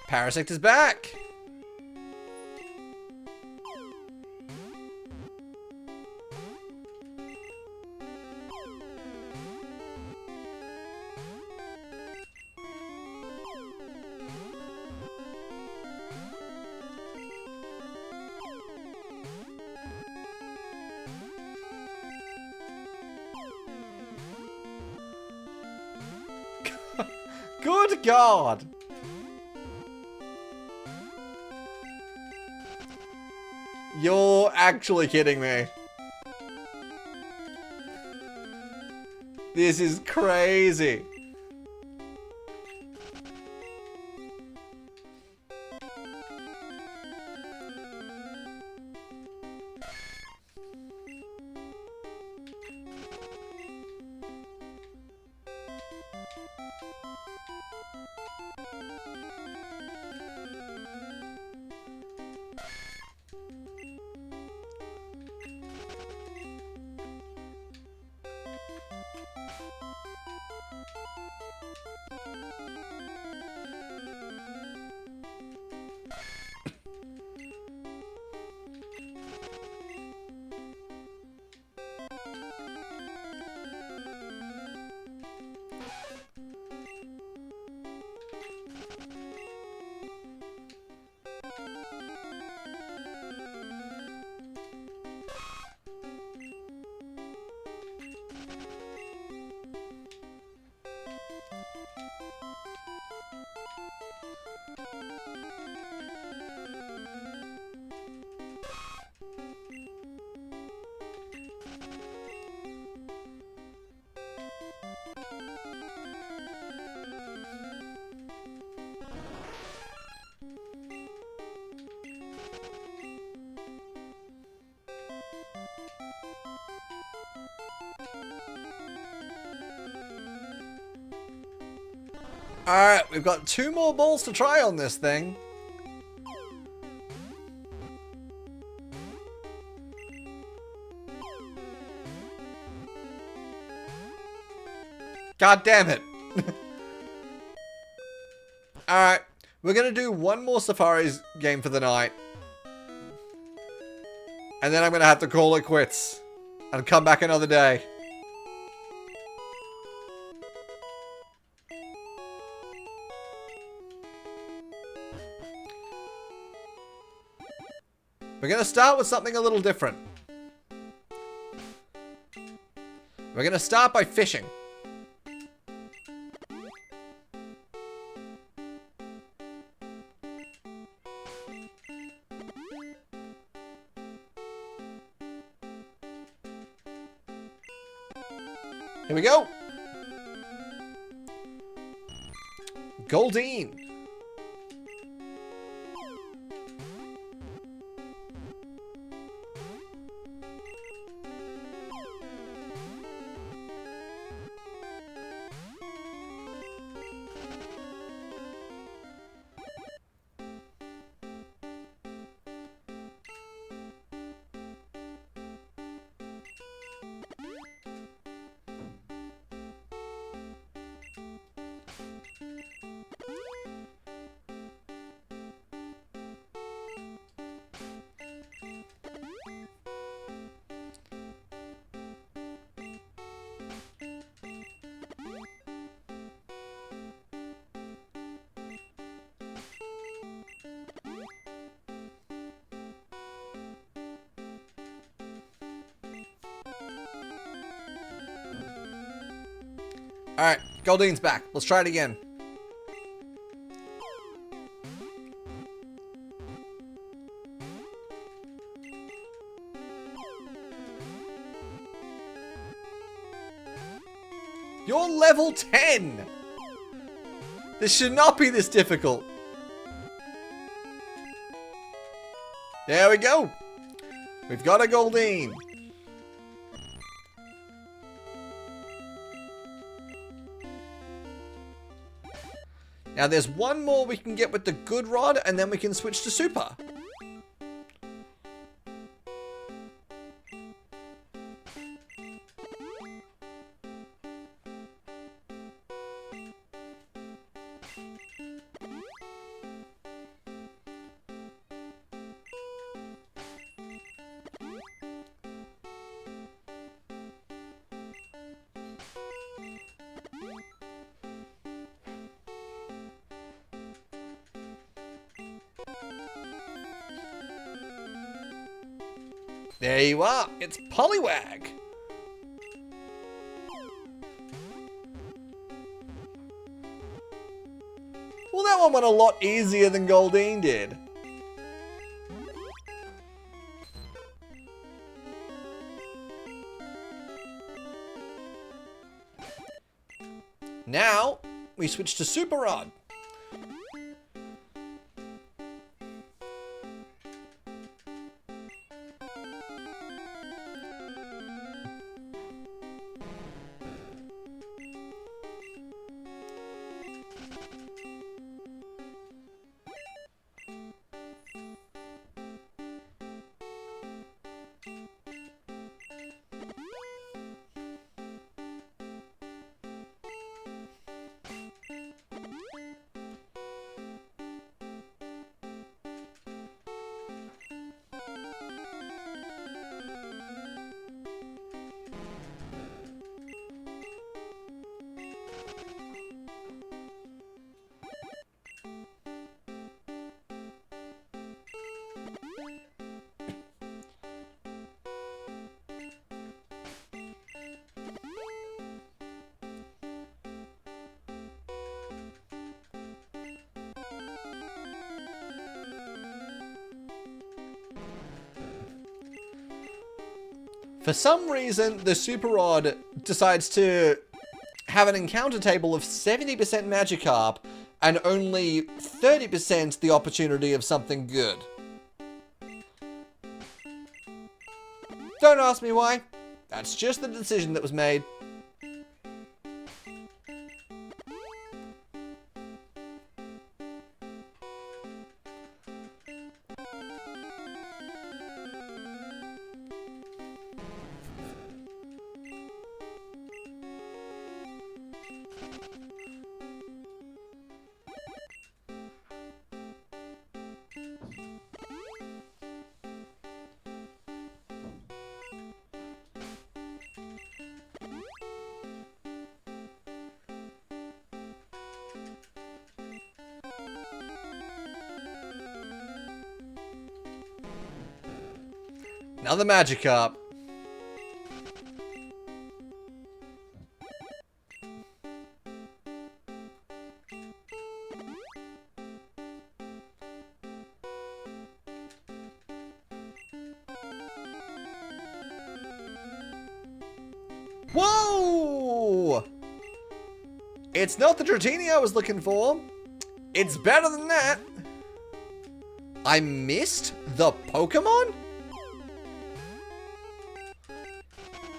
Parasect is back. Good God. You're actually kidding me. This is crazy. Alright, we've got 2 more balls to try on this thing. God damn it. Alright, we're gonna do 1 more Safari's game for the night. And then I'm gonna have to call it quits. And come back another day. We're going to start with something a little different. We're going to start by fishing. Here we go. Goldeen. Alright, Goldeen's back. Let's try it again. You're level 10! This should not be this difficult. There we go. We've got a Goldeen. Now there's 1 more we can get with the good rod, and then we can switch to super. There you are, it's Poliwag. that one went a lot easier than Goldeen did. Now, we switch to Super Rod. For some reason, the Super Rod decides to have an encounter table of 70% Magikarp and only 30% the opportunity of something good. Don't ask me why. That's just the decision that was made. Another Magikarp. Whoa! It's not the Dratini I was looking for. It's better than that. I missed the Pokemon?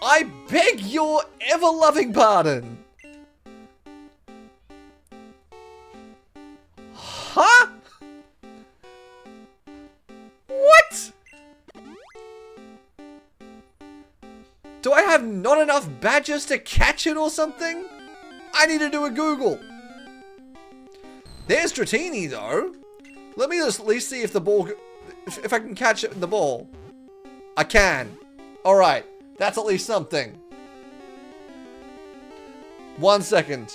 I beg your ever-loving pardon. Huh? What? Do I have not enough badges to catch it or something? I need to do a Google. There's Dratini though. Let me just at least see if the ball, if I can catch it in the ball. I can. All right. That's at least something. 1 second.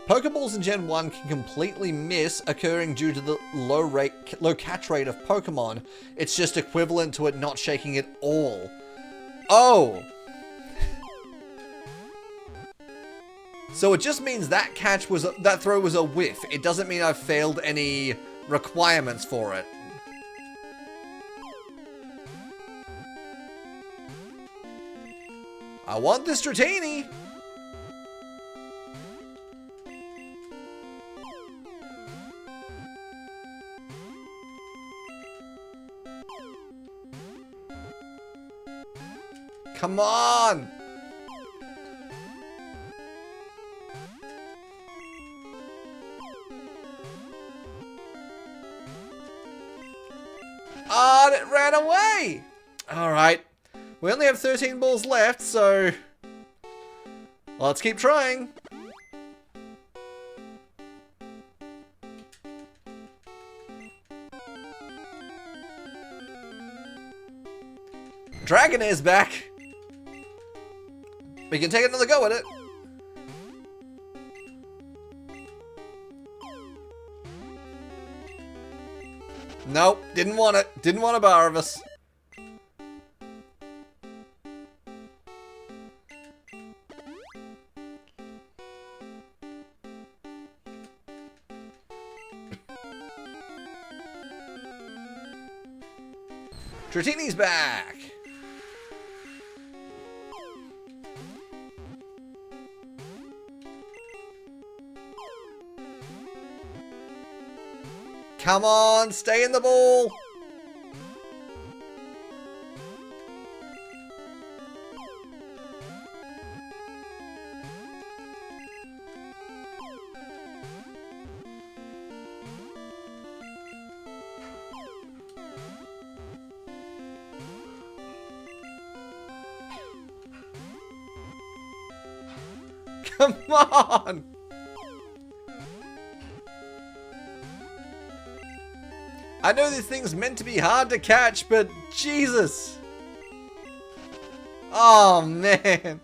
Pokeballs in Gen 1 can completely miss, occurring due to the low catch rate of Pokemon. It's just equivalent to it not shaking at all. Oh! So it just means that that throw was a whiff. It doesn't mean I've failed any requirements for it. I want this Dratini! Come on! Oh, it ran away! Alright. We only have 13 balls left, so... let's keep trying. Dragonair's back! We can take another go at it. Nope, didn't want it. Didn't want a bar of us. Dratini's back! Come on, stay in the ball! Come on! I know this thing's meant to be hard to catch, but Jesus! Oh, man.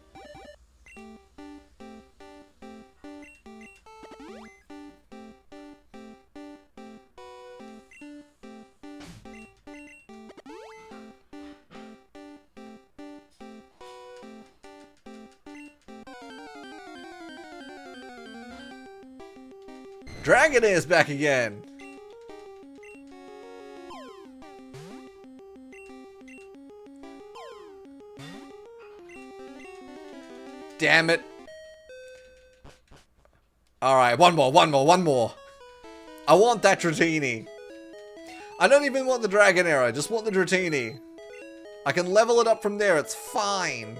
Dragonair's back again. Damn it. Alright, one more. I want that Dratini. I don't even want the Dragonair, I just want the Dratini. I can level it up from there, it's fine.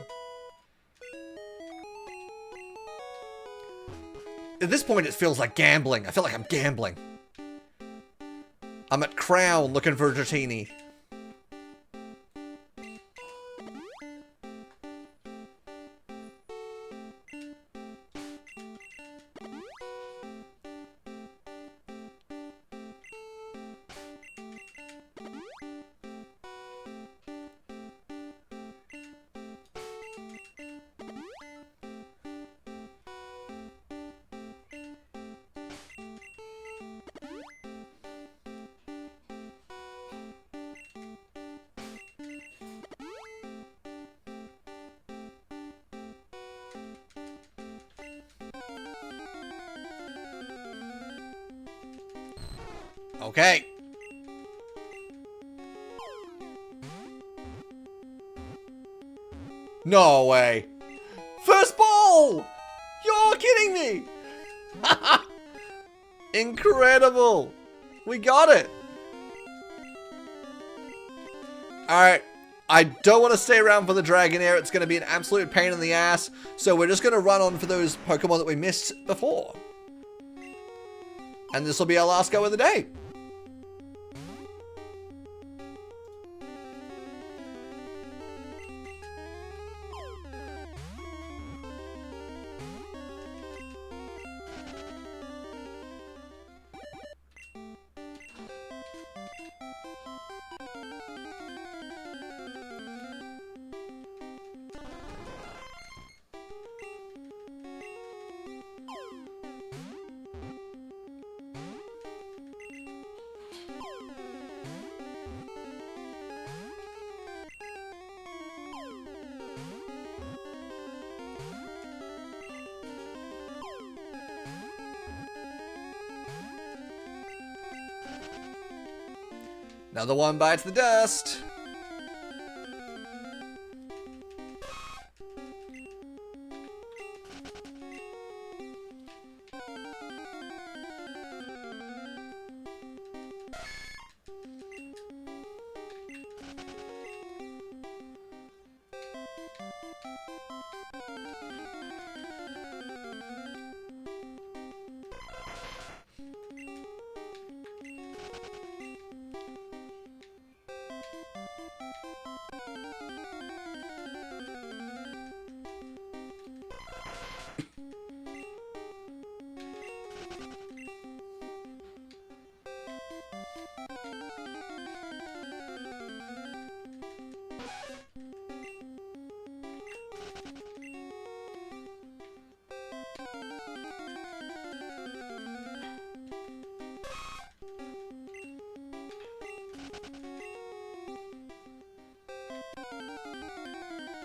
At this point, it feels like gambling. I feel like I'm gambling. I'm at Crown looking for a Dratini. Okay. No way. First ball! You're kidding me! Incredible! We got it! Alright. I don't want to stay around for the Dragonair. It's going to be an absolute pain in the ass. So we're just going to run on for those Pokemon that we missed before. And this will be our last go of the day. Another one bites the dust.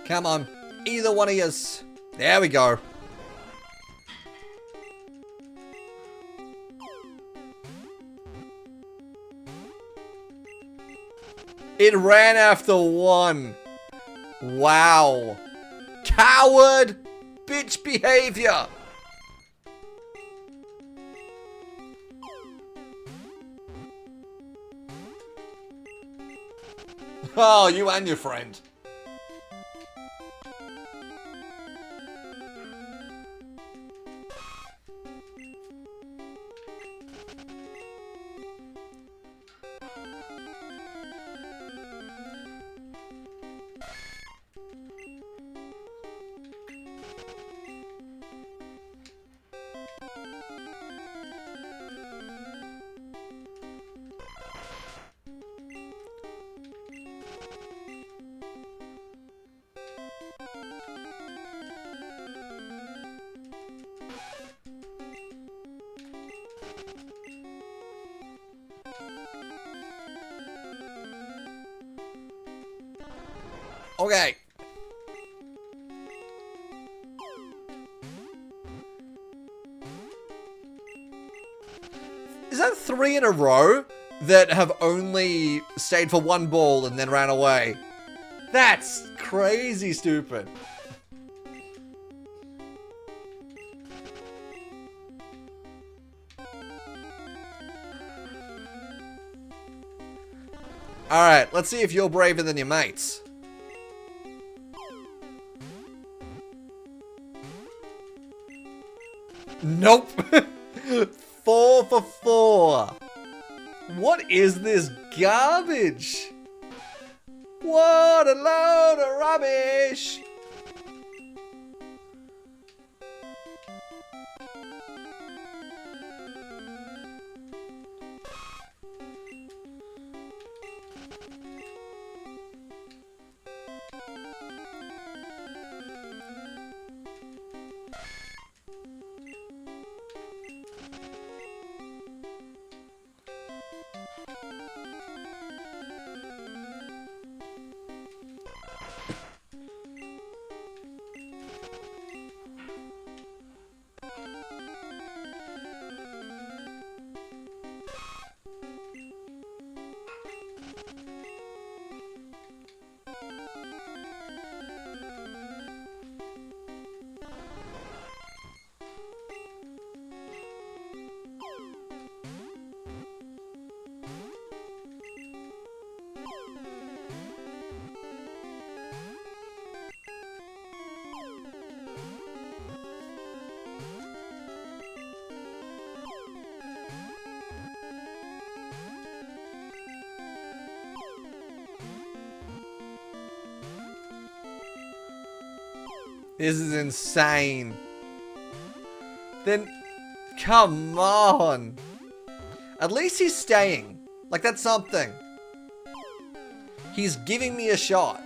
Come on. Either one of yous. There we go. It ran after one. Wow. Coward! Bitch behavior! Oh, you and your friend. Okay. Is that 3 in a row that have only stayed for one ball and then ran away? That's crazy stupid. Alright, let's see if you're braver than your mates. Nope. 4 for 4. What is this garbage? What a load of rubbish. This is insane. Then, come on. At least he's staying. Like, that's something. He's giving me a shot.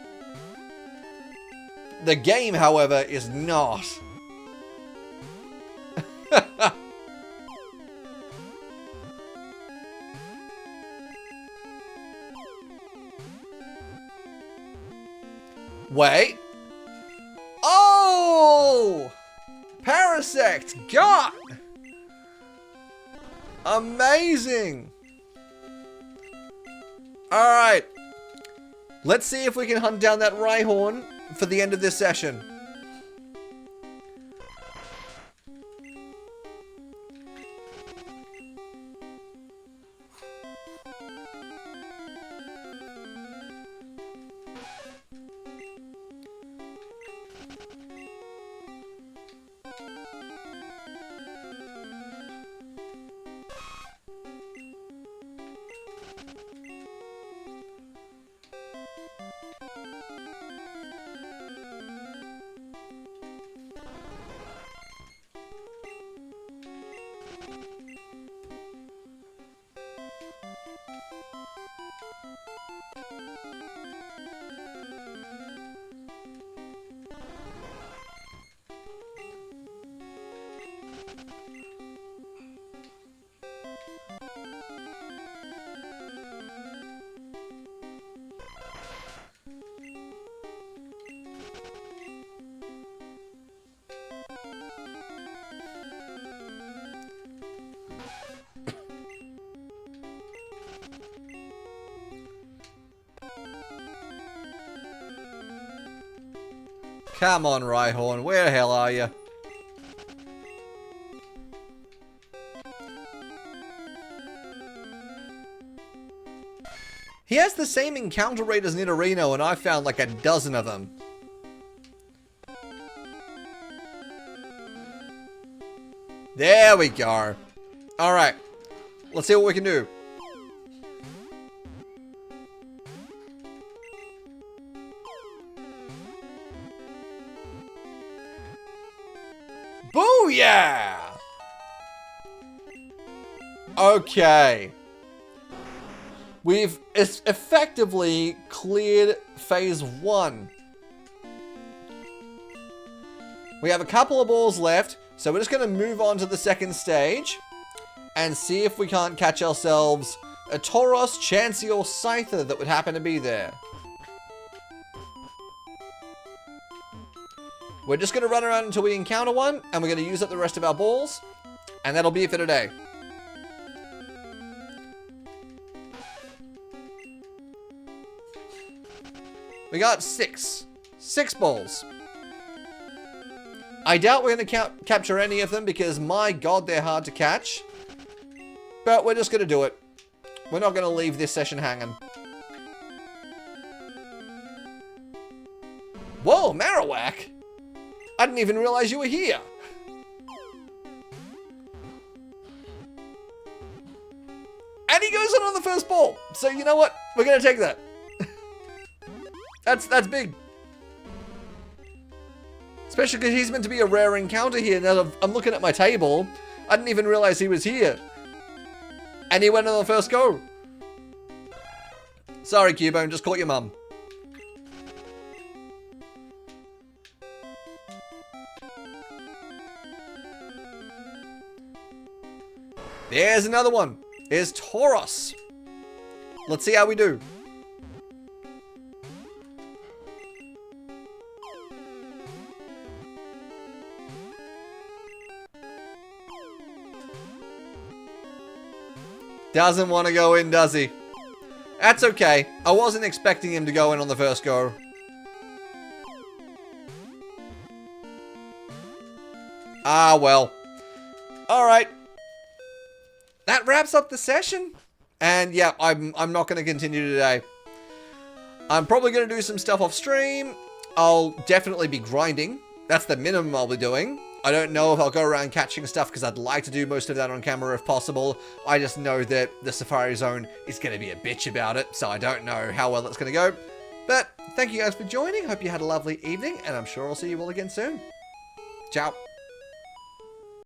The game, however, is not. Wait. Oh! Parasect! God! Amazing! Alright. Let's see if we can hunt down that Rhyhorn for the end of this session. Come on, Rhyhorn. Where the hell are you? He has the same encounter rate as Nidorino, and I found like a dozen of them. There we go. Alright. Let's see what we can do. Booyah! Okay. We've effectively cleared phase 1. We have a couple of balls left, so we're just going to move on to the second stage and see if we can't catch ourselves a Tauros, Chansey, or Scyther that would happen to be there. We're just going to run around until we encounter one, and we're going to use up the rest of our balls, and that'll be it for today. We got 6. 6 balls. I doubt we're going to capture any of them because, my god, they're hard to catch. But we're just going to do it. We're not going to leave this session hanging. Whoa, Marowak! I didn't even realize you were here. And he goes in on the first ball. So you know what? We're going to take that. That's big. Especially because he's meant to be a rare encounter here. Now I'm looking at my table. I didn't even realize he was here. And he went on the first go. Sorry, Cubone, just caught your mum. There's another one. Here's Tauros. Let's see how we do. Doesn't want to go in, does he? That's okay. I wasn't expecting him to go in on the first go. Ah, well. Alright. That wraps up the session. And yeah, I'm not going to continue today. I'm probably going to do some stuff off stream. I'll definitely be grinding. That's the minimum I'll be doing. I don't know if I'll go around catching stuff because I'd like to do most of that on camera if possible. I just know that the Safari Zone is going to be a bitch about it, so I don't know how well it's going to go. But thank you guys for joining. Hope you had a lovely evening, and I'm sure I'll see you all again soon. Ciao.